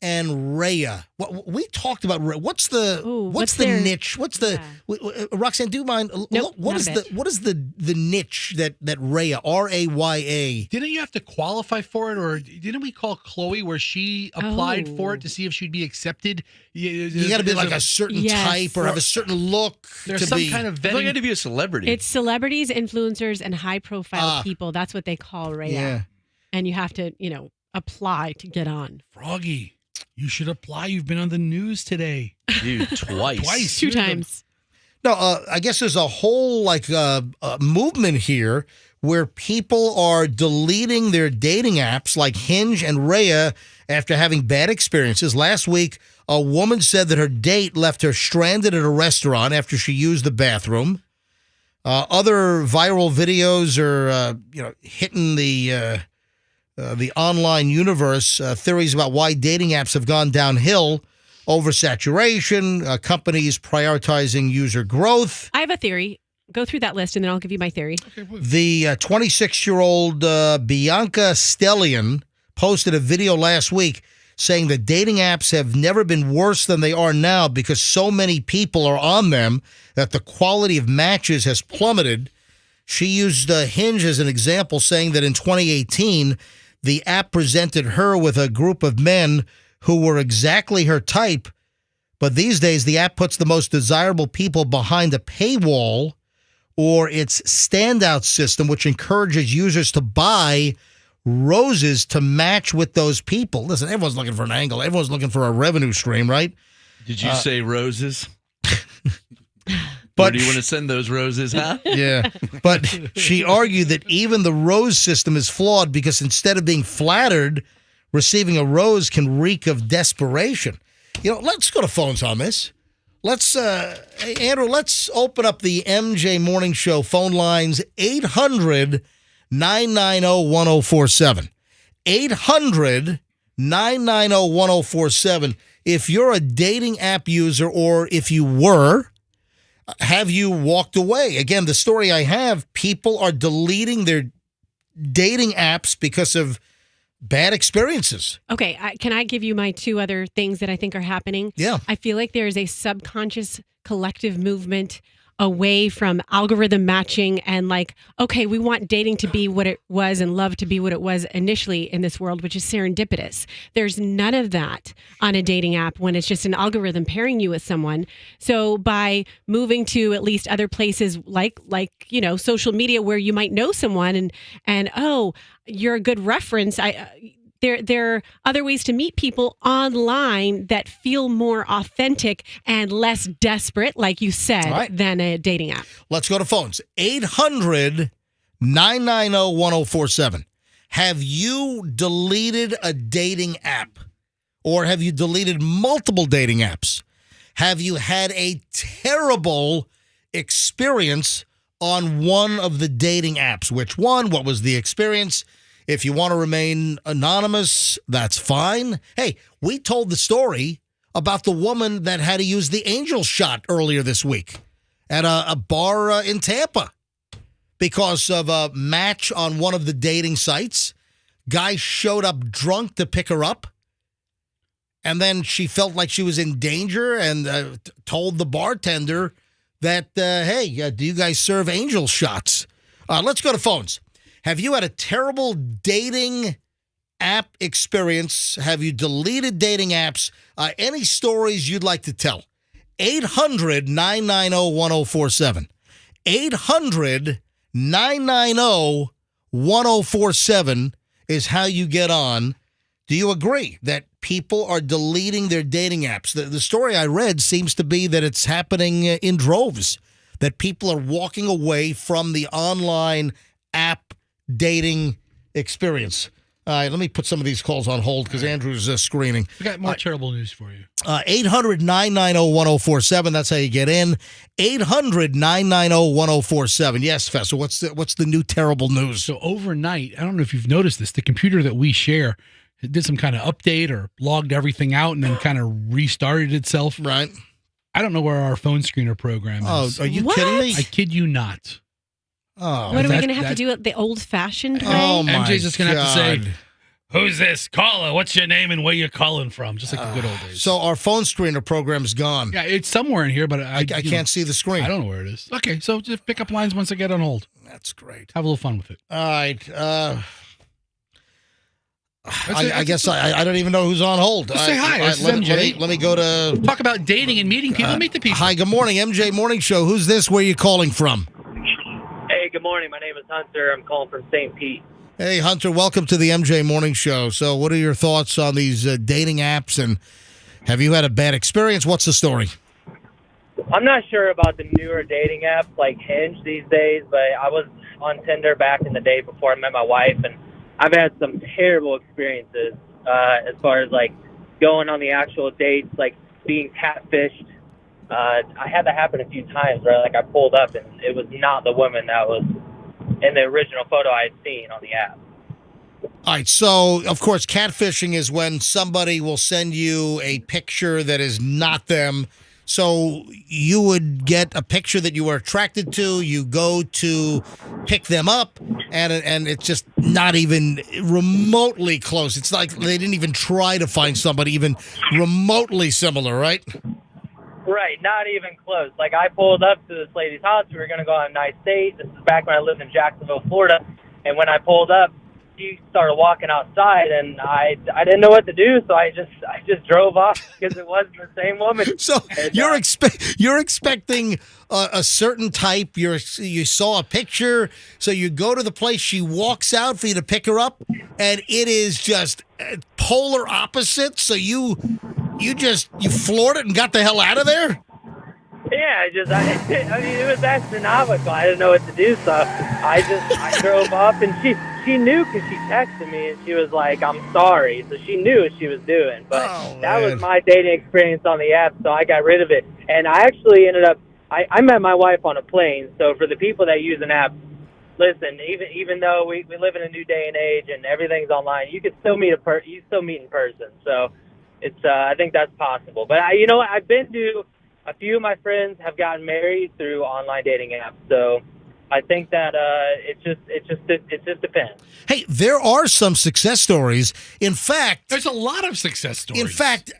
and Raya. We talked about what's the niche? What's the Roxanne? Do you mind? Nope, what is the niche that Raya RAYA? Didn't you have to qualify for it, or didn't we call Chloe where she applied for it to see if she'd be accepted? You got to be like a certain type or have a certain look. There's some kind of vetting. You got to be a celebrity. It's celebrities, influencers, and high-profile people. That's what they call Raya. Yeah. And you have to, apply to get on. Froggy, you should apply. You've been on the news today. Dude, twice. 2 times. No, I guess there's a whole movement here where people are deleting their dating apps like Hinge and Raya after having bad experiences. Last week, a woman said that her date left her stranded at a restaurant after she used the bathroom. Other viral videos are, hitting the online universe. Theories about why dating apps have gone downhill. Oversaturation, companies prioritizing user growth. I have a theory. Go through that list, and then I'll give you my theory. The 26-year-old Bianca Stellion posted a video last week saying that dating apps have never been worse than they are now because so many people are on them that the quality of matches has plummeted. She used Hinge as an example, saying that in 2018, the app presented her with a group of men who were exactly her type, but these days the app puts the most desirable people behind a paywall or its standout system, which encourages users to buy roses to match with those people. Listen, everyone's looking for an angle. Everyone's looking for a revenue stream, right? Did you say roses? But where do you want to send those roses, huh? Yeah. But she argued that even the rose system is flawed because instead of being flattered, receiving a rose can reek of desperation. Let's go to phones on this. Let's, Andrew, let's open up the MJ Morning Show phone lines, 800-990-1047. 800-990-1047. If you're a dating app user or if you were, have you walked away? Again, the story I have, people are deleting their dating apps because of bad experiences. Okay, can I give you my 2 other things that I think are happening? Yeah. I feel like there is a subconscious collective movement away from algorithm matching and okay, we want dating to be what it was and love to be what it was initially in this world, which is serendipitous. There's none of that on a dating app when it's just an algorithm pairing you with someone. So by moving to at least other places like social media where you might know someone and oh, you're a good reference. There are other ways to meet people online that feel more authentic and less desperate, like you said, than a dating app. Let's go to phones. 800-990-1047. Have you deleted a dating app? Or have you deleted multiple dating apps? Have you had a terrible experience on one of the dating apps? Which one? What was the experience? If you want to remain anonymous, that's fine. Hey, we told the story about the woman that had to use the angel shot earlier this week at a bar in Tampa because of a match on one of the dating sites. Guy showed up drunk to pick her up, and then she felt like she was in danger and told the bartender that, hey, do you guys serve angel shots? Let's go to phones. Have you had a terrible dating app experience? Have you deleted dating apps? Any stories you'd like to tell? 800-990-1047. 800-990-1047 is how you get on. Do you agree that people are deleting their dating apps? The story I read seems to be that it's happening in droves, that people are walking away from the online app dating experience. All right, let me put some of these calls on hold because Andrew's screening. We got more terrible news for you. 800-990-1047. That's how you get in. 800-990-1047. Yes, Fester, what's the new terrible news? So overnight, I don't know if you've noticed this, the computer that we share did some kind of update or logged everything out and then kind of restarted itself. Right. I don't know where our phone screener program is. Oh, are you kidding me? I kid you not. Oh, What are we going to have to do it the old-fashioned way? Oh, my MJ's just going to have to God. say, "Who's this? Caller, what's your name and where you're calling from?" Just like the good old days. So our phone screener program's gone. Yeah, it's somewhere in here, but I can't see the screen. I don't know where it is. Okay, so just pick up lines once I get on hold. That's great. Have a little fun with it. All right. I guess I don't even know who's on hold. Just say hi. This is MJ. Let me go to... Talk about dating and meeting people. Meet the people. Hi, good morning, MJ Morning Show. Who's this? Where are you calling from? Hey, good morning. My name is Hunter. I'm calling from St. Pete. Hey, Hunter, welcome to the MJ Morning Show. So what are your thoughts on these dating apps, and have you had a bad experience? What's the story? I'm not sure about the newer dating apps like Hinge these days, but I was on Tinder back in the day before I met my wife, and I've had some terrible experiences as far as, like, going on the actual dates, like being catfished. I had that happen a few times where, like, I pulled up and it was not the woman that was in the original photo I had seen on the app. All right, so, of course, catfishing is when somebody will send you a picture that is not them. So you would get a picture that you were attracted to, you go to pick them up, and it's just not even remotely close. It's like they didn't even try to find somebody even remotely similar, right? Right, not even close. Like, I pulled up to this lady's house. We were going to go on a nice date. This is back when I lived in Jacksonville, Florida. And when I pulled up, she started walking outside, and I didn't know what to do, so I just drove off because it wasn't the same woman. So and, you're expecting a certain type. You saw a picture, so you go to the place. She walks out for you to pick her up, and it is just polar opposite. So you floored it and got the hell out of there. Yeah, I mean, it was astronomical. I didn't know what to do, so I drove off, and she knew because she texted me, and she was like, "I'm sorry," so she knew what she was doing. But that was my dating experience on the app, so I got rid of it. And I actually ended up, I met my wife on a plane. So for the people that use an app, listen, even though we live in a new day and age and everything's online, you can still meet in person. So it's I think that's possible. But you know what? I've been to a few of my friends have gotten married through online dating apps. So I think that it just depends. Hey, there are some success stories. In fact, there's a lot of success stories. In fact,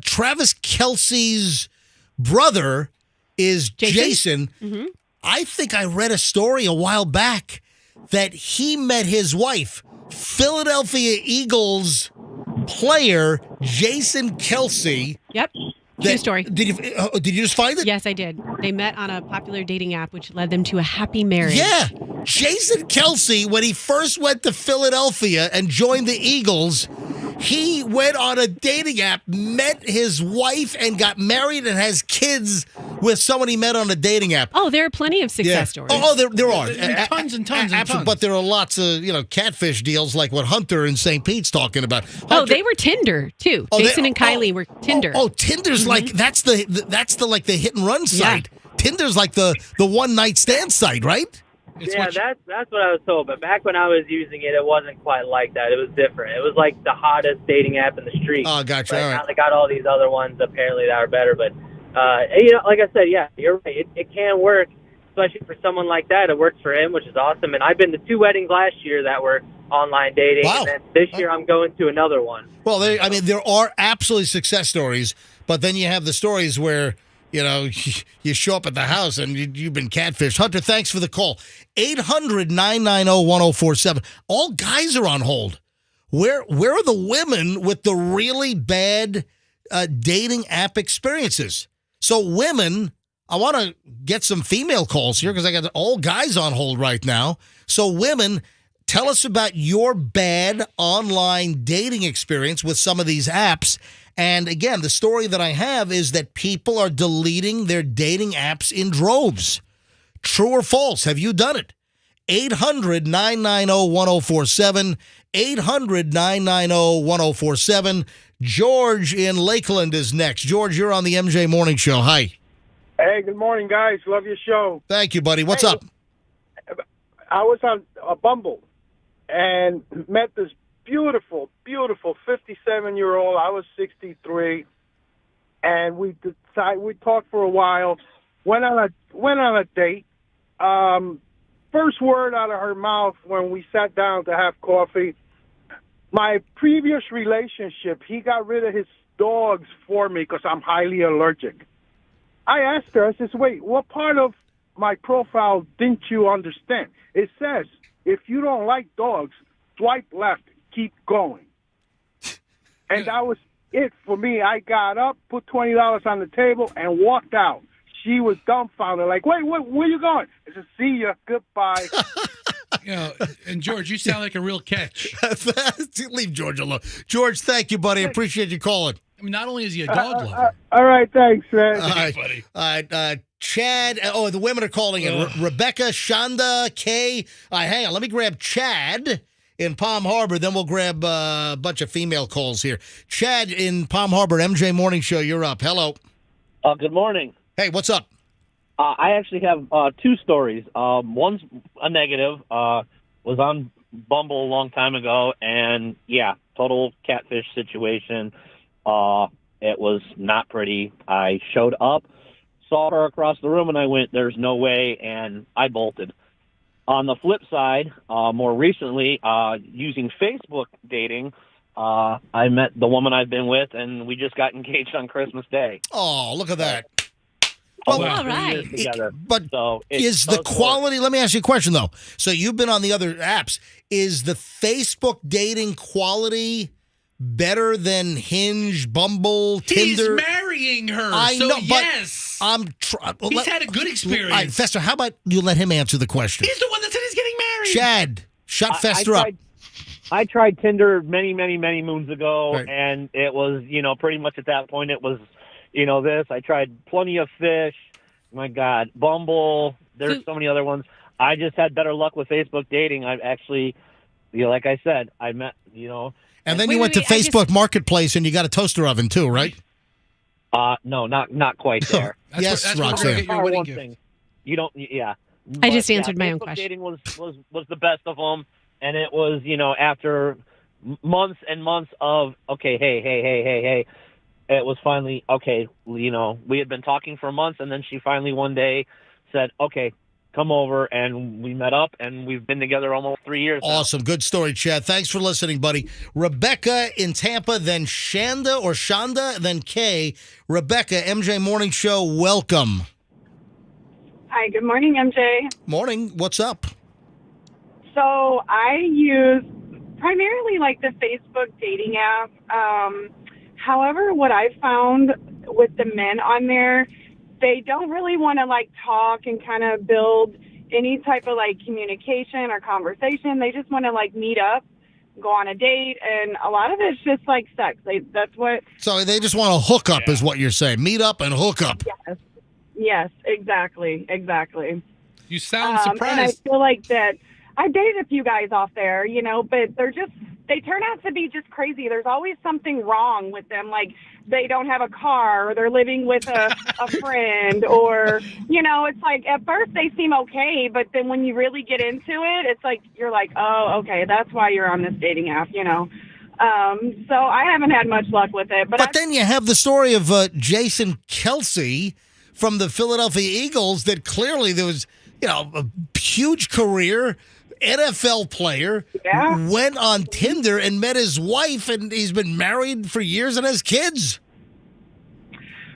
Travis Kelce's brother is Jason. Mm-hmm. I think I read a story a while back that he met his wife, Philadelphia Eagles player Jason Kelce. Yep. True story. Did you just find it? Yes, I did. They met on a popular dating app, which led them to a happy marriage. Yeah. Jason Kelce, when he first went to Philadelphia and joined the Eagles, he went on a dating app, met his wife, and got married and has kids with someone he met on a dating app. Oh, there are plenty of success stories. Oh, there are. Tons and tons and tons. But there are lots of, catfish deals like what Hunter in St. Pete's talking about. Oh, they were Tinder, too. Jason and Kylie were Tinder. Oh, Tinder's like, that's the hit and run site. Yeah. Tinder's like the one night stand site, right? That's what I was told. But back when I was using it, it wasn't quite like that. It was different. It was like the hottest dating app in the street. Oh, gotcha. But all right. now they got all these other ones apparently that are better. But like I said, yeah, you're right. It can work, especially for someone like that. It works for him, which is awesome. And I've been to 2 weddings last year that were online dating. Wow. And then this year I'm going to another one. Well, there are absolutely success stories, but then you have the stories where, you show up at the house and you've been catfished. Hunter, thanks for the call. 800-990-1047. All guys are on hold. Where are the women with the really bad dating app experiences? So women, I want to get some female calls here because I got all guys on hold right now. So women, tell us about your bad online dating experience with some of these apps. And again, the story that I have is that people are deleting their dating apps in droves. True or false? Have you done it? 800-990-1047. 800-990-1047. George in Lakeland is next. George, you're on the MJ Morning Show. Hi. Hey, good morning, guys. Love your show. Thank you, buddy. What's up? I was on a Bumble and met this beautiful 57-year-old. I was 63, and we talked for a while, went on a date. First word out of her mouth when we sat down to have coffee. My previous relationship, he got rid of his dogs for me because I'm highly allergic. I asked her, I says, wait, what part of my profile didn't you understand? It says, if you don't like dogs, swipe left, keep going. And that was it for me. I got up, put $20 on the table, and walked out. She was dumbfounded, like, wait, where you going? I said, see ya, goodbye. And George, you sound like a real catch. Leave George alone. George, thank you, buddy. Appreciate you calling. I mean, not only is he a dog lover. All right, thanks, man. All right, buddy. All right, Chad. Oh, the women are calling in. Rebecca, Shonda, Kay. Hang on. Let me grab Chad in Palm Harbor. Then we'll grab a bunch of female calls here. Chad in Palm Harbor, MJ Morning Show. You're up. Hello. Good morning. Hey, what's up? I actually have two stories. One's a negative. Was on Bumble a long time ago, and yeah, total catfish situation. It was not pretty. I showed up, saw her across the room, and I went, there's no way, and I bolted. On the flip side, more recently, using Facebook dating, I met the woman I've been with, and we just got engaged on Christmas Day. Oh, look at that. Well, all right. But is the quality, let me ask you a question, though. So you've been on the other apps. Is the Facebook dating quality better than Hinge, Bumble, Tinder? He's marrying her, I so know, but yes. He's had a good experience. All right, Fester, how about you let him answer the question? He's the one that said he's getting married. Chad, shut Fester up. I tried Tinder many, many, many moons ago, Right. and it was, pretty much at that point it was, this. I tried plenty of fish. My God, Bumble. There's so many other ones. I just had better luck with Facebook dating. I've actually, like I said, I met, And then you went to Facebook Marketplace and you got a toaster oven too, right? No, not quite there. Yes, Roxanne. You don't, yeah. I just answered my Facebook own question. Dating was the best of them, and it was after months and months of hey. It was finally, okay, we had been talking for months, and then she finally one day said, okay, come over, and we met up, and we've been together almost 3 years now. Awesome. Good story, Chad. Thanks for listening, buddy. Rebecca in Tampa, then Shonda, then Kay. Rebecca, MJ Morning Show, welcome. Hi, good morning, MJ. Morning. What's up? So I use primarily the Facebook dating app. However, what I found with the men on there, they don't really want to talk and kind of build any type of communication or conversation. They just want to meet up, go on a date, and a lot of it's just sex. That's what. So they just want to hook up, is what you're saying. Meet up and hook up. Yes, exactly. You sound surprised. And I feel like that. I dated a few guys off there, but they turn out to be just crazy. There's always something wrong with them. They don't have a car, or they're living with a friend, or, it's at first they seem okay, but then when you really get into it, it's you're oh, okay, that's why you're on this dating app, So I haven't had much luck with it. But then you have the story of Jason Kelsey from the Philadelphia Eagles that clearly there was, a huge career, NFL player, went on Tinder and met his wife, and he's been married for years and has kids.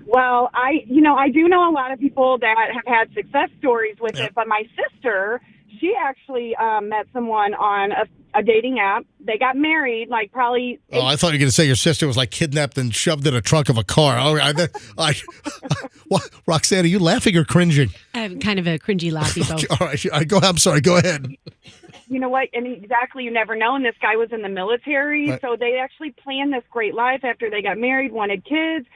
Well, I do know a lot of people that have had success stories with it, but my sister, she actually met someone on a dating app. They got married, probably. Oh, I thought you were going to say your sister was kidnapped and shoved in a trunk of a car. What, Roxanne, are you laughing or cringing? I'm kind of a cringy laughy both. All right, I'm sorry. Go ahead. You know what? And exactly, you never know. And this guy was in the military, Right. so they actually planned this great life after they got married, wanted kids.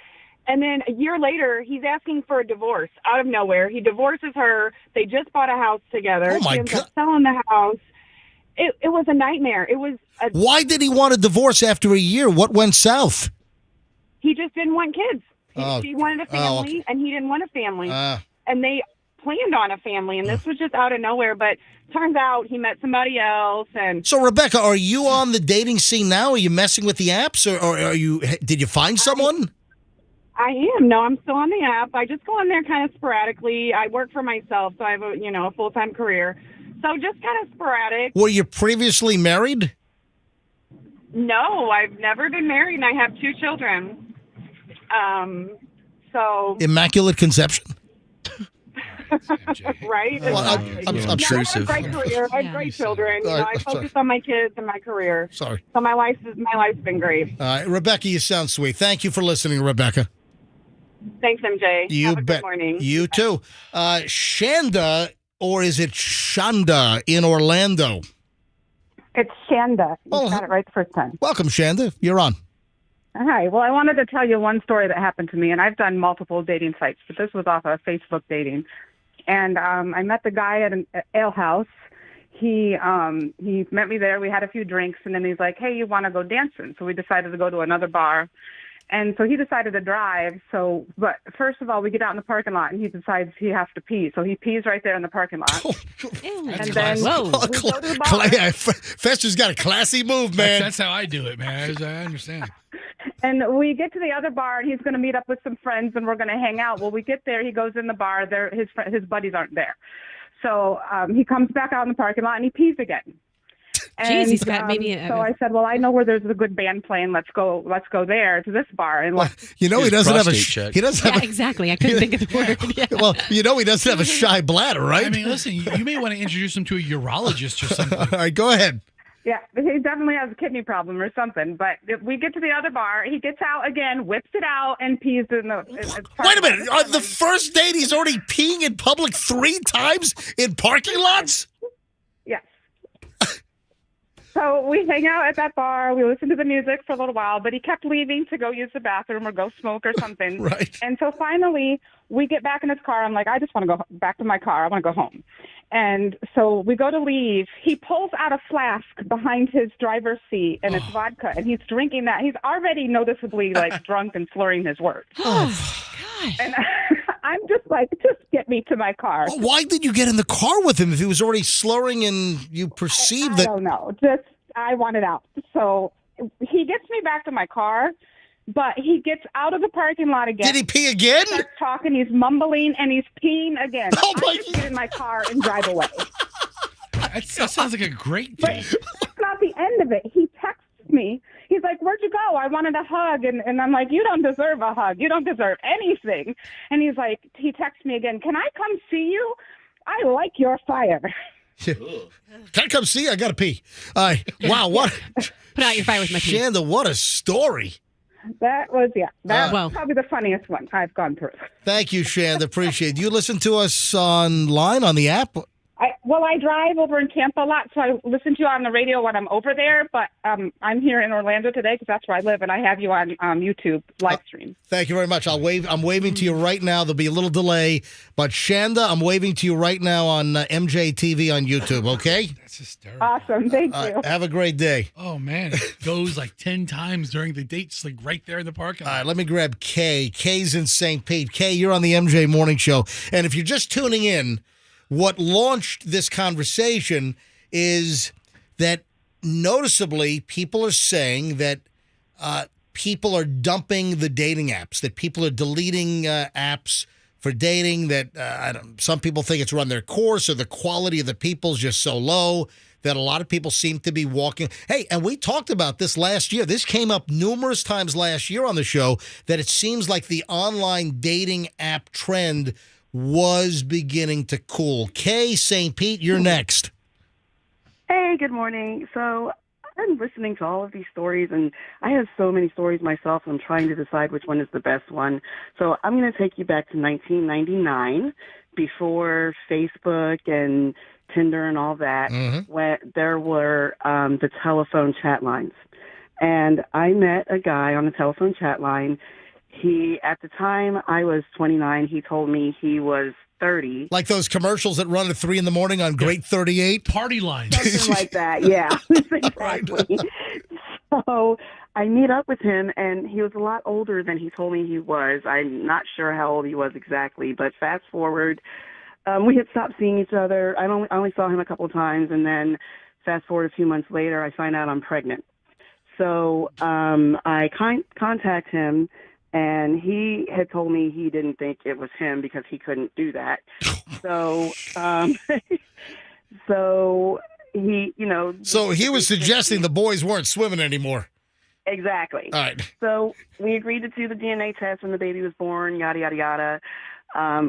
And then a year later, he's asking for a divorce out of nowhere. He divorces her. They just bought a house together. Oh, my She ends God. up selling the house. It was a nightmare. It was. Why did he want a divorce after a year? What went south? He just didn't want kids. Oh. She wanted a family, and he didn't want a family. Ah. And they planned on a family, and this was just out of nowhere. But turns out he met somebody else. And So, Rebecca, are you on the dating scene now? Are you messing with the apps, or are you? Did you find someone? I am. No, I'm still on the app. I just go on there kind of sporadically. I work for myself, so I have a full-time career. So just kind of sporadic. Were you previously married? No, I've never been married, and I have 2 children. So Immaculate conception? right? Well, I'm intrusive. I have a great career. I have great children. All right, I I'm focus on my kids and my career. Sorry. So my life's been great. All right, Rebecca, you sound sweet. Thank you for listening, Rebecca. Thanks, MJ. You Have a bet. Good morning. You too. Shanda, or is it Shanda in Orlando? It's Shanda. You got it right the first time. Welcome, Shanda. You're on. Hi. Well, I wanted to tell you one story that happened to me, and I've done multiple dating sites, but this was off of Facebook dating. And I met the guy at an ale house. He met me there. We had a few drinks, and then he's like, "Hey, you want to go dancing?" So we decided to go to another bar. And so he decided to drive. But first of all, we get out in the parking lot, and he decides he has to pee. So he pees right there in the parking lot. And then we go to the bar. Fester's got a classy move, man. That's how I do it, man. I understand. And we get to the other bar, and he's going to meet up with some friends, and we're going to hang out. Well, we get there. He goes in the bar. His buddies aren't there. So he comes back out in the parking lot, and he pees again. Jeez, he's got maybe. So I said, "Well, I know where there's a good band playing. Let's go there to this bar." And he doesn't have a he doesn't have exactly. I couldn't think of the word. Yeah. Well, he doesn't have a shy bladder, right? I mean, listen, you may want to introduce him to a urologist or something. All right, go ahead. Yeah, he definitely has a kidney problem or something. But we get to the other bar. He gets out again, whips it out, and pees in the. Wait a minute. On the first date, he's already peeing in public 3 times in parking lots? Yes. So we hang out at that bar. We listen to the music for a little while, but he kept leaving to go use the bathroom or go smoke or something. Right. And so finally, we get back in his car. I'm like, I just want to go back to my car. I want to go home. And so we go to leave. He pulls out a flask behind his driver's seat, and it's vodka, and he's drinking that. He's already noticeably drunk and slurring his words. Oh, gosh. And I'm just like, just get me to my car. Well, why did you get in the car with him if he was already slurring and you perceived that? I don't know. I wanted out. So he gets me back to my car, but he gets out of the parking lot again. Did he pee again? He starts talking. He's mumbling, and he's peeing again. Oh, I just get in my car and drive away. That sounds like a great date. But that's not the end of it. He texts me. He's like, "Where'd you go? I wanted a hug." And I'm like, "You don't deserve a hug. You don't deserve anything." And he's like, he texts me again, "Can I come see you? I like your fire." Can I come see you? I got to pee. All right. Wow. What? Put out your fire with my pee. Shanda, what a story. That was probably the funniest one I've gone through. Thank you, Shanda. Appreciate it. Do you listen to us online on the app? I drive over in Tampa a lot, so I listen to you on the radio when I'm over there, but I'm here in Orlando today because that's where I live, and I have you on YouTube live stream. Thank you very much. I'm waving to you right now. There'll be a little delay, but Shanda, I'm waving to you right now on MJ TV on YouTube, okay? That's hysterical. Awesome. Thank you. Have a great day. Oh, man. It goes 10 times during the date, just right there in the parking lot. All right, let me grab Kay. Kay's in St. Pete. Kay, you're on the MJ Morning Show. And if you're just tuning in, what launched this conversation is that noticeably people are saying that people are dumping the dating apps, that people are deleting apps for dating, that some people think it's run their course or the quality of the people is just so low that a lot of people seem to be walking. Hey, and we talked about this last year. This came up numerous times last year on the show, that it seems like the online dating app trend was beginning to cool. Kay, St. Pete, you're next. Hey, good morning. So I've been listening to all of these stories, and I have so many stories myself. I'm trying to decide which one is the best one. So I'm going to take you back to 1999, before Facebook and Tinder and all that, when there were the telephone chat lines. And I met a guy on the telephone chat line. At the time, I was 29. He told me he was 30. Like those commercials that run at 3 a.m. on Great 38? Party lines. Something like that, yeah. Exactly. So I meet up with him, and he was a lot older than he told me he was. I'm not sure how old he was exactly, but fast forward, we had stopped seeing each other. I only saw him a couple of times, and then fast forward a few months later, I find out I'm pregnant. So I contact him. And he had told me he didn't think it was him because he couldn't do that. So, so he, So he was suggesting the boys weren't swimming anymore. Exactly. All right. So we agreed to do the DNA test when the baby was born, yada, yada, yada.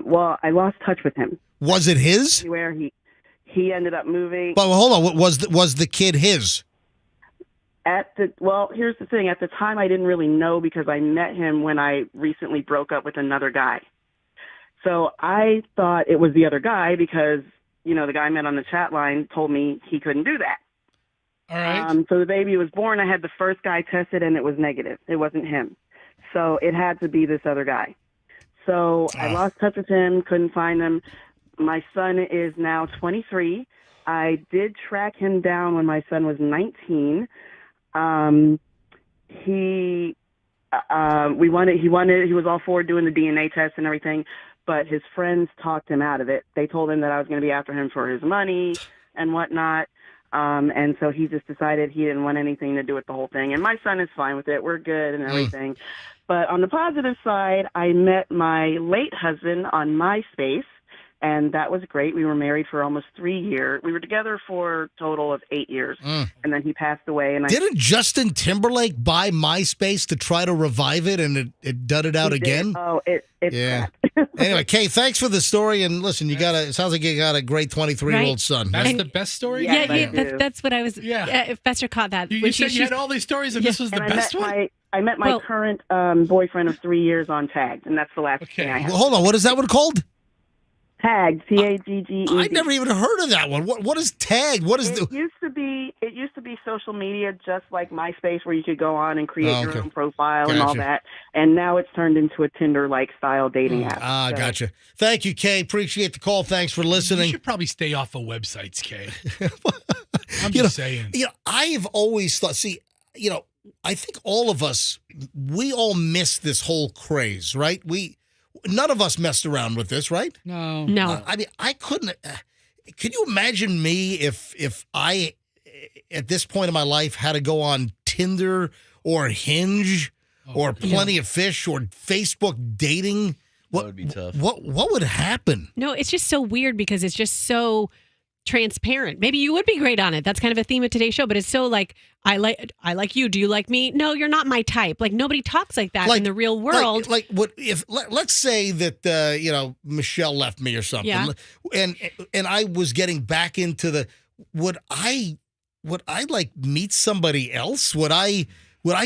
Well, I lost touch with him. Was it his? Where he ended up moving. But hold on, was the kid his? Here's the thing. At the time, I didn't really know because I met him when I recently broke up with another guy. So I thought it was the other guy because, the guy I met on the chat line told me he couldn't do that. All right. So the baby was born. I had the first guy tested, and it was negative. It wasn't him. So it had to be this other guy. So I lost touch with him, couldn't find him. My son is now 23. I did track him down when my son was 19. He was all for doing the DNA test and everything, but his friends talked him out of it. They told him that I was going to be after him for his money and whatnot. And so he just decided he didn't want anything to do with the whole thing. And my son is fine with it. We're good and everything. But on the positive side, I met my late husband on MySpace. And that was great. We were married for almost 3 years. We were together for a total of 8 years. And then he passed away. And Didn't Justin Timberlake buy MySpace to try to revive it, and it dudded out again? Oh, it's yeah. Anyway, Kay, thanks for the story. And listen, it sounds like you got a great 23-year-old son. That's the best story? That's what I was. Yeah, Fester caught that. You said you had all these stories, and this was the best one? I met my current boyfriend of 3 years on Tagged, and that's the last thing I had. Well, hold on. What is that one called? Tagged, Tagged. I've never even heard of that one. What is Tagged? What is it used to be social media, just like MySpace, where you could go on and create your own profile and all that. And now it's turned into a Tinder-like style dating app. Gotcha. Thank you, Kay. Appreciate the call. Thanks for listening. You should probably stay off of websites, Kay. I'm just saying. I've always thought. See, I think all of us, we all miss this whole craze, right? None of us messed around with this, right? No. I mean, I couldn't. Could you imagine me if I, at this point in my life, had to go on Tinder or Hinge or Plenty of Fish or Facebook dating? That would be tough. What would happen? No, it's just so weird because it's just so transparent. Maybe you would be great on it. That's kind of a theme of today's show, but it's so like, I like you. Do you like me? No, you're not my type. Like nobody talks like that in the real world. Let's say that Michelle left me or something, and I was getting back into would I like meet somebody else? Would I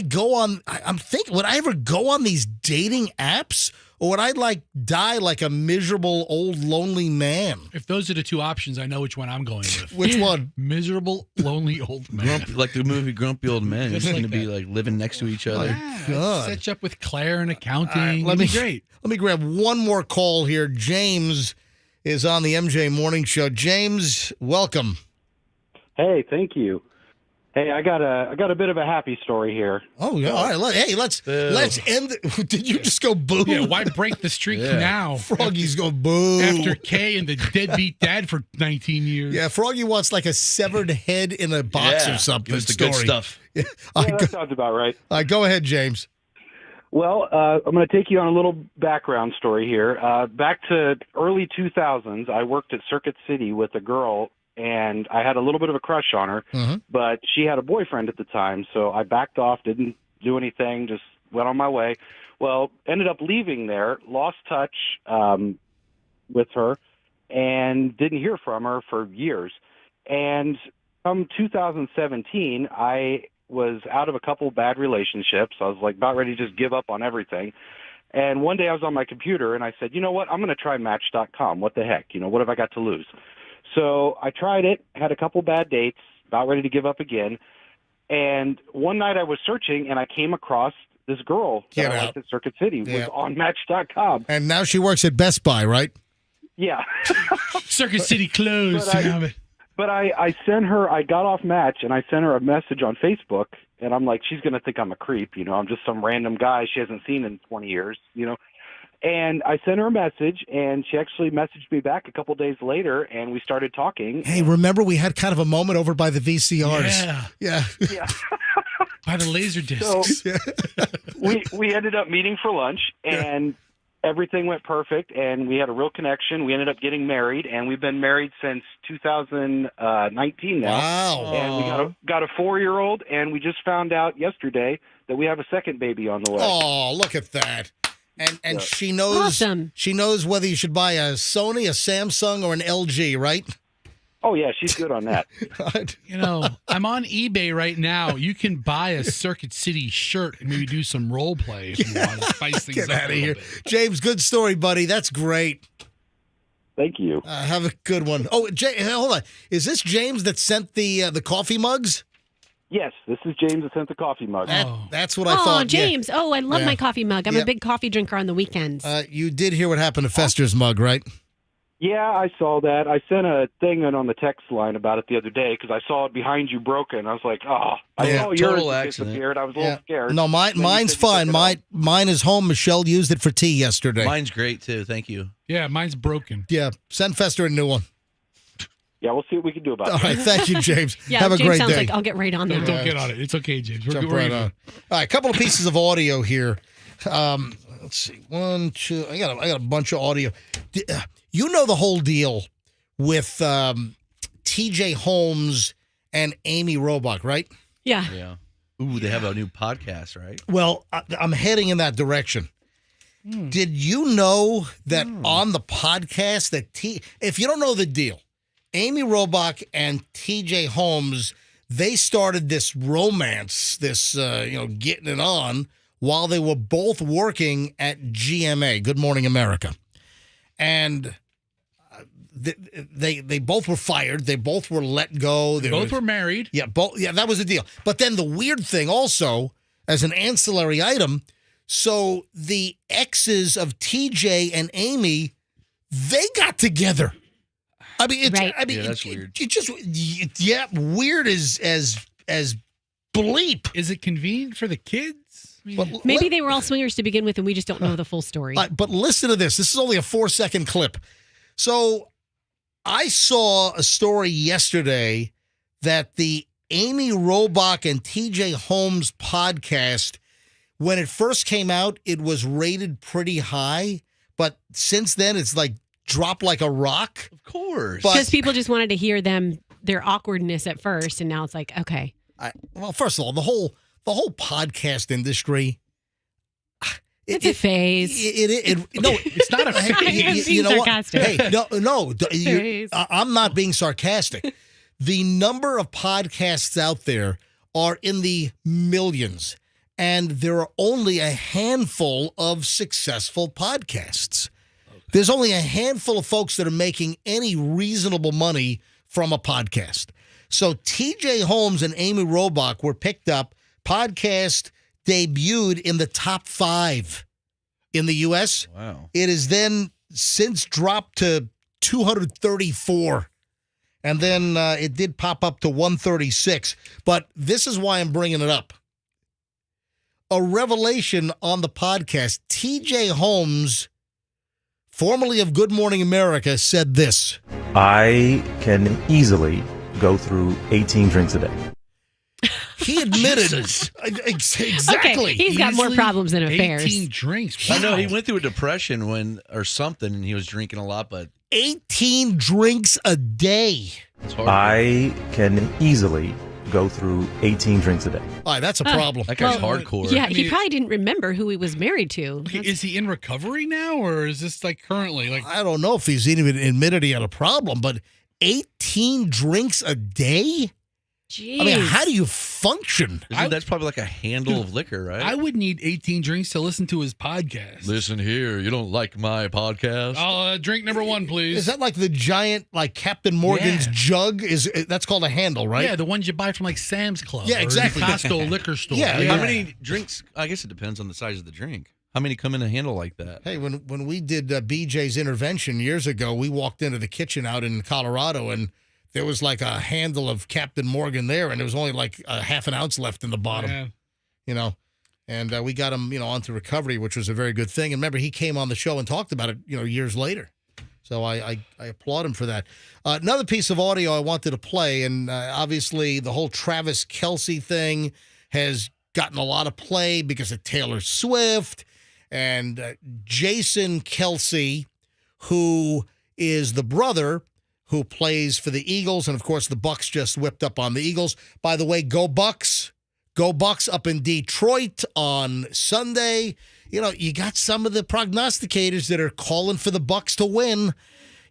go on? I'm thinking, would I ever go on these dating apps? Or would I die like a miserable old lonely man? If those are the two options, I know which one I'm going with. Which one? Miserable lonely old man. Like the movie Grumpy Old Men. It's going to be like living next to each other. God. Set you up with Claire in accounting. Right, It'd be great. Let me grab one more call here. James is on the MJ Morning Show. James, welcome. Hey, thank you. Hey, I got a bit of a happy story here. Oh yeah, all right. Let's end. Did you just go boo? Yeah, why break the streak now? Froggy's going boo after Kay and the deadbeat dad for 19 years. Yeah, Froggy wants like a severed head in a box or something. Give us the good stuff. Yeah, that sounds about right. All right, go ahead, James. Well, I'm going to take you on a little background story here. Back to early 2000s, I worked at Circuit City with a girl. And I had a little bit of a crush on her, but she had a boyfriend at the time, so I backed off, didn't do anything, just went on my way. Well, ended up leaving there, lost touch with her, and didn't hear from her for years. And come 2017, I was out of a couple bad relationships. I was like about ready to just give up on everything. And one day I was on my computer, and I said, you know what, I'm going to try Match.com. What the heck? What have I got to lose? So I tried it, had a couple bad dates, about ready to give up again. And one night I was searching, and I came across this girl that I liked at Circuit City. Was on Match.com. And now she works at Best Buy, right? Yeah. Circuit City closed. But I sent her, I got off Match, and I sent her a message on Facebook. And I'm like, she's going to think I'm a creep. I'm just some random guy she hasn't seen in 20 years, And I sent her a message, and she actually messaged me back a couple days later, and we started talking. Hey, remember we had kind of a moment over by the VCRs? Yeah. By the laser discs. So we ended up meeting for lunch, and everything went perfect, and we had a real connection. We ended up getting married, and we've been married since 2019 now. Wow. And we got a 4-year-old, and we just found out yesterday that we have a second baby on the way. Oh, look at that. And she knows she knows whether you should buy a Sony, a Samsung, or an LG, right? Oh, yeah, she's good on that. You know, I'm on eBay right now. You can buy a Circuit City shirt and maybe do some role play if you want to spice things Get up out a of little here. bit. James, good story, buddy. That's great. Thank you. Have a good one. Oh, hold on. Is this James that sent the coffee mugs? Yes, this is James that sent the coffee mug. That's what I thought. Oh, James. Yeah. Oh, I love Yeah. my coffee mug. I'm Yeah. a big coffee drinker on the weekends. You did hear what happened to Fester's mug, right? Yeah, I saw that. I sent a thing in on the text line about it the other day because I saw it behind you broken. I was like, I saw yours Total had accident. disappeared. I was a little scared. No, mine's fine. Mine is home. Michelle used it for tea yesterday. Mine's great too. Thank you. Yeah, mine's broken. Yeah, send Fester a new one. Yeah, we'll see what we can do about it. All right, thank you, James. yeah, Have a James great sounds day. like I'll get right on that. Don't get on it. It's okay, James. We're Jump we're right even. on. All right, a couple of pieces of audio here. Let's see, 1, 2. I got a bunch of audio. You know the whole deal with T.J. Holmes and Amy Robach, right? Yeah. Yeah. Ooh, they have a new podcast, right? Well, I'm heading in that direction. Did you know that on the podcast that if you don't know the deal, Amy Robach and T.J. Holmes, they started this romance, this getting it on while they were both working at GMA, Good Morning America, and they both were fired. They both were let go. They both were married. Yeah, that was the deal. But then the weird thing also, as an ancillary item, so the exes of TJ and Amy, they got together. I mean, it's, Right. I mean, Yeah, that's weird. Weird as bleep. Is it convenient for the kids? I mean, But Maybe they were all swingers to begin with, and we just don't know the full story. But listen to this. This is only a 4-second clip. So I saw a story yesterday that the Amy Robach and TJ Holmes podcast, when it first came out, it was rated pretty high. But since then, it's like dropped like a rock. Of course. Because people just wanted to hear their awkwardness at first, and now it's like, okay. Well, first of all, the whole podcast industry. It's a phase. No, it's not a phase. I am being sarcastic. Hey, no. I'm not being sarcastic. The number of podcasts out there are in the millions, and there are only a handful of successful podcasts. There's only a handful of folks that are making any reasonable money from a podcast. So TJ Holmes and Amy Robach were picked up. Podcast debuted in the top 5 in the U.S. Wow. It has then since dropped to 234. And then it did pop up to 136. But this is why I'm bringing it up. A revelation on the podcast. TJ Holmes, formerly of Good Morning America, said this. I can easily go through 18 drinks a day. He admitted exactly. Okay, he's got more problems than affairs. 18 drinks. I know he went through a depression or something, and he was drinking a lot, but 18 drinks a day. it's hard. I can easily go through 18 drinks a day. All right, that's a problem. That guy's hardcore. Yeah, I he mean, probably didn't remember who he was married to. Okay, is he in recovery now, or is this like currently? Like, I don't know if he's even admitted he had a problem, but 18 drinks a day? Jeez. I mean, how do you function? That's probably like a handle of liquor, right? I would need 18 drinks to listen to his podcast. Listen here, you don't like my podcast? Drink number 1, please. Is that like the giant, like Captain Morgan's jug? That's called a handle, right? Yeah, the ones you buy from like Sam's Club. Yeah, exactly. Or Costco liquor store. Yeah, How many drinks? I guess it depends on the size of the drink. How many come in a handle like that? Hey, when we did BJ's intervention years ago, we walked into the kitchen out in Colorado, and there was like a handle of Captain Morgan there, and there was only like a half an ounce left in the bottom. Yeah. And we got him, onto recovery, which was a very good thing. And remember, he came on the show and talked about it, years later. So I applaud him for that. Another piece of audio I wanted to play, and obviously the whole Travis Kelce thing has gotten a lot of play because of Taylor Swift. And Jason Kelsey, who is the brother who plays for the Eagles. And, of course, the Bucks just whipped up on the Eagles. By the way, go Bucks. Go Bucks up in Detroit on Sunday. You know, you got some of the prognosticators that are calling for the Bucks to win.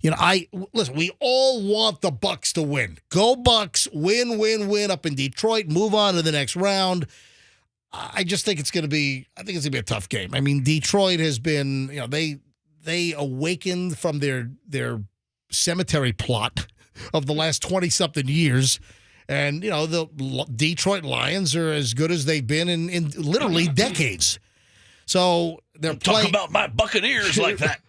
You know, listen, we all want the Bucks to win. Go Bucks, win up in Detroit, move on to the next round. I just think it's going to be a tough game. I mean, Detroit has been, you know, they awakened from their cemetery plot of the last 20-something years. And, you know, the Detroit Lions are as good as they've been in literally decades. So they're playing. Talk about my Buccaneers like that.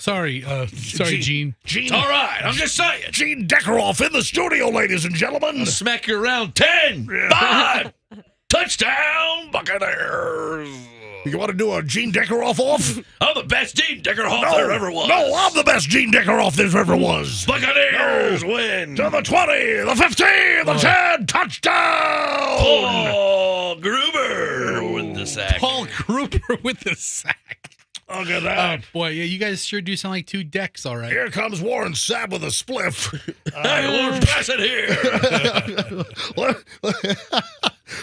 Sorry, Gene. It's all right. I'm just saying. Gene Deckeroff in the studio, ladies and gentlemen. I'll smack you around 10, 5, touchdown, Buccaneers. You want to do a Gene Deckeroff off? I'm the best Gene Deckeroff there ever was. No, I'm the best Gene Deckeroff there ever was. Buccaneers win. To the 20, the 15, the 10, touchdown. Paul Gruber with the sack. Paul Gruber with the sack. Look at that. Oh, boy. Yeah, you guys sure do sound like two decks, all right. Here comes Warren Sapp with a spliff. Hey, Warren, pass it here.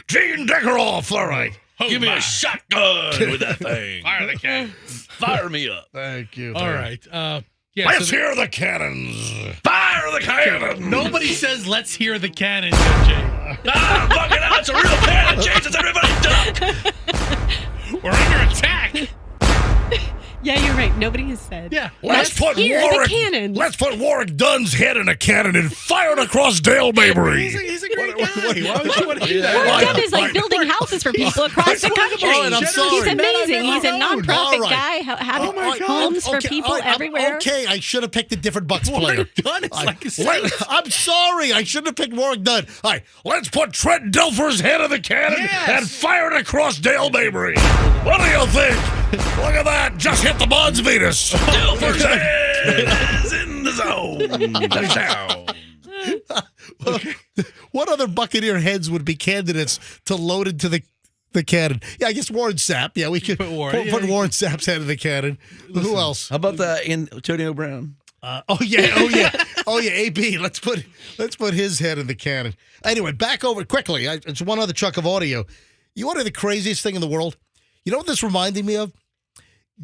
Gene Deckeroff, all right. Give me a shotgun with that thing. Fire the cannon. Fire me up. Thank you. All right. Yeah, Let's hear the cannons. Fire the cannon. Nobody says, let's hear the cannon, MJ. Fucking hell, it's a real cannon. Jesus, everybody duck. We're under attack. Yeah, you're right. Nobody has said. Yeah. Let's put hear Warwick. the cannons. Let's put Warwick Dunn's head in a cannon and fire it across Dale Mabry. He's a great guy. Why would you want to do Warwick Dunn is like building houses for people across the country. I'm sorry. He's amazing. He's a All nonprofit right. guy having homes for people everywhere. Okay, I should have picked a different Bucks player. Warwick Dunn is like a saint. I'm sorry. I shouldn't have picked Warwick Dunn. All right, let's put Trent Dilfer's head in the cannon and fire it across Dale Mabry. What do you think? Look at that. Just hit the Bonds Venus. Dilfer's head is in the zone. Touchdown. Okay. What other Buccaneer heads would be candidates to load into the cannon? Yeah, I guess Warren Sapp. Yeah, we could put Warren Sapp's head in the cannon. Who else? How about Antonio Brown? Oh yeah, AB. Let's put his head in the cannon. Anyway, back over quickly. It's one other chunk of audio. You want to know the craziest thing in the world? You know what this reminded me of?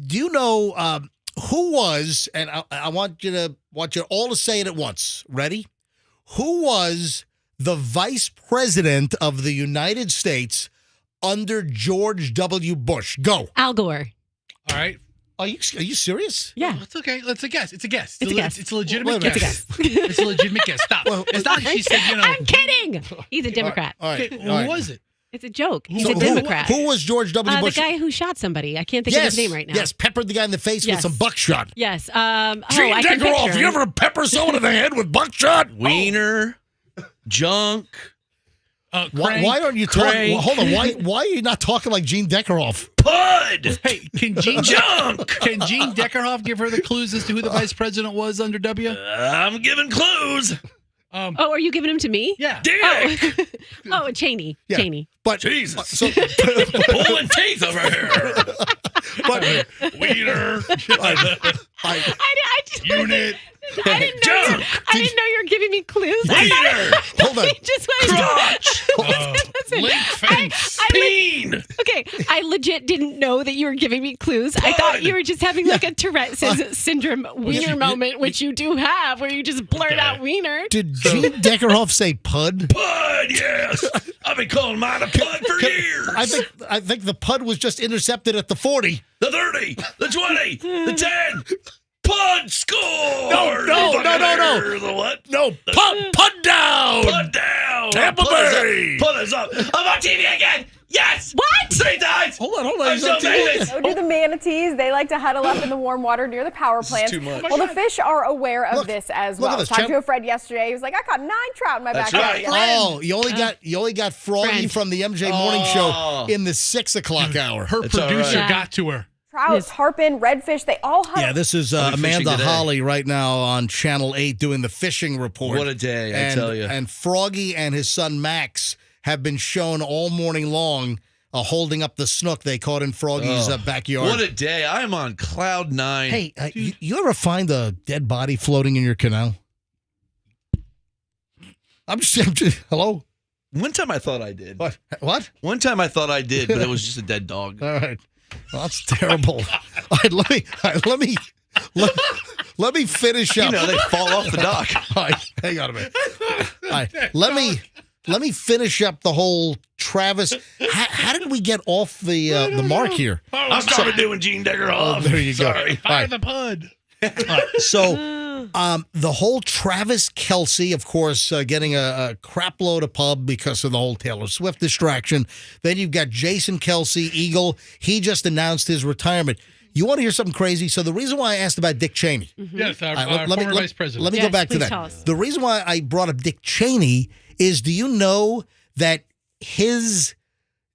Do you know who was? And I want you all to say it at once. Ready? Who was the vice president of the United States under George W. Bush? Go. Al Gore. All right. Are you serious? Yeah. It's okay. It's a guess. It's a guess. It's a guess. It's a legitimate Wait a guess. It's a legitimate guess. Stop. It's not like she said, you know. I'm kidding. He's a Democrat. All right. Okay, who was it? It's a joke. He's So a Democrat. Who was George W. Bush? The guy who shot somebody. I can't think of his name right now. Yes, peppered the guy in the face with Yes. some buckshot. Yes. Gene I can Deckeroff, picture you him. ever pepper someone in the head with buckshot? Wiener, junk. Why aren't you talking? Hold on. Why are you not talking like Gene Deckeroff? Pud. Hey, can Gene Junk. Can Gene Deckeroff give her the clues as to who the vice president was under W? I'm giving clues. Are you giving him to me? Yeah. Dick. Oh, Cheney. Yeah. Cheney. But Jesus. So Pulling teeth over here. but Wiener. Unit. I didn't know you were giving me clues. Wiener. hold on. I just went. Crotch. Listen, Link fence. Peen. Okay, I legit didn't know that you were giving me clues. I thought you were just having like a Tourette syndrome wiener moment, which you do have, where you just blurt out wiener. Did Gene Deckeroff say pud? Pud, yes. I've been calling mine a pud for years. I think the pud was just intercepted at the 40. The 30, the 20, the 10. Pud score. No. The what? No, pud down. Pud down. Tampa Bay. Put us up. I'm on TV again. Yes. What? 3 times. Hold on. I'm so famous. So do the manatees. They like to huddle up in the warm water near the power plants. too much. Well, the fish are aware of this as look well. at I was this, talking to a friend yesterday. He was like, I caught 9 trout in my That's backyard. right. yesterday." Oh, you only got Froggy Friend. from the MJ Morning Show in the 6 o'clock hour. Her It's all producer right. got to her. Trout, tarpon, redfish, they all huddle. Yeah, this is I'll be fishing Amanda today. Holly right now on Channel 8 doing the fishing report. What a day, I tell you. And Froggy and his son Max have been shown all morning long holding up the snook they caught in Froggy's backyard. What a day. I'm on cloud 9. Hey, you ever find a dead body floating in your canal? I'm just hello? One time I thought I did. What? One time I thought I did, but it was just a dead dog. All right. Well, that's terrible. All right, let me finish up. You know, they fall off the dock. All right, hang on a minute. All right, let me finish up the whole Travis. How did we get off the mark here? I started doing Gene Decker off. There you Sorry. go. All right. the pud. So the whole Travis Kelce, of course, getting a crap load of pub because of the whole Taylor Swift distraction. Then you've got Jason Kelce, Eagle. He just announced his retirement. You want to hear something crazy? So the reason why I asked about Dick Cheney. Yes, our former vice president. Let me go back to that. The reason why I brought up Dick Cheney is, do you know that his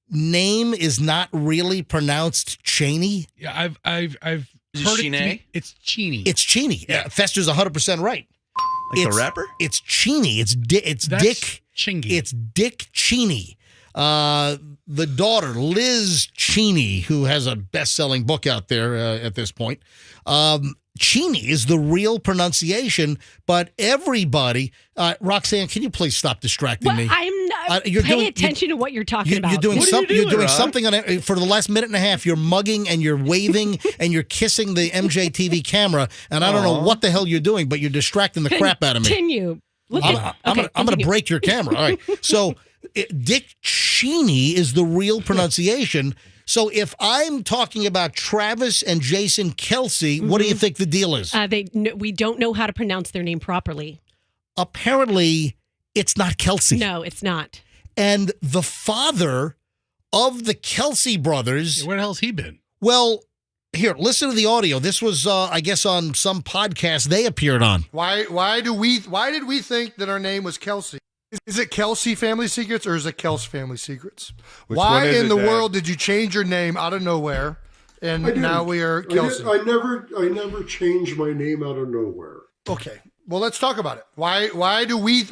name is not really pronounced Cheney? Yeah, I've heard Cheney? It's Cheney. It's Cheney. Yeah. Fester's 100% right. Like the rapper? It's Cheney. It's Dick Chingy. It's Dick Cheney. The daughter, Liz Cheney, who has a best-selling book out there at this point. Cheney is the real pronunciation, but everybody, Roxanne, can you please stop distracting me? I'm not paying attention to what you're talking about. You're doing something. You're doing Rob? something for the last minute and a half. You're mugging and you're waving and you're kissing the MJ TV camera, and I don't know what the hell you're doing, but you're distracting the crap out of me. Continue. I'm going to break your camera. All right. So Dick Cheney is the real pronunciation. So if I'm talking about Travis and Jason Kelce, what do you think the deal is? We don't know how to pronounce their name properly. Apparently, it's not Kelce. No, it's not. And the father of the Kelce brothers. Where the hell's he been? Well, here, listen to the audio. This was, I guess, on some podcast they appeared on. Why did we think that our name was Kelsey? Is it Kelsey Family Secrets or is it Kels Family Secrets? Why in the world did you change your name out of nowhere and now we are Kelsey? I never changed my name out of nowhere. Okay. Well, let's talk about it. Why did we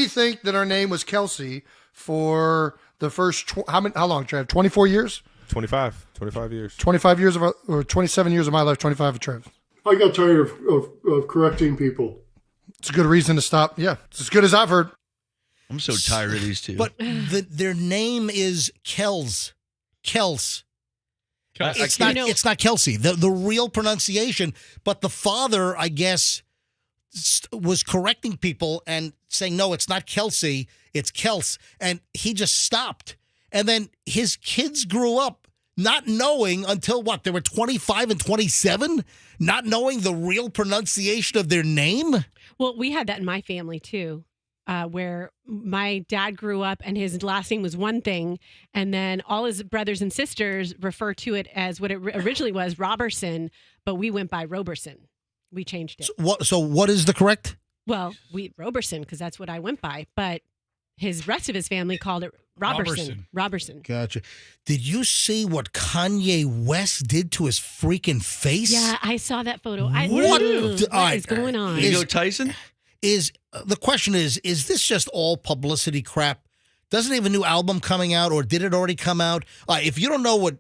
think that our name was Kelsey for the first how long, Trav? 24 years? 25 years. 25 years or 27 years of my life, 25 of Travis. I got tired of correcting people. It's a good reason to stop. Yeah, it's as good as I've heard. I'm so tired of these two. But their name is Kels. It's not Kelsey. The real pronunciation, but the father, I guess, was correcting people and saying, no, it's not Kelsey, it's Kels. And he just stopped. And then his kids grew up not knowing until what? They were 25 and 27, not knowing the real pronunciation of their name. Well, we had that in my family too. Where my dad grew up and his last name was one thing, and then all his brothers and sisters refer to it as what it originally was, Robertson, but we went by Roberson. We changed it. So what is the correct? Well, Roberson, because that's what I went by, but his rest of his family called it Robertson. Gotcha. Did you see what Kanye West did to his freaking face? Yeah, I saw that photo. What is going on? You go Tyson? The question is this just all publicity crap? Doesn't he have a new album coming out, or did it already come out? If you don't know what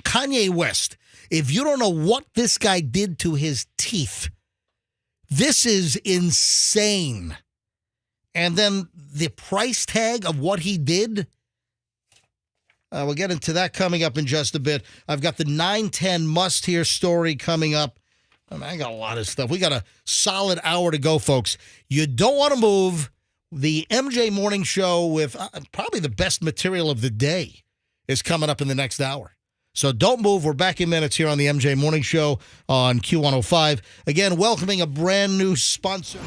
Kanye West, if you don't know what this guy did to his teeth, this is insane. And then the price tag of what he did, we'll get into that coming up in just a bit. I've got the 9:10 must-hear story coming up. I got a lot of stuff. We got a solid hour to go, folks. You don't want to move. The MJ Morning Show with probably the best material of the day is coming up in the next hour. So don't move. We're back in minutes here on the MJ Morning Show on Q105. Again, welcoming a brand new sponsor.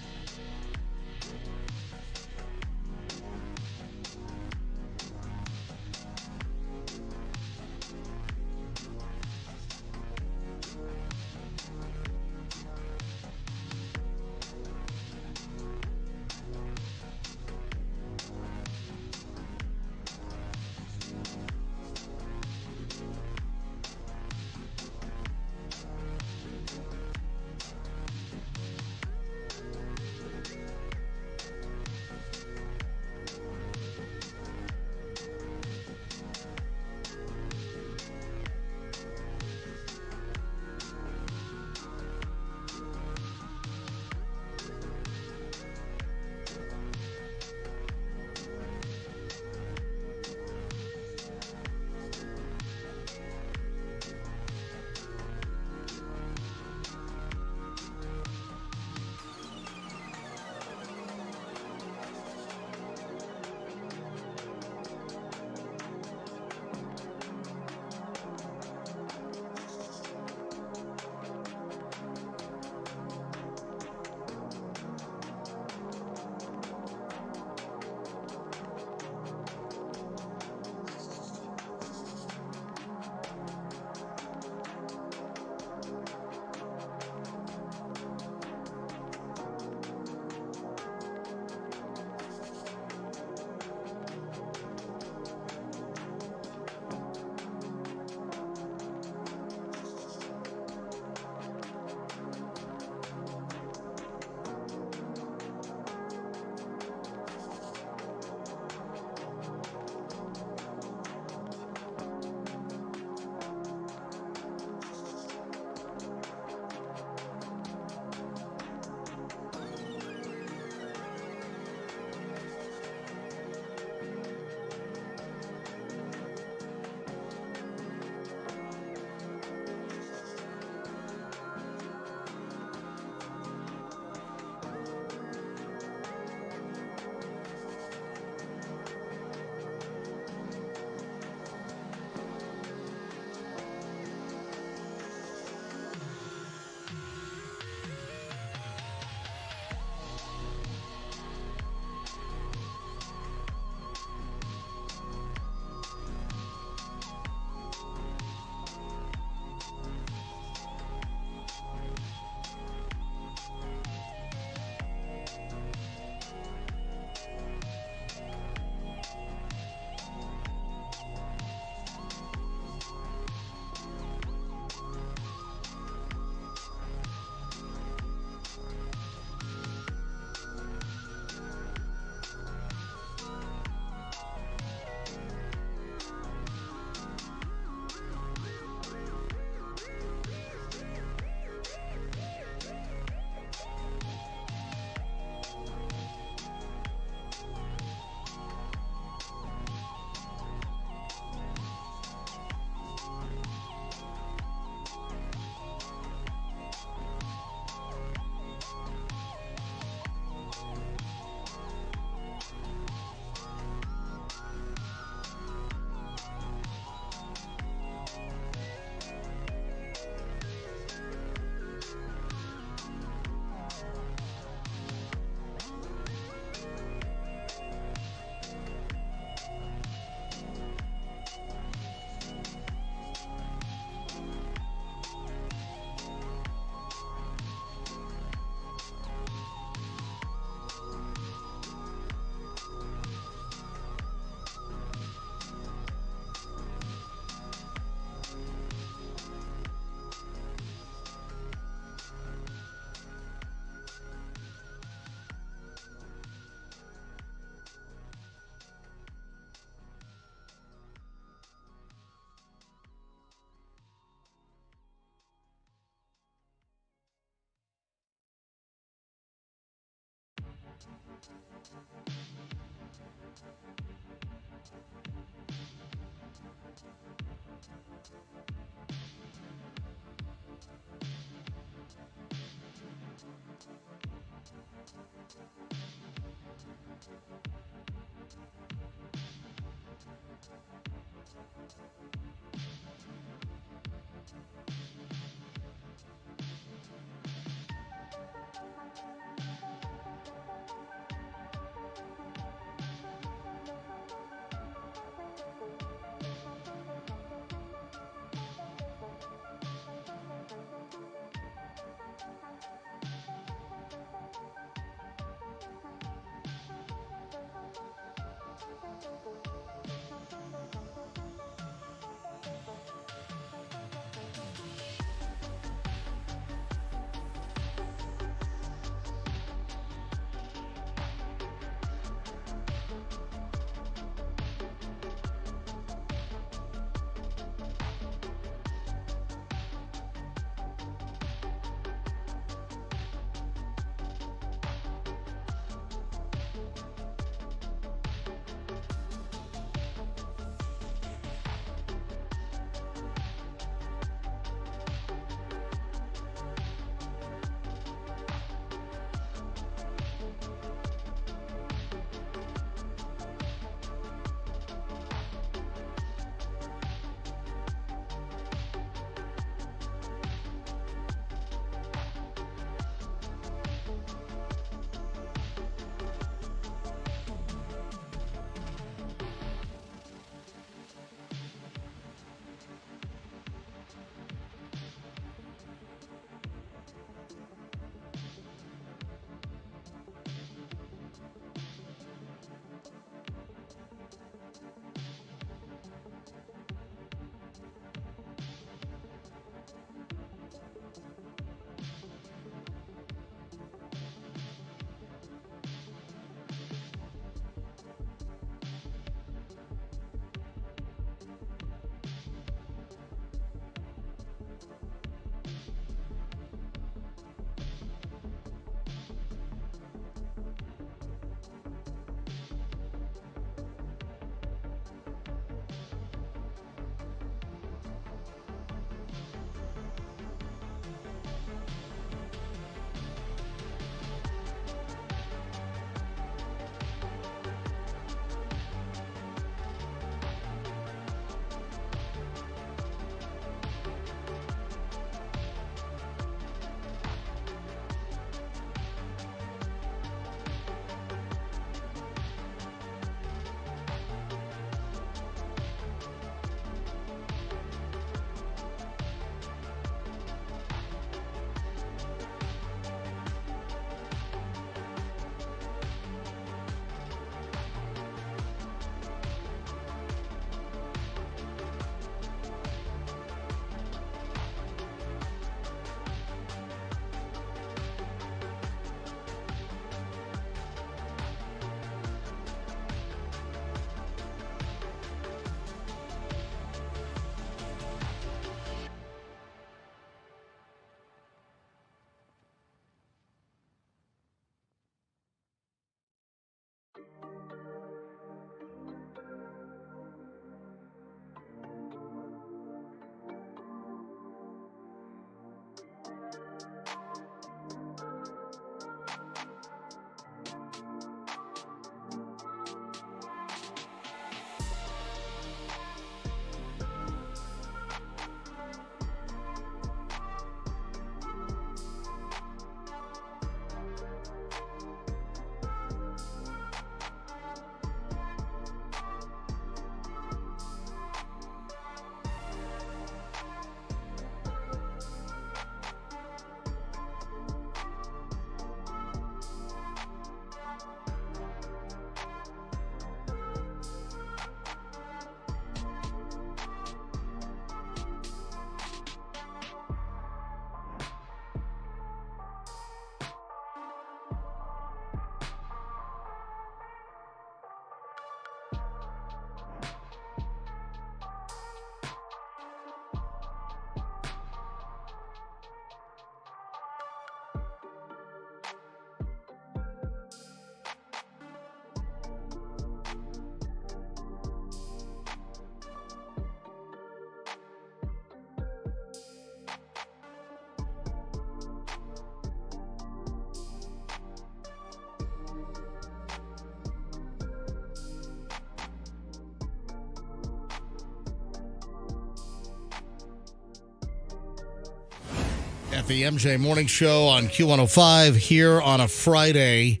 at the MJ Morning Show on Q105 here on a Friday.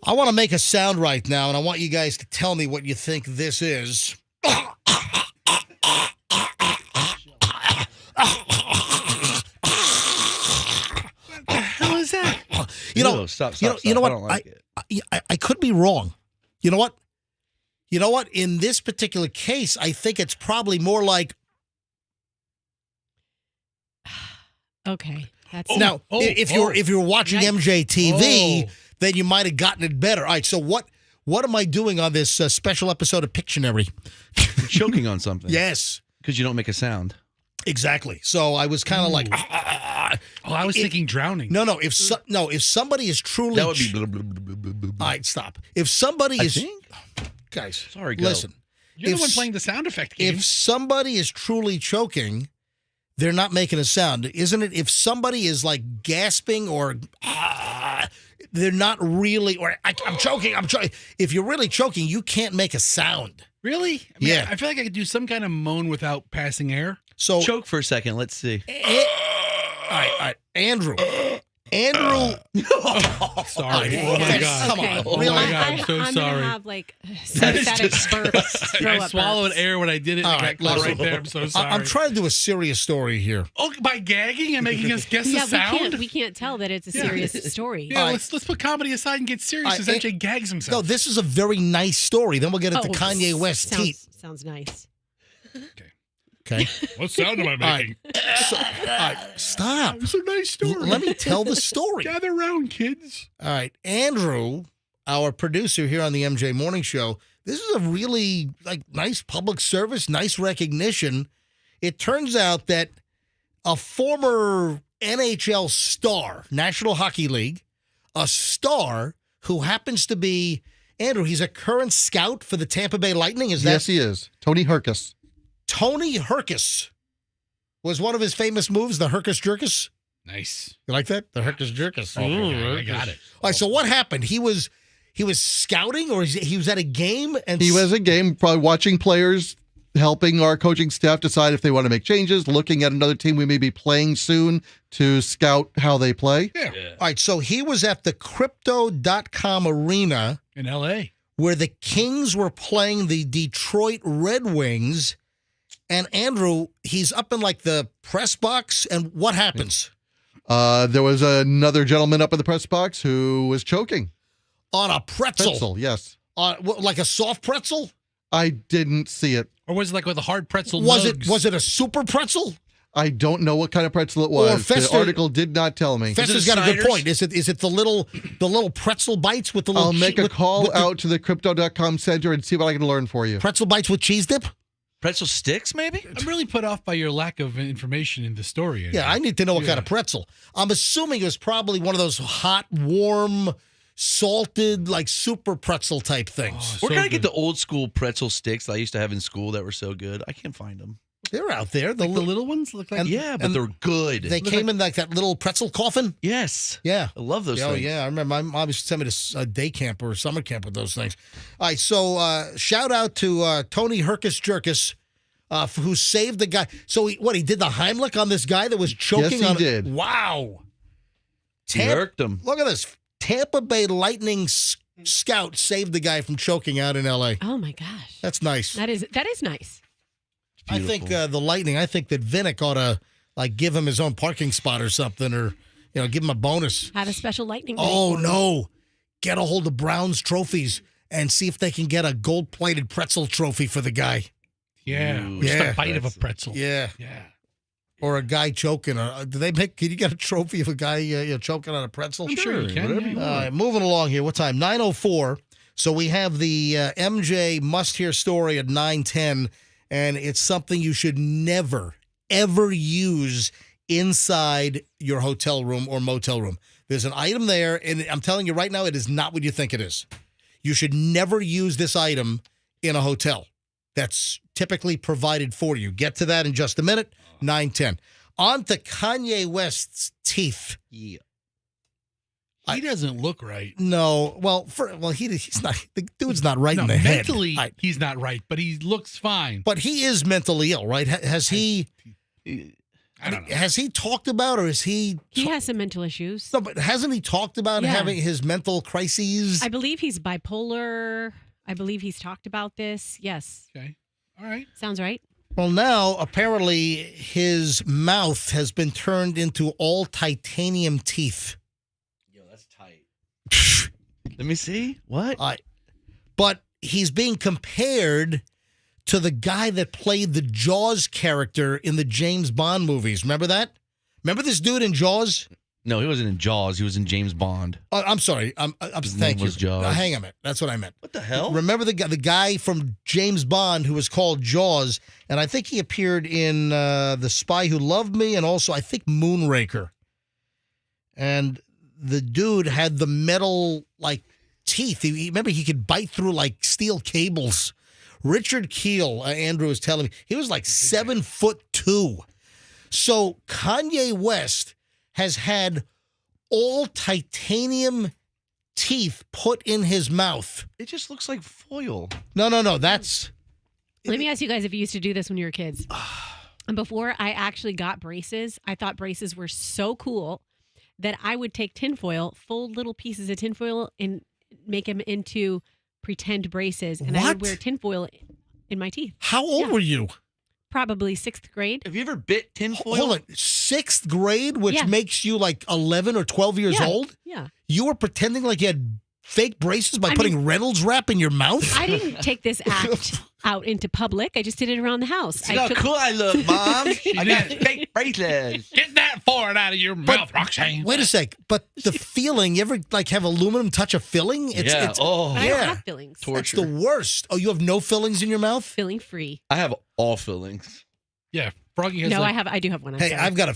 I want to make a sound right now, and I want you guys to tell me what you think this is. What the hell is that? Stop. You know what? I don't like it. I could be wrong. You know what? In this particular case, I think it's probably more like. Okay. That's if you're watching Yikes. MJ TV, then you might have gotten it better. All right. So what am I doing on this special episode of Pictionary? You're choking on something. Yes. Because you don't make a sound. Exactly. So I was kind of like. I was thinking drowning. No. If somebody is truly. That would be. Blah, blah, blah, blah, blah, blah. All right. Stop. If somebody is. Guys. Sorry. Go. Listen. You're the one playing the sound effect game. If somebody is truly choking, they're not making a sound, isn't it? If somebody is like gasping or they're not really, or I'm choking. If you're really choking, you can't make a sound. Really? Yeah. I feel like I could do some kind of moan without passing air. So choke for a second. Let's see. All right. Andrew. Sorry. Oh my God. Come on. Oh Really? my God. I'm so I'm sorry. gonna have like sympathetic burps. I swallowed air when I did it. All and right, got caught listen. right there. I'm so sorry. I'm trying to do a serious story here. Oh, by gagging and making us guess the sound? We can't tell that it's a serious story. Yeah, let's put comedy aside and get serious as MJ gags himself. No, this is a very nice story. Then we'll get into Kanye West teeth. Sounds nice. Okay. What sound am I making? All right, stop. It's a nice story. Let me tell the story. Gather around, kids. All right. Andrew, our producer here on the MJ Morning Show, this is a really nice public service, nice recognition. It turns out that a former NHL star, National Hockey League, a star who happens to be, Andrew, he's a current scout for the Tampa Bay Lightning. Yes, he is. Tony Herkus. Tony Herkus was one of his famous moves, the Herkus Jerkus. Nice. You like that? The Herkus Jerkus. I got it. All right, so what happened? He was scouting, or he was at a game, and He was at a game, probably watching players, helping our coaching staff decide if they want to make changes, looking at another team we may be playing soon to scout how they play. Yeah. All right, so he was at the Crypto.com arena in L.A., where the Kings were playing the Detroit Red Wings. And Andrew, he's up in the press box, and what happens? There was another gentleman up in the press box who was choking. On a pretzel? Pretzel, yes. Like a soft pretzel? I didn't see it. Or was it like with a hard pretzel Was nugs? it a super pretzel? I don't know what kind of pretzel it was. The article did not tell me. Fester's got a good point. Is it the little pretzel bites with the little? I'll make a call out to the Crypto.com center and see what I can learn for you. Pretzel bites with cheese dip? Pretzel sticks, maybe? I'm really put off by your lack of information in the story. Yeah, I need to know what kind of pretzel. I'm assuming it was probably one of those hot, warm, salted, super pretzel type things. We're going to get the old school pretzel sticks that I used to have in school that were so good. I can't find them. They're out there. The little ones look like. But they're good. They came in that little pretzel coffin? Yes. Yeah. I love those things. Oh, yeah. I remember my mom used to send me to a day camp or a summer camp with those things. All right, so shout out to Tony Herkus Jerkus. Who saved the guy? So he did the Heimlich on this guy that was choking? Yes, he did. Wow. He irked him. Look at this. Tampa Bay Lightning scout saved the guy from choking out in L.A. Oh my gosh, that's nice. That is nice. I think the Lightning. I think that Vinnick ought to give him his own parking spot or something, or give him a bonus. Have a special Lightning. Oh day. no! Get a hold of Browns trophies and see if they can get a gold-plated pretzel trophy for the guy. Yeah, just a bite of a pretzel. Yeah. Or a guy choking. Can you get a trophy of a guy choking on a pretzel? I'm sure you can. Whatever you want. All right, moving along here. What time? 9:04. So we have the MJ must-hear story at 9:10, and it's something you should never, ever use inside your hotel room or motel room. There's an item there, and I'm telling you right now, it is not what you think it is. You should never use this item in a hotel. That's typically provided for you. Get to that in just a minute. 9:10. On to Kanye West's teeth. Yeah. He doesn't look right. No. Well, he's not. The dude's not right in the head. Mentally, he's not right, but he looks fine. But he is mentally ill, right? Has he? I I don't know. Has he talked about, or is he? He has some mental issues. No, but hasn't he talked about Yeah. having his mental crises? I believe he's bipolar. I believe he's talked about this. Yes. Okay. All right. Sounds right. Well, now apparently his mouth has been turned into all titanium teeth. Yo, that's tight. Let me see. What? But he's being compared to the guy that played the Jaws character in the James Bond movies. Remember that? Remember this dude in Jaws? No, he wasn't in Jaws. He was in James Bond. I'm sorry. His Thank name you. was Jaws. Hang on a minute. That's what I meant. What the hell? Remember the guy from James Bond who was called Jaws, and I think he appeared in The Spy Who Loved Me, and also I think Moonraker. And the dude had the metal teeth. Remember he could bite through steel cables. Richard Keel, Andrew was telling me, he was 7'2". So Kanye West has had all titanium teeth put in his mouth. It just looks like foil. No. That's. Let me ask you guys if you used to do this when you were kids. And before I actually got braces, I thought braces were so cool that I would take tinfoil, fold little pieces of tinfoil, and make them into pretend braces. And I would wear tinfoil in my teeth. How old were you? Probably 6th grade. Have you ever bit tinfoil? Hold on. 6th grade, which Yeah. makes you 11 or 12 years Yeah. old? Yeah. You were pretending like you had fake braces by putting Reynolds wrap in your mouth? I didn't take this act out into public. I just did it around the house. See how cool I look, Mom. I got did. fake bracelets. Get that foreign out of your mouth, Roxanne. Wait a sec. But the filling, you ever have aluminum touch a filling? Yeah. I don't have fillings. It's the worst. Oh, you have no fillings in your mouth? Filling free. I have all fillings. Yeah, Froggy has. No, I do have one. I'm Hey, sorry. I've got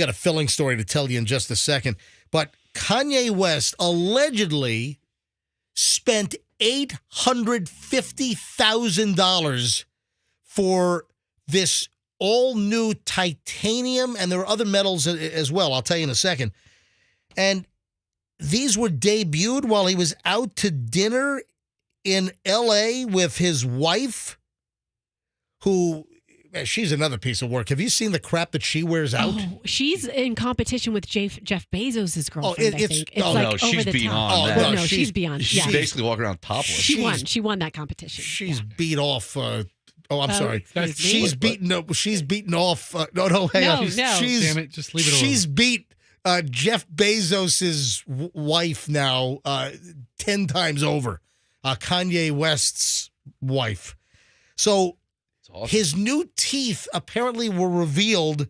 a filling story to tell you in just a second. But Kanye West allegedly spent $850,000 for this all new titanium, and there are other metals as well. I'll tell you in a second. And these were debuted while he was out to dinner in L.A. with his wife, who, man, she's another piece of work. Have you seen the crap that she wears out? Oh, she's in competition with Jeff Bezos' girlfriend, I it's- think. It's oh, like no, over she's the beyond top. that. Oh, no, she's beyond. She's Yeah. basically walking around topless. She won. She won that competition. She's beat off. I'm sorry. excuse me? She's beaten. No, she's beaten off. No, hang on. No. She's, Damn it, just leave it alone. She's beat Jeff Bezos' wife now 10 times over. Kanye West's wife. So awesome. his new teeth apparently were revealed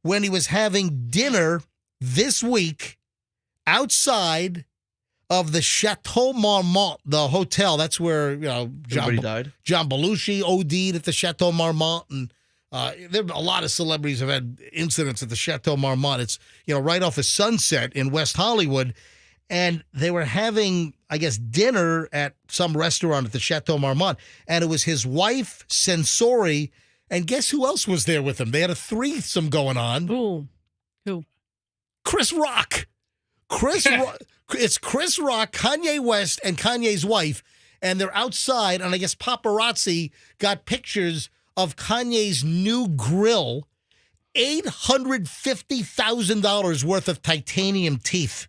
when he was having dinner this week outside of the Chateau Marmont, the hotel. That's where Everybody died. John Belushi OD'd at the Chateau Marmont, and there a lot of celebrities have had incidents at the Chateau Marmont. It's right off of Sunset in West Hollywood, and they were having, I guess, dinner at some restaurant at the Chateau Marmont, and it was his wife, Sensori, and guess who else was there with him? They had a threesome going on. Ooh. Who? Chris Rock. It's Chris Rock, Kanye West, and Kanye's wife, and they're outside, and I guess paparazzi got pictures of Kanye's new grill, $850,000 worth of titanium teeth.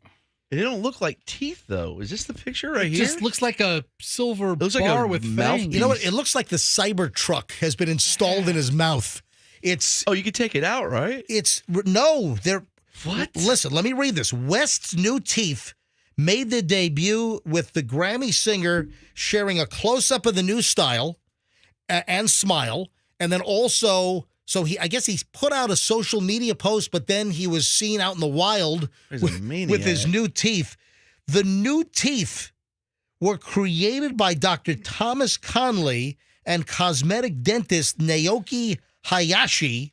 They don't look like teeth, though. Is this the picture right It here? just looks like a silver Looks like bar a with mouthpiece. fangs. You know what? It looks like the Cybertruck has been installed in his mouth. It's Oh, you could take it out, right? They're What? Listen, let me read this. West's new teeth made their debut with the Grammy singer sharing a close-up of the new style and smile. And then also, I guess he's put out a social media post, but then he was seen out in the wild He's a maniac. with his new teeth. The new teeth were created by Dr. Thomas Conley and cosmetic dentist Naoki Hayashi.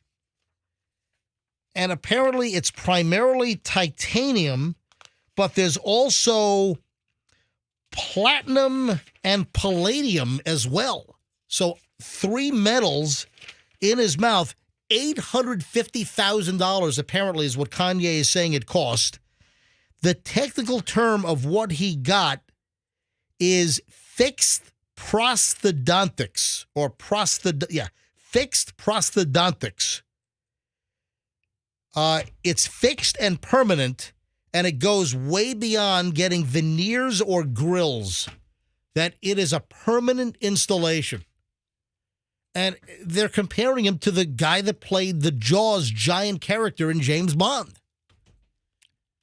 And apparently it's primarily titanium, but there's also platinum and palladium as well. So 3 metals in his mouth. $850,000 apparently is what Kanye is saying it cost. The technical term of what he got is fixed prosthodontics, or fixed prosthodontics. It's fixed and permanent, and it goes way beyond getting veneers or grills. That it is a permanent installation. And they're comparing him to the guy that played the Jaws giant character in James Bond.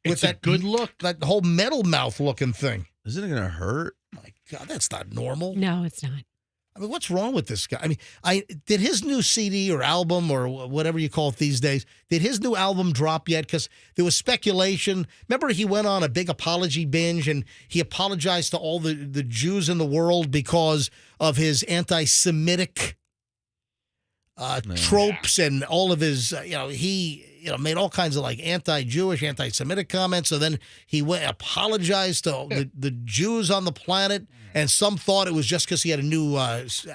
It's a good look. That whole metal mouth looking thing. Isn't it going to hurt? My God, that's not normal. No, it's not. I mean, what's wrong with this guy? I mean, did his new CD or album or whatever you call it these days, did his new album drop yet? Because there was speculation. Remember, he went on a big apology binge and he apologized to all the Jews in the world because of his anti-Semitic tropes and all of his, he made all kinds of like anti-Jewish, anti-Semitic comments. So then he apologized to the Jews on the planet. And some thought it was just because he had a new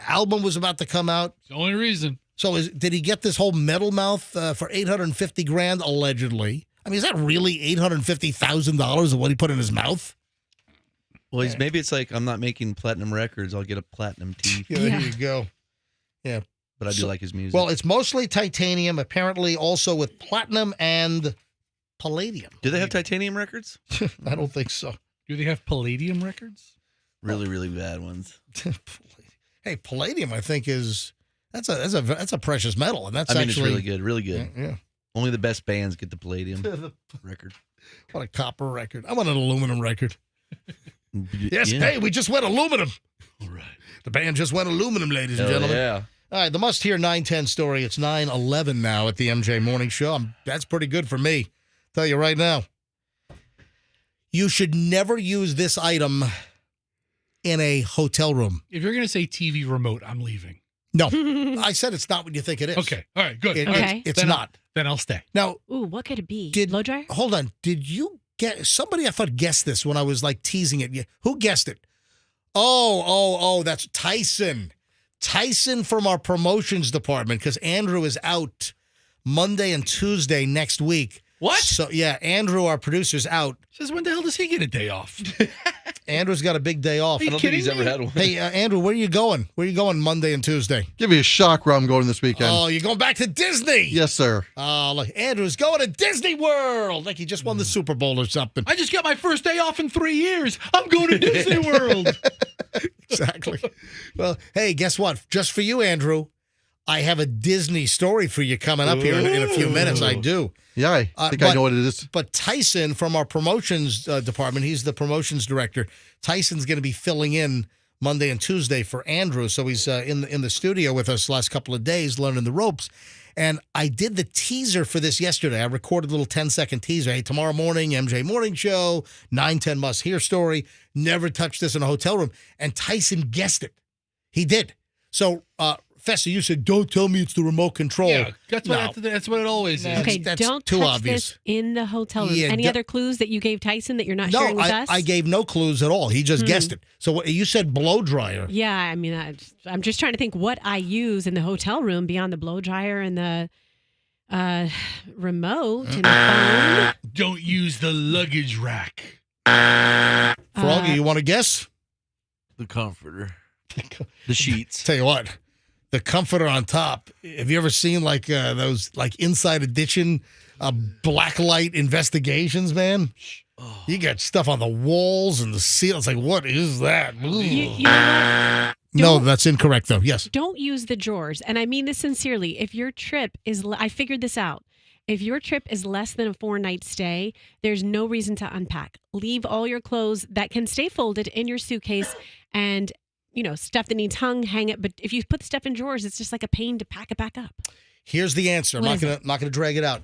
album was about to come out. It's the only reason. So did he get this whole metal mouth for $850,000 allegedly? I mean, is that really $850,000 of what he put in his mouth? Well, maybe it's like, I'm not making platinum records. I'll get a platinum teeth. Yeah, there you go. Yeah. But I do like his music. Well, it's mostly titanium, apparently also with platinum and palladium. Do they have titanium records? I don't think so. Do they have palladium records? Really, really bad ones. Hey, palladium, I think that's a precious metal, and that's it's actually really good, really good. Yeah. Only the best bands get the palladium record. What a copper record! I want an aluminum record. Yes, hey, we just went aluminum. All right, the band just went aluminum, ladies and gentlemen. Yeah. All right, the must-hear 9:10 story. It's 9:11 now at the MJ Morning Show. That's pretty good for me. Tell you right now. You should never use this item in a hotel room. If you're going to say TV remote, I'm leaving. No, I said it's not what you think it is. Okay, all right, good. It's Then not. Then I'll stay. Now, ooh, what could it be? Blow dryer? Hold on. Did you get somebody? I thought guessed this when I was like teasing it. Who guessed it? Oh, that's Tyson. Tyson from our promotions department, because Andrew is out Monday and Tuesday next week. What? So yeah, Andrew, our producer's out. Says when the hell does he get a day off? Andrew's got a big day off. Are you I don't think he's ever had one. Hey, Andrew, where are you going? Where are you going Monday and Tuesday? Give me a shock where I'm going this weekend. Oh, you're going back to Disney? Yes, sir. Oh, look, Andrew's going to Disney World. Like he just won the Super Bowl or something. I just got my first day off in 3 years. I'm going to Disney World. Exactly. Well, hey, guess what? Just for you, Andrew, I have a Disney story for you coming up here in a few minutes. I do. Yeah, I think I know what it is. But Tyson from our promotions department, he's the promotions director. Tyson's going to be filling in Monday and Tuesday for Andrew. So he's in the studio with us the last couple of days learning the ropes. And I did the teaser for this yesterday. I recorded a little 10-second teaser. Hey, tomorrow morning, MJ Morning Show, 9:10 Must Hear Story. Never touched this in a hotel room. And Tyson guessed it. He did. So, Fester, you said, don't tell me it's the remote control. Yeah, that's what it always is. Okay, That's don't too touch obvious. this in the hotel room. Yeah, Any other clues that you gave Tyson that you're not sharing with us? I gave no clues at all. He just guessed it. So you said blow dryer. Yeah, I mean, I'm just trying to think what I use in the hotel room beyond the blow dryer and the remote and the phone. Don't use the luggage rack. Froggy, you want to guess? The comforter. The sheets. Tell you what, the comforter on top. Have you ever seen like those like Inside Edition blacklight investigations, man? You got stuff on the walls and the ceiling. It's like, what is that? You know what? No, that's incorrect though. Yes. Don't use the drawers. And I mean this sincerely. If your trip is, I figured this out. If your trip is less than a 4-night stay, there's no reason to unpack. Leave all your clothes that can stay folded in your suitcase and, stuff that needs hung, hang it. But if you put stuff in drawers, it's just like a pain to pack it back up. Here's the answer. I'm What not gonna drag it out.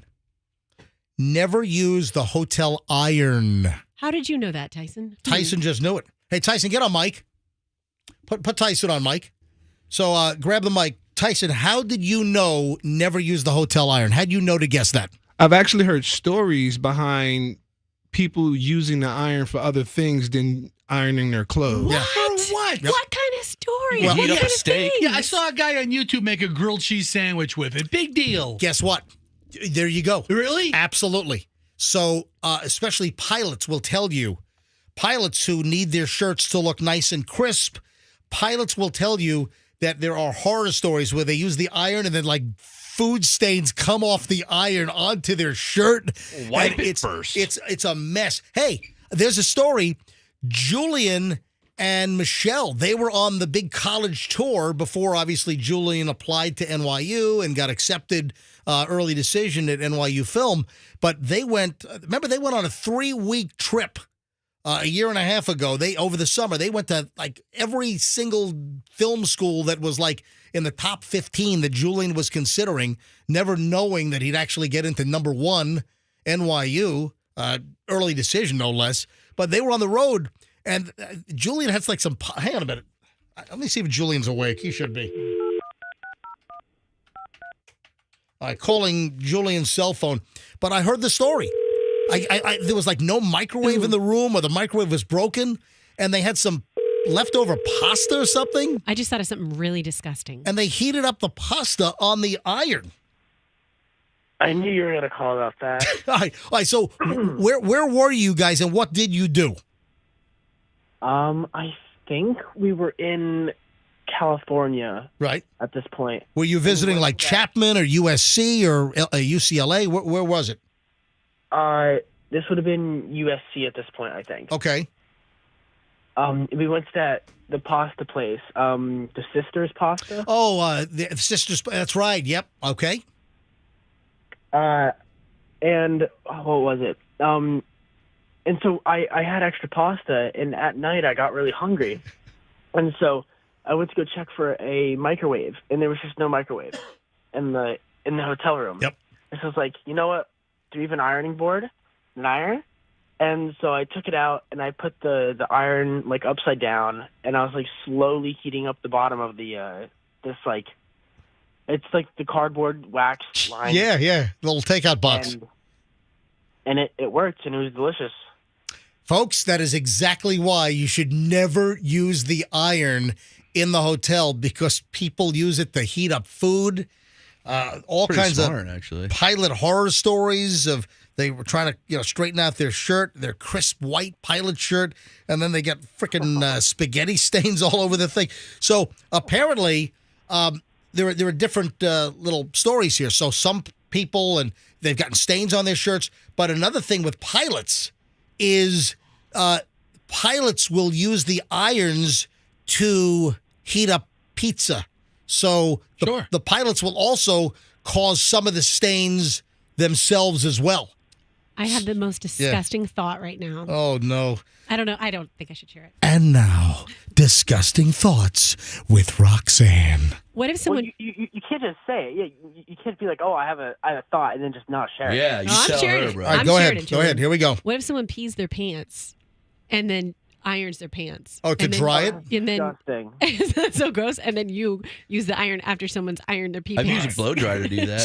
Never use the hotel iron. How did you know that, Tyson? Tyson just knew it. Hey, Tyson, get on mic. Put Tyson on mic. So grab the mic. Tyson, how did you know never use the hotel iron? How'd you know to guess that? I've actually heard stories behind people using the iron for other things than ironing their clothes. Yeah. What? What kind of story? Well, what heat up kind a of steak. things? Yeah, I saw a guy on YouTube make a grilled cheese sandwich with it. Big deal. Guess what? There you go. Really? Absolutely. So especially pilots will tell you, pilots who need their shirts to look nice and crisp, pilots will tell you that there are horror stories where they use the iron and then like food stains come off the iron onto their shirt. Wipe And it first. It's a mess. Hey, there's a story. Julian and Michelle, they were on the big college tour before, obviously, Julian applied to NYU and got accepted early decision at NYU Film. But they went on a 3-week trip a year and a half ago. Over the summer, they went to like every single film school that was like in the top 15 that Julian was considering, never knowing that he'd actually get into number 1 NYU, early decision, no less. But they were on the road. And Julian has like hang on a minute. Let me see if Julian's awake. He should be. Calling Julian's cell phone. But I heard the story. There was like no microwave in the room, or the microwave was broken, and they had some leftover pasta or something. I just thought of something really disgusting. And they heated up the pasta on the iron. I knew you were going to call about that. All right. So where were you guys, and what did you do? I think we were in California. Right. At this point. Were you visiting like Chapman or USC or UCLA? Where was it? This would have been USC at this point, I think. Okay. We went to the pasta place, the Sisters Pasta. Oh, the Sisters. That's right. Yep. Okay. And what was it? And so I had extra pasta, and at night I got really hungry. And so I went to go check for a microwave, and there was just no microwave in the hotel room. Yep. And so I was like, you know what? Do we have an ironing board? An iron? And so I took it out, and I put the iron, like, upside down, and I was, like, slowly heating up the bottom of the, it's like the cardboard wax line. Yeah. Little takeout box. And it worked, and it was delicious. Folks, that is exactly why you should never use the iron in the hotel, because people use it to heat up food. All Pretty kinds smart, of actually. pilot horror stories of they were trying to straighten out their shirt, their crisp white pilot shirt, and then they got freaking spaghetti stains all over the thing. So apparently, there are different little stories here. So some people, and they've gotten stains on their shirts. But another thing with pilots is pilots will use the irons to heat up pizza. So the pilots will also cause some of the stains themselves as well. I have the most disgusting thought right now. Oh, no. I don't know. I don't think I should share it. And now, disgusting thoughts with Roxanne. What if someone... Well, you can't just say it. Yeah, you can't be like, oh, I have a thought, and then just not share it. Yeah, you I'm tell sharing her, it. bro. All right, I'm go sharing ahead. it to Go ahead. them. Here we go. What if someone pees their pants and then irons their pants? Oh, to and then, dry it? And then, Disgusting. isn't that so gross? And then you use the iron after someone's ironed their pee I've pants. used a blow dryer to do that.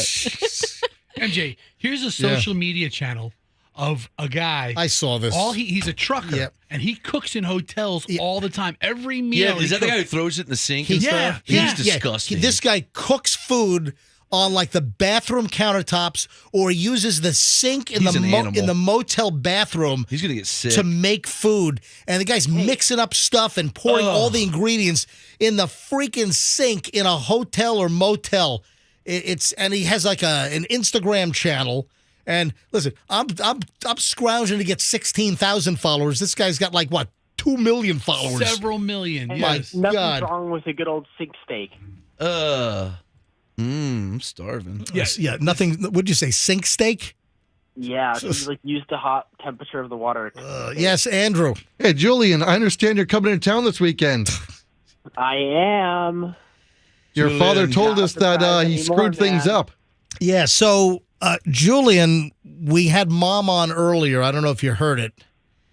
MJ, here's a social media channel of a guy. I saw this. He's a trucker, and he cooks in hotels all the time. Every meal. Yeah, is that the guy who throws it in the sink and Yeah, stuff? yeah. He's disgusting. This guy cooks food on like the bathroom countertops, or he uses the sink in He's an animal. in the motel bathroom. He's gonna get sick to make food, and the guy's mixing up stuff and pouring all the ingredients in the freaking sink in a hotel or motel. And he has like an Instagram channel. And listen, I'm scrounging to get 16,000 followers. This guy's got like what, 2 million followers? Several million. And Yes. My nothing's God. wrong with a good old sink steak. I'm starving. Yes, yeah. Nothing. What'd you say? Sink steak? Yeah, you like use the hot temperature of the water. Yes, Andrew. Hey, Julian, I understand you're coming into town this weekend. I am. Your father told us that he anymore, screwed things man. up. Yeah, so Julian, we had Mom on earlier. I don't know if you heard it.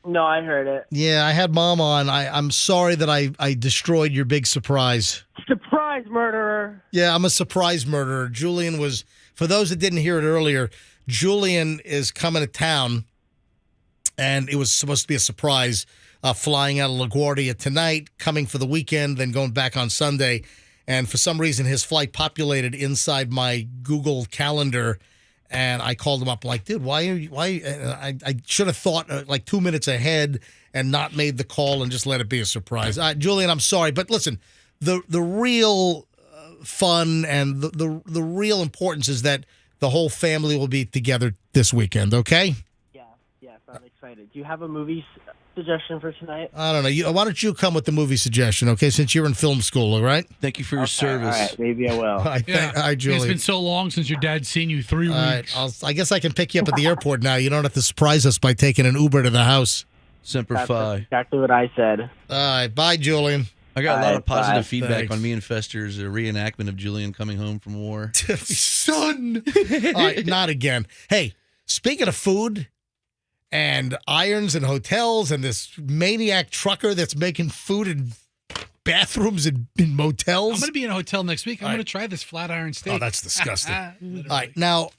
No, I heard it. Yeah, I had Mom on. I'm sorry that I destroyed your big surprise. Surprise murderer. Yeah, I'm a surprise murderer. Julian was, for those that didn't hear it earlier, Julian is coming to town, and it was supposed to be a surprise, flying out of LaGuardia tonight, coming for the weekend, then going back on Sunday. And for some reason, his flight populated inside my Google Calendar, and I called him up like, dude, why? I should have thought like 2 minutes ahead and not made the call and just let it be a surprise. Julian, I'm sorry, but listen, the real fun and the real importance is that the whole family will be together this weekend. Okay. Yes, I'm excited. Do you have a movie suggestion for tonight? I don't know. Why don't you come with the movie suggestion? Okay, since you're in film school, all right. Thank you for your service. All right, maybe I will. All right, Julie. It's been so long since your dad's seen you. 3 weeks. All right, I guess I can pick you up at the airport now. You don't have to surprise us by taking an Uber to the house. Semper That's Fi. exactly what I said. All right, bye, Julian. I got a lot of positive bye. feedback Thanks. on me and Fester's reenactment of Julian coming home from war. Son. All right, not again. Hey, speaking of food and irons and hotels and this maniac trucker that's making food in bathrooms and in motels. I'm going to be in a hotel next week. I'm going to try this flat iron steak. Oh, that's disgusting. All right, now,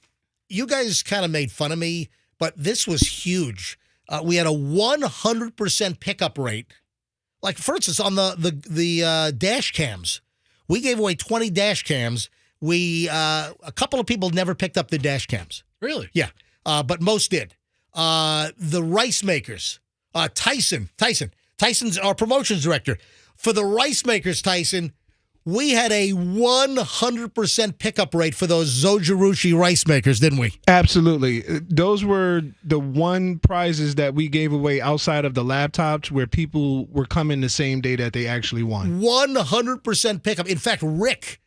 you guys kind of made fun of me, but this was huge. We had a 100% pickup rate. Like, for instance, on the dash cams, we gave away 20 dash cams. A couple of people never picked up the dash cams. Really? Yeah, but most did. The rice makers, Tyson's our promotions director. For the rice makers, Tyson, we had a 100% pickup rate for those Zojirushi rice makers, didn't we? Absolutely. Those were the one prizes that we gave away outside of the laptops where people were coming the same day that they actually won. 100% pickup. In fact, Rick,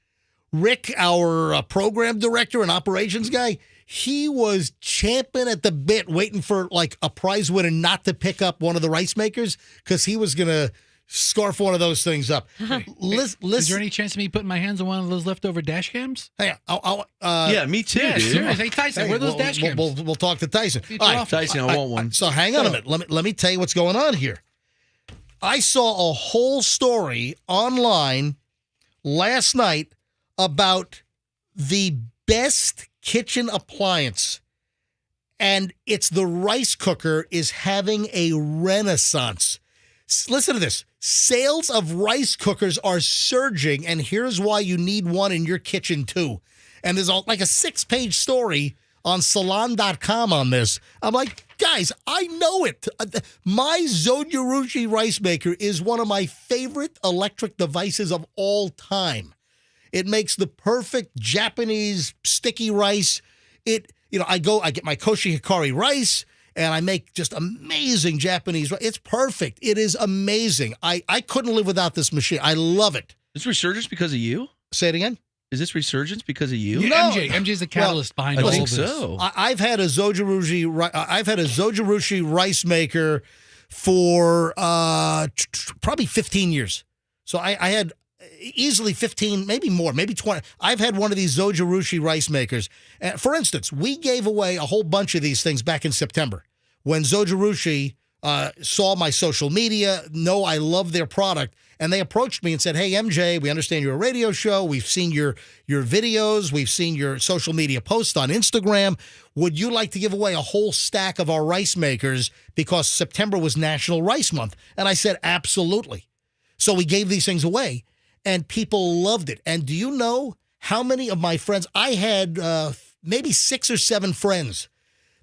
our program director and operations guy, he was champing at the bit waiting for like a prize winner not to pick up one of the rice makers because he was going to scarf one of those things up. Is there any chance of me putting my hands on one of those leftover dash cams? Hey, yeah, me too, Yeah, dude. serious. Hey, Tyson, where are those dash cams? We'll talk to Tyson. Feed All you right, off. Tyson, I want one. So hang on a minute. Let me tell you what's going on here. I saw a whole story online last night about the best kitchen appliance, and it's the rice cooker is having a renaissance. Listen to this. Sales of rice cookers are surging, and here's why you need one in your kitchen, too. And there's like a 6-page story on salon.com on this. I'm like, guys, I know it. My Zojirushi rice maker is one of my favorite electric devices of all time. It makes the perfect Japanese sticky rice. I get my Koshi Hikari rice, and I make just amazing Japanese rice. It's perfect. It is amazing. I couldn't live without this machine. I love it. Is this resurgence because of you? Say it again. Is this resurgence because of you? No. MJ's the catalyst behind I all think of this. so. I've had a Zojirushi rice maker for probably 15 years. So I had easily 15, maybe more, maybe 20. I've had one of these Zojirushi rice makers. For instance, we gave away a whole bunch of these things back in September when Zojirushi saw my social media, know I love their product, and they approached me and said, hey, MJ, we understand you're a radio show. We've seen your videos. We've seen your social media posts on Instagram. Would you like to give away a whole stack of our rice makers because September was National Rice Month? And I said, absolutely. So we gave these things away, and people loved it. And do you know how many of my friends, I had maybe 6 or 7 friends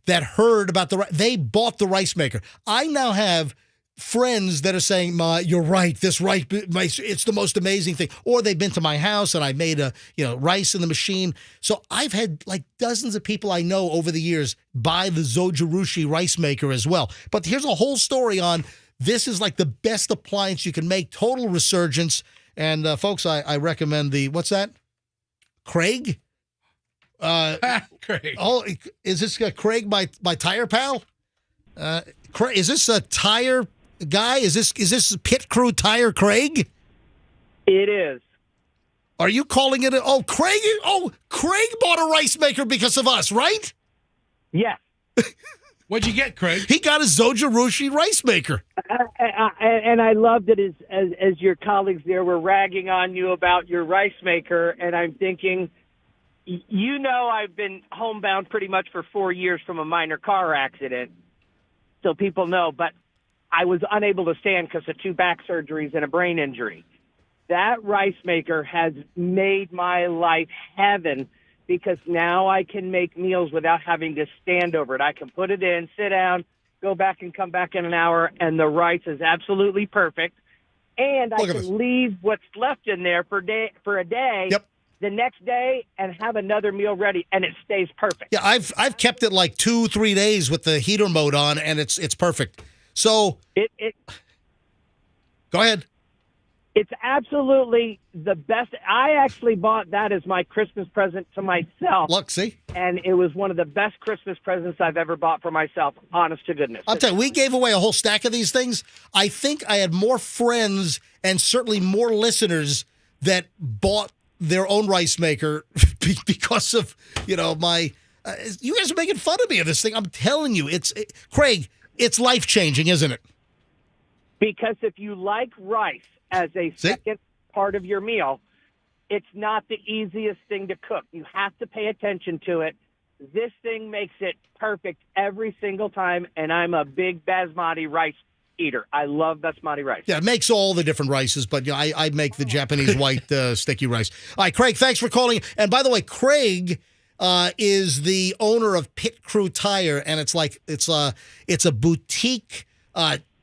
that heard about they bought the rice maker. I now have friends that are saying, Ma, you're right, this rice, it's the most amazing thing. Or they've been to my house and I made rice in the machine. So I've had like dozens of people I know over the years buy the Zojirushi rice maker as well. But here's a whole story on this is like the best appliance you can make, total resurgence. And folks, I recommend what's that? Craig? Craig. Oh, is this Craig, my tire pal? Craig, is this a tire guy? Is this pit crew tire Craig? It is. Are you calling it? Craig bought a rice maker because of us, right? Yes. What'd you get, Craig? He got a Zojirushi rice maker. And I loved it as your colleagues there were ragging on you about your rice maker, and I'm thinking, I've been homebound pretty much for 4 years from a minor car accident, so people know, but I was unable to stand because of 2 back surgeries and a brain injury. That rice maker has made my life heaven because now I can make meals without having to stand over it. I can put it in, sit down, go back and come back in an hour, and the rice is absolutely perfect. and I Look at can this. leave what's left in there for a day. Yep. The next day and have another meal ready, and it stays perfect. Yeah, I've kept it like 2-3 days with the heater mode on, and it's perfect. So it go ahead. It's absolutely the best. I actually bought that as my Christmas present to myself. Look, see? And it was one of the best Christmas presents I've ever bought for myself, honest to goodness. I'll tell you, we gave away a whole stack of these things. I think I had more friends and certainly more listeners that bought their own rice maker because of, my... you guys are making fun of me of this thing. I'm telling you, Craig, it's life-changing, isn't it? Because if you like rice as a second part of your meal, it's not the easiest thing to cook. You have to pay attention to it. This thing makes it perfect every single time, and I'm a big basmati rice eater. I love basmati rice. Yeah, it makes all the different rices, but I make the Japanese white sticky rice. All right, Craig, thanks for calling. And by the way, Craig is the owner of Pit Crew Tire, and it's a boutique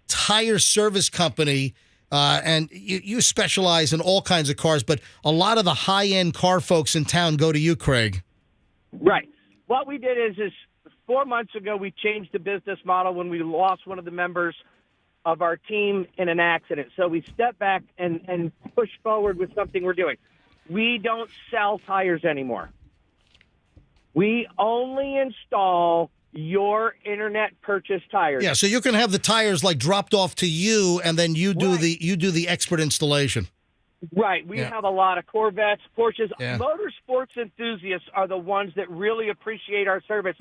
tire service company. And you specialize in all kinds of cars, but a lot of the high-end car folks in town go to you, Craig. Right. What we did is 4 months ago, we changed the business model when we lost one of the members of our team in an accident. So we stepped back and pushed forward with something we're doing. We don't sell tires anymore. We only install your internet purchase tires. Yeah, so you can have the tires like dropped off to you, and then you do the expert installation. Right. We have a lot of Corvettes, Porsches. Yeah. Motorsports enthusiasts are the ones that really appreciate our service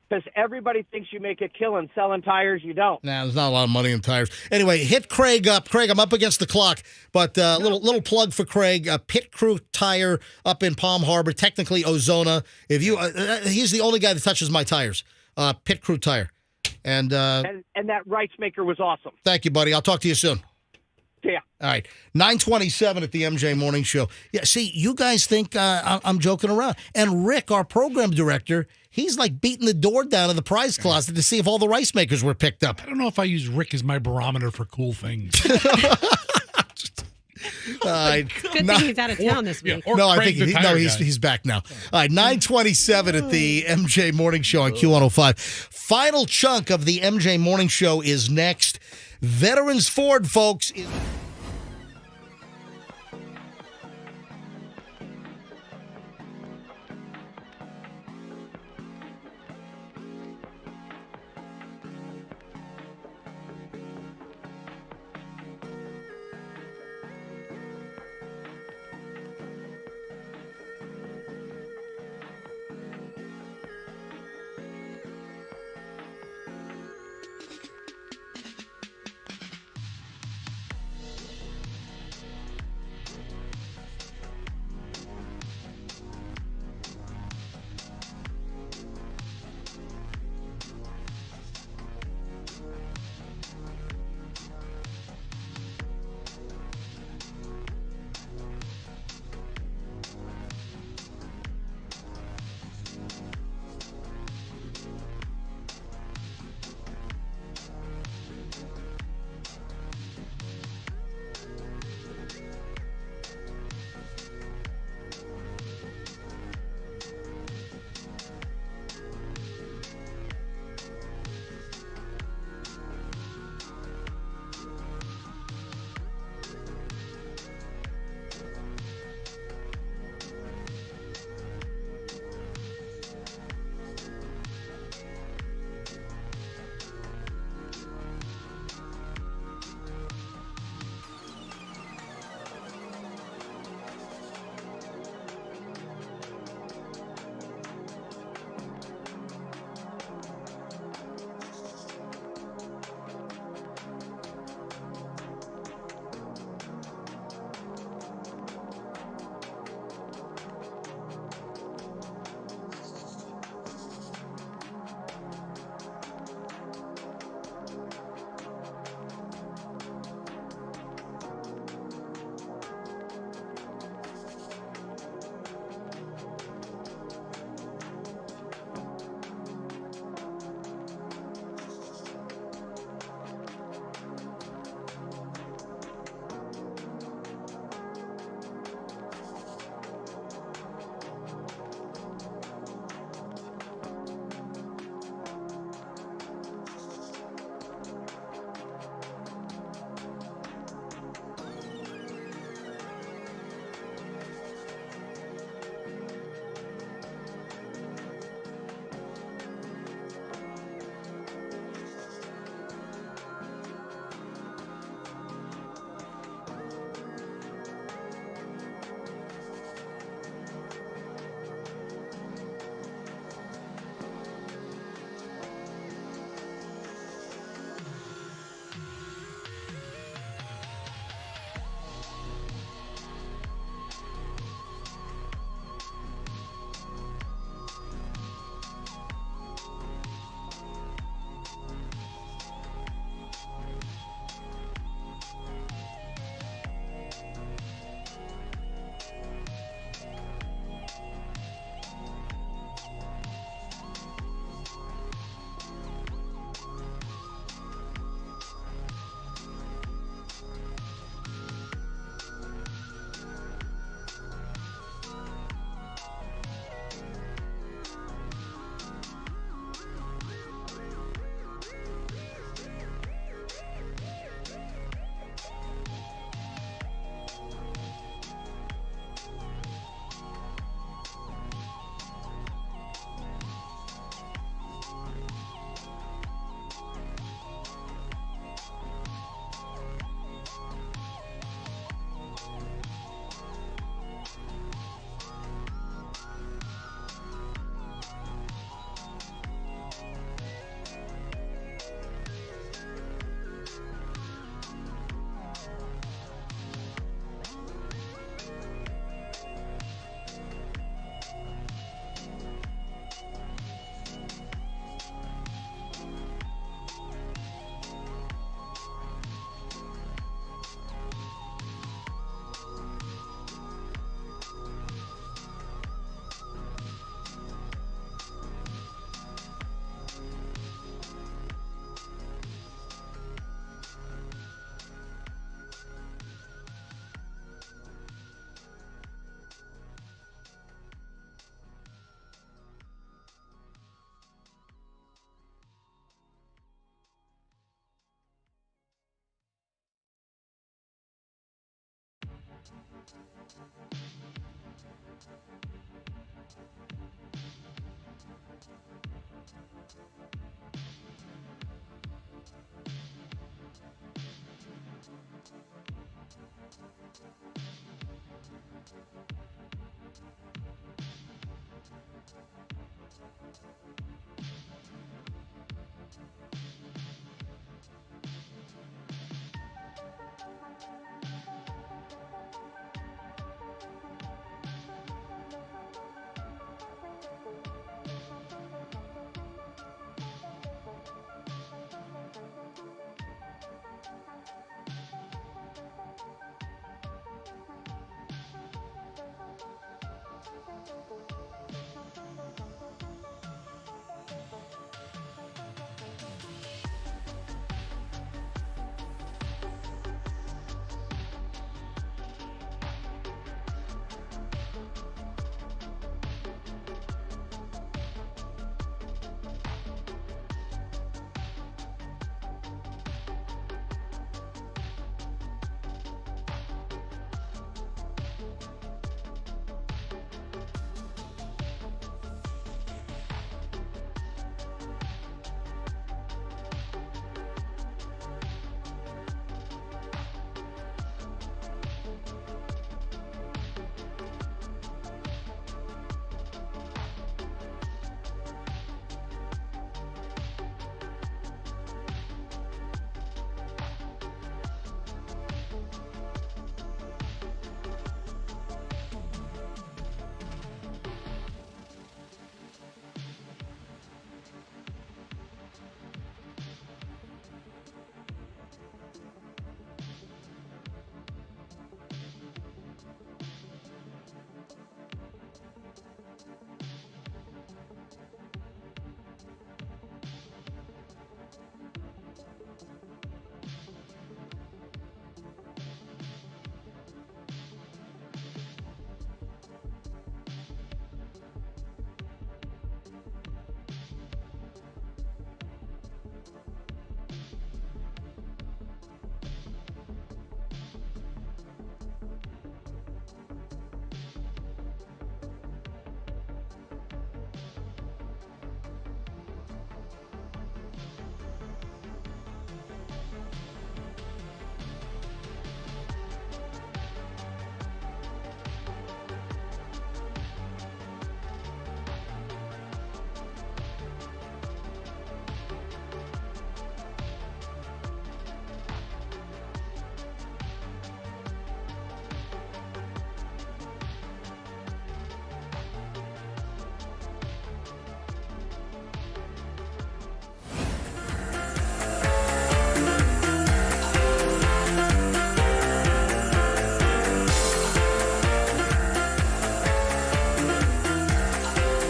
because everybody thinks you make a killing selling tires. You don't. Nah, there's not a lot of money in tires. Anyway, hit Craig up. Craig, I'm up against the clock, but little plug for Craig. Pit Crew Tire up in Palm Harbor, technically Ozona. If you, he's the only guy that touches my tires. Pit Crew Tire. And that rice maker was awesome. Thank you, buddy. I'll talk to you soon. Yeah. All right. 9:27 at the MJ Morning Show. Yeah, see, you guys think I'm joking around. And Rick, our program director, he's like beating the door down in the prize closet to see if all the rice makers were picked up. I don't know if I use Rick as my barometer for cool things. All right. Good thing he's out of town this week. No, I think he's back now. All right, 9:27 at the MJ Morning Show on Q105. Final chunk of the MJ Morning Show is next. Veterans Ford, folks.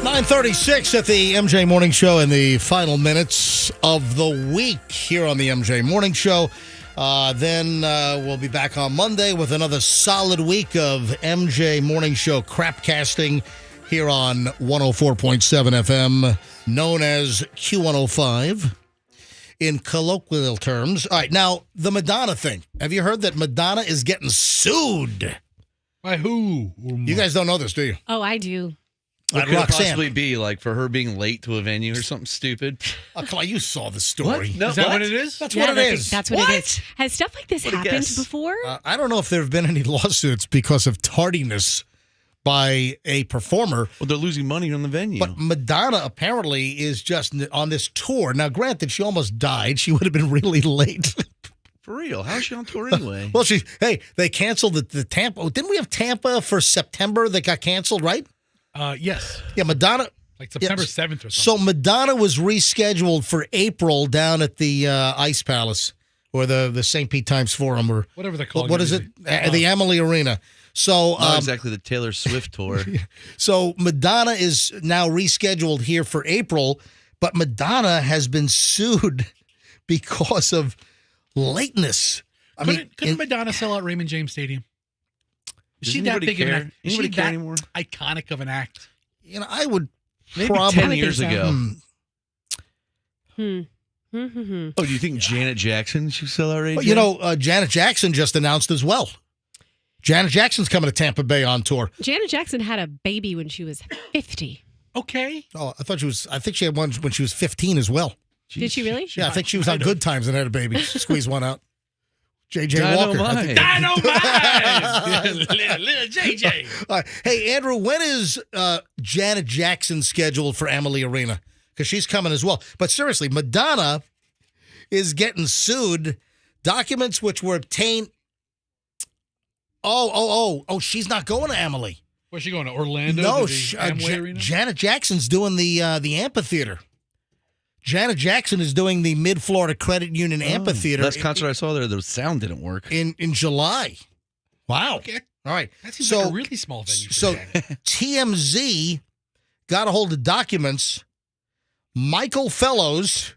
9:36 at the MJ Morning Show in the final minutes of the week here on the MJ Morning Show. Then we'll be back on Monday with another solid week of MJ Morning Show crapcasting here on 104.7 FM, known as Q105 in colloquial terms. All right, now, the Madonna thing. Have you heard that Madonna is getting sued? By who? You guys don't know this, do you? Oh, I do. What could it Roxanne. possibly be? Like for her being late to a venue or something stupid? Oh, come on, you saw the story. What? No, Is that what it is? That's Yeah, what it is. That's what it is. Has stuff like this What a happened guess. before? I don't know if there have been any lawsuits because of tardiness by a performer. Well, they're losing money on the venue. But Madonna apparently is just on this tour. Now, granted, she almost died. She would have been really late. For real, how's she on tour anyway? Well, they canceled the Tampa. Oh, didn't we have Tampa for September that got canceled, right? Yes. Yeah, Madonna. Like September 7th or something. So Madonna was rescheduled for April down at the Ice Palace or the St. Pete Times Forum or whatever they're called. What is it? The Amalie Arena. So Not exactly the Taylor Swift tour. So Madonna is now rescheduled here for April, but Madonna has been sued because of lateness. Couldn't Madonna sell out Raymond James Stadium? Is she Does that anybody big of an care? act? Is Anybody she care that anymore? iconic of an act? You know, I would Maybe probably 10 years ago. Hmm. Oh, do you think Janet Jackson should sell out? But, you know, Janet Jackson just announced as well. Janet Jackson's coming to Tampa Bay on tour. Janet Jackson had a baby when she was 50. Okay. Oh, I think she had one when she was 15 as well. Did she really? Yeah, I think she was on Good Times and had a baby. Squeeze one out. JJ Walker. Dynamite! Little JJ. Hey, Andrew, when is Janet Jackson scheduled for Amalie Arena? Because she's coming as well. But seriously, Madonna is getting sued. Documents which were obtained. Oh, she's not going to Amalie. Where's she going, to Orlando? No, to the Amway Arena? Janet Jackson's doing the amphitheater. Janet Jackson is doing the Mid-Florida Credit Union Amphitheater. Last concert I saw there, the sound didn't work. In July. Wow. Okay. All right. That seems like a really small venue. So TMZ got a hold of documents. Michael Fellows.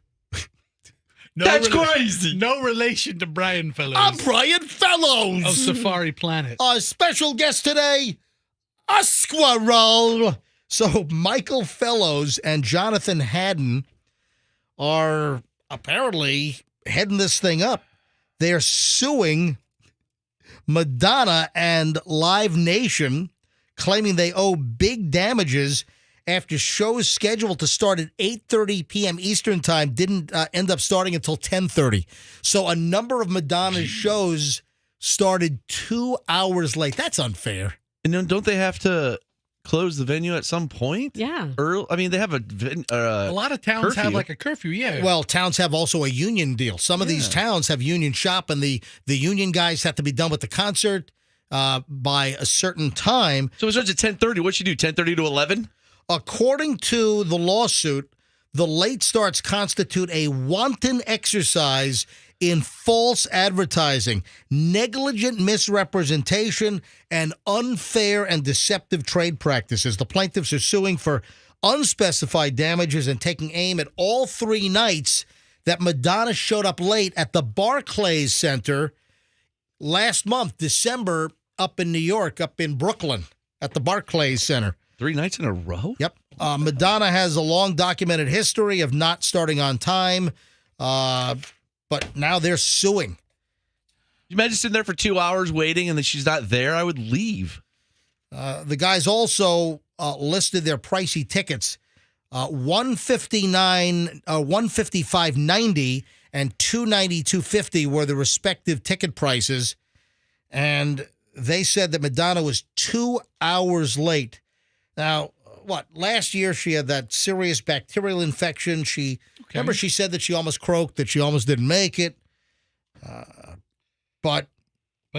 That's crazy. No relation to Brian Fellows. I'm Brian Fellows. Of Safari Planet. Our special guest today, a squirrel. So Michael Fellows and Jonathan Hadden are apparently heading this thing up. They're suing Madonna and Live Nation, claiming they owe big damages after shows scheduled to start at 8:30 p.m. Eastern Time didn't end up starting until 10:30. So a number of Madonna's shows started 2 hours late. That's unfair. And then don't they have to close the venue at some point? Yeah. I mean, they have a lot of towns have like a curfew, yeah. Well, towns have also a union deal. Some of these towns have union shop, and the union guys have to be done with the concert by a certain time. So it starts at 10:30. What'd she do, 10:30 to 11? According to the lawsuit, the late starts constitute a wanton exercise in false advertising, negligent misrepresentation, and unfair and deceptive trade practices. The plaintiffs are suing for unspecified damages and taking aim at all 3 nights that Madonna showed up late at the Barclays Center last month, December, up in New York, up in Brooklyn, at the Barclays Center. 3 nights in a row? Yep. Madonna has a long documented history of not starting on time, but now they're suing. You imagine sitting there for 2 hours waiting and then she's not there? I would leave. The guys also listed their pricey tickets. $155.90 and $292.50 were the respective ticket prices. And they said that Madonna was 2 hours late. Now, last year she had that serious bacterial infection. Remember she said that she almost croaked, that she almost didn't make it. But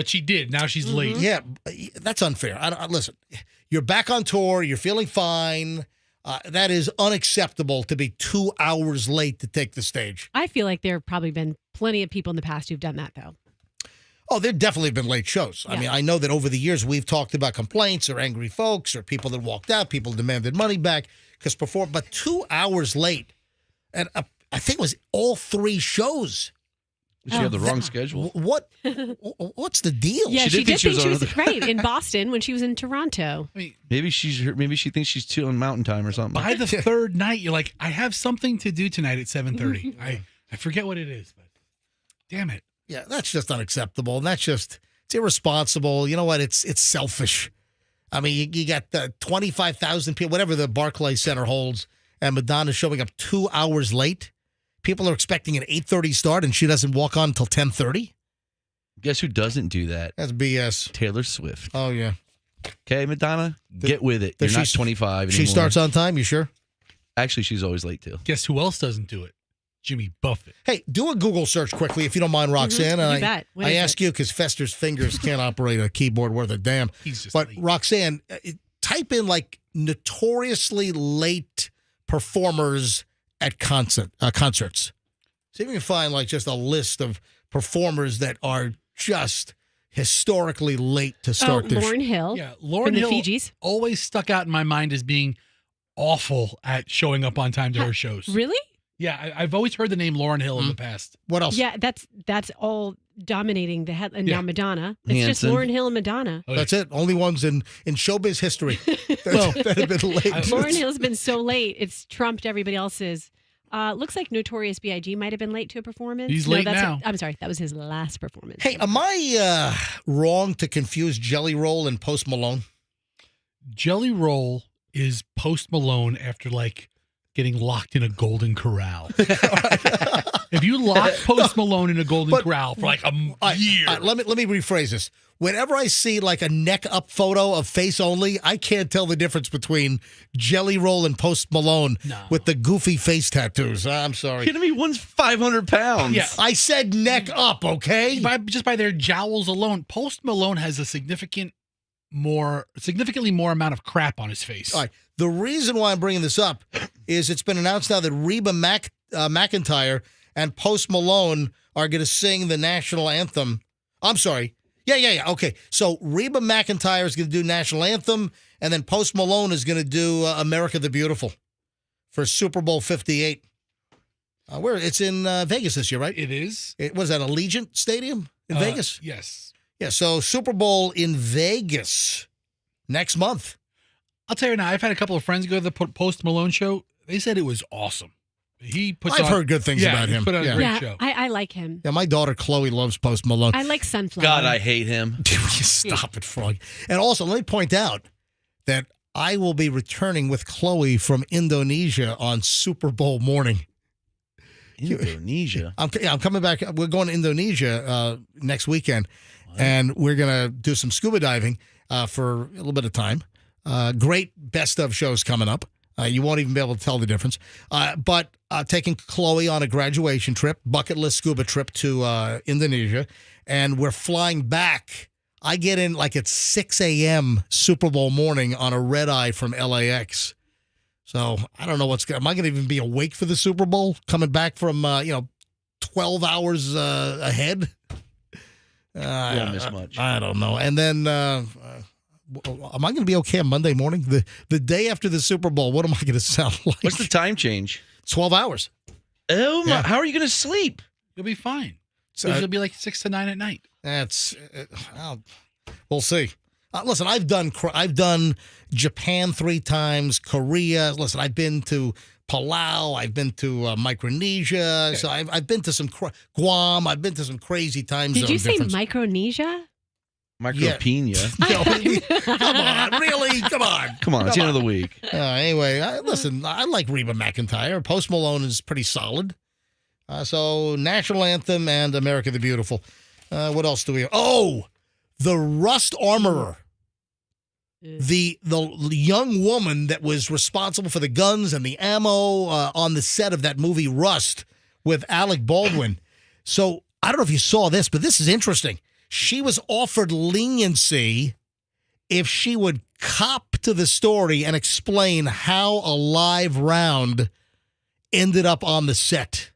she did. Now she's late. Yeah, that's unfair. Listen, you're back on tour. You're feeling fine. That is unacceptable to be 2 hours late to take the stage. I feel like there have probably been plenty of people in the past who've done that, though. Oh, there definitely have been late shows. I mean, I know that over the years we've talked about complaints or angry folks or people that walked out, people demanded money back because but 2 hours late, and I think it was all 3 shows. She had the wrong schedule. What's the deal? Yeah, she did think she was right in Boston when she was in Toronto. I mean, maybe she thinks she's too on Mountain Time or something. By the third night, you're like, I have something to do tonight at 7:30. I forget what it is, but damn it. Yeah, that's just unacceptable. And it's irresponsible. You know what? It's selfish. I mean, you got 25,000 people, whatever the Barclays Center holds, and Madonna's showing up 2 hours late. People are expecting an 8:30 start, and she doesn't walk on until 10:30. Guess who doesn't do that? That's BS. Taylor Swift. Oh, yeah. Okay, Madonna, get with it. You're not 25 anymore. She starts on time, you sure? Actually, she's always late, too. Guess who else doesn't do it? Jimmy Buffett. Hey, do a Google search quickly if you don't mind, Roxanne. You bet. I ask you because Fester's fingers can't operate a keyboard worth a damn. But late. Roxanne, type in like notoriously late performers at concerts. See if you can find like just a list of performers that are just historically late to start this. Lauryn Hill. Yeah, Lauryn from Hill the Fijis. Always stuck out in my mind as being awful at showing up on time to her shows. Really? Yeah, I've always heard the name Lauryn Hill in the past. What else? Yeah, that's all dominating the head. And now Madonna. It's Hanson. just Lauryn Hill and Madonna. Oh, that's it. Only ones in showbiz history that have been late. Lauryn Hill's been so late, it's trumped everybody else's. Looks like Notorious B.I.G. might have been late to a performance. He's late now. I'm sorry, that was his last performance. Hey, am I wrong to confuse Jelly Roll and Post Malone? Jelly Roll is Post Malone after like getting locked in a golden corral. If you lock Post Malone in a Golden Corral for like a year. Let me rephrase this. Whenever I see like a neck up photo of face only, I can't tell the difference between Jelly Roll and Post Malone with the goofy face tattoos. I'm sorry. Kidding me? One's 500 pounds. Yeah. I said neck up, okay? Just by their jowls alone, Post Malone has a significantly more amount of crap on his face. All right. The reason why I'm bringing this up is it's been announced now that Reba McEntire and Post Malone are going to sing the national anthem. I'm sorry. Yeah. Okay. So Reba McEntire is going to do national anthem, and then Post Malone is going to do America the Beautiful for Super Bowl 58. Where it's in Vegas this year, right? It is. Was that Allegiant Stadium in Vegas? Yes. Yeah. So Super Bowl in Vegas next month. I'll tell you now, I've had a couple of friends go to the Post Malone show. They said it was awesome. I've heard good things about him. He put on a great show. I like him. Yeah, my daughter Chloe loves Post Malone. I like Sunflower. God, I hate him. Stop it, Frog. And also, let me point out that I will be returning with Chloe from Indonesia on Super Bowl morning. Indonesia? I'm coming back. We're going to Indonesia next weekend, and we're going to do some scuba diving for a little bit of time. Great best of shows coming up. You won't even be able to tell the difference. But taking Chloe on a graduation trip, bucket list scuba trip to Indonesia, and we're flying back. I get in like at 6 a.m. Super Bowl morning on a red eye from LAX. So I don't know am I going to even be awake for the Super Bowl coming back from 12 hours ahead? Won't miss much. I don't know. And then am I going to be okay on Monday morning? The day after the Super Bowl, what am I going to sound like? What's the time change? 12 hours. Oh, my. How are you going to sleep? You'll be fine. So, it'll be like 6 to 9 at night. We'll see. Listen, I've done Japan 3 times, Korea. Listen, I've been to Palau. I've been to Micronesia. Okay. So I've been to some Guam. I've been to some crazy time zones. Did you say Micronesia? Micropenia. Come on, really? Come on. Come on, it's the end of the week. Anyway, listen, I like Reba McEntire. Post Malone is pretty solid. So National Anthem and America the Beautiful. What else do we have? Oh, the Rust Armorer. The young woman that was responsible for the guns and the ammo on the set of that movie Rust with Alec Baldwin. So I don't know if you saw this, but this is interesting. She was offered leniency if she would cop to the story and explain how a live round ended up on the set.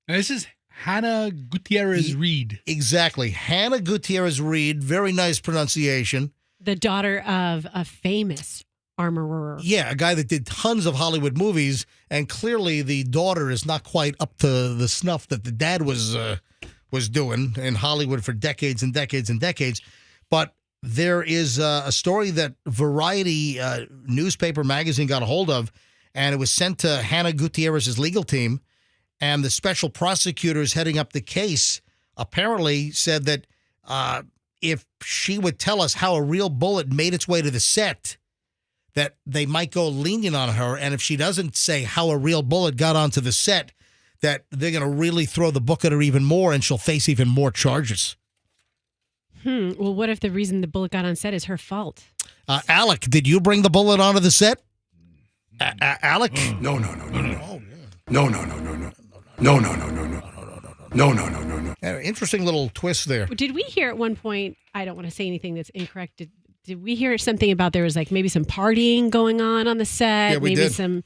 Now, this is Hannah Gutierrez Reed. Exactly. Hannah Gutierrez Reed. Very nice pronunciation. The daughter of a famous armorer. Yeah, a guy that did tons of Hollywood movies, and clearly the daughter is not quite up to the snuff that the dad was doing in Hollywood for decades and decades and decades. But there is a story that Variety newspaper magazine got a hold of, and it was sent to Hannah Gutierrez's legal team, and the special prosecutors heading up the case apparently said that if she would tell us how a real bullet made its way to the set, that they might go lenient on her, and if she doesn't say how a real bullet got onto the set, that they're going to really throw the book at her even more, and she'll face even more charges. Well, what if the reason the bullet got on set is her fault? Alec, did you bring the bullet onto the set? Alec? No. Interesting little twist there. Did we hear at one point, I don't want to say anything that's incorrect, did we hear something about there was like maybe some partying going on the set? Yeah, we maybe did. Some.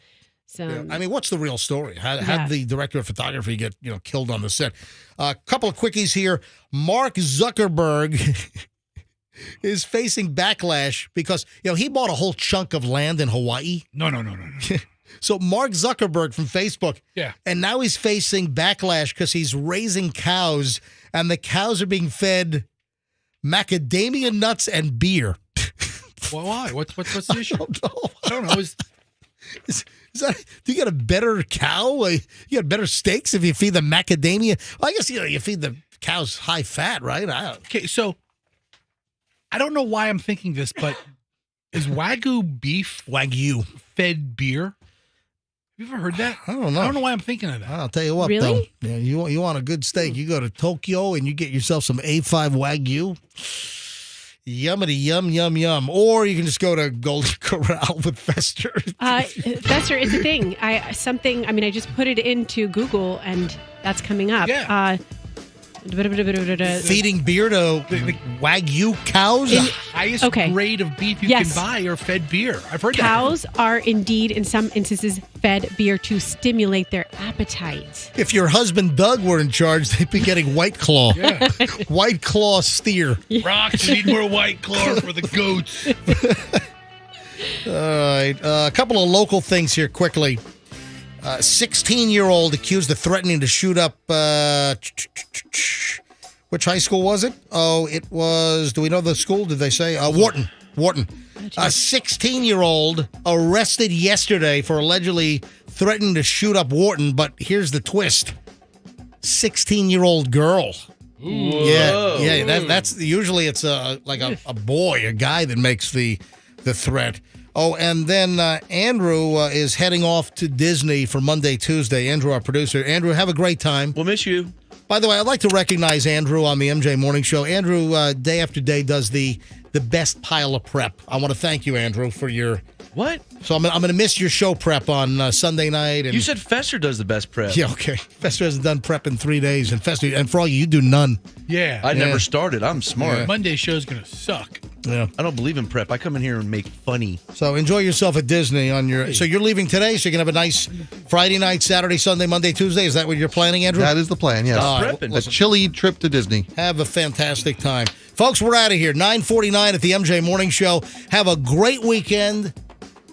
Yeah. I mean, what's the real story? How the director of photography get killed on the set? A couple of quickies here. Mark Zuckerberg is facing backlash because he bought a whole chunk of land in Hawaii. No. So Mark Zuckerberg from Facebook, and now he's facing backlash because he's raising cows, and the cows are being fed macadamia nuts and beer. Well, why? What's the issue? I don't know. Is that, do you get a better cow? You get better steaks if you feed them macadamia? Well, I guess you feed the cows high fat, right? Okay, so I don't know why I'm thinking this, but is Wagyu beef Wagyu fed beer? you ever heard that? I don't know. I don't know why I'm thinking of that. I'll tell you what, Really? though. Yeah, you want a good steak, you go to Tokyo and you get yourself some A5 Wagyu. Yummity, yum, yum, yum. Or you can just go to Golden Corral with Fester. Fester, it's a thing. I just put it into Google and that's coming up. Yeah. Feeding beer to Wagyu cows? The highest grade of beef you can buy are fed beer. I've heard Cows are indeed, in some instances, fed beer to stimulate their appetite. If your husband Doug were in charge, they'd be getting White Claw. Yeah. White Claw steer. Rocks, we need more White Claw for the goats. All right. A couple of local things here quickly. 16-year-old accused of threatening to shoot up, which high school was it? Oh, it was, do we know the school? Did they say? Wharton. A 16-year-old arrested yesterday for allegedly threatening to shoot up Wharton, but here's the twist. 16-year-old girl. Yeah. That's usually it's a boy, a guy that makes the threat. Oh, and then Andrew is heading off to Disney for Monday, Tuesday. Andrew, our producer. Andrew, have a great time. We'll miss you. By the way, I'd like to recognize Andrew on the MJ Morning Show. Andrew, day after day, does the best pile of prep. I want to thank you, Andrew, for your... What? So I'm going to miss your show prep on Sunday night. And you said Fester does the best prep. Yeah, okay. Fester hasn't done prep in 3 days. And Fester and Froggy, you do none. Yeah. I never started. I'm smart. Yeah. Monday show's going to suck. Yeah. I don't believe in prep. I come in here and make funny. So enjoy yourself at Disney on your... So you're leaving today, so you can have a nice Friday night, Saturday, Sunday, Monday, Tuesday. Is that what you're planning, Andrew? That is the plan, yes. A chilly trip to Disney. Have a fantastic time. Folks, we're out of here. 9:49 at the MJ Morning Show. Have a great weekend.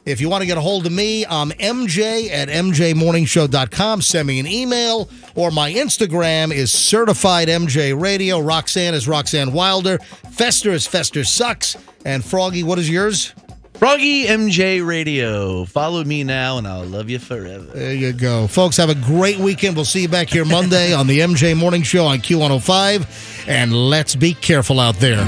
If you want to get a hold of me, I'm MJ at MJMorningshow.com. Send me an email, or my Instagram is Certified MJ Radio. Roxanne is Roxanne Wilder. Fester is Fester Sucks. And Froggy, what is yours? Froggy MJ Radio. Follow me now, and I'll love you forever. There you go. Folks, have a great weekend. We'll see you back here Monday on the MJ Morning Show on Q105. And let's be careful out there.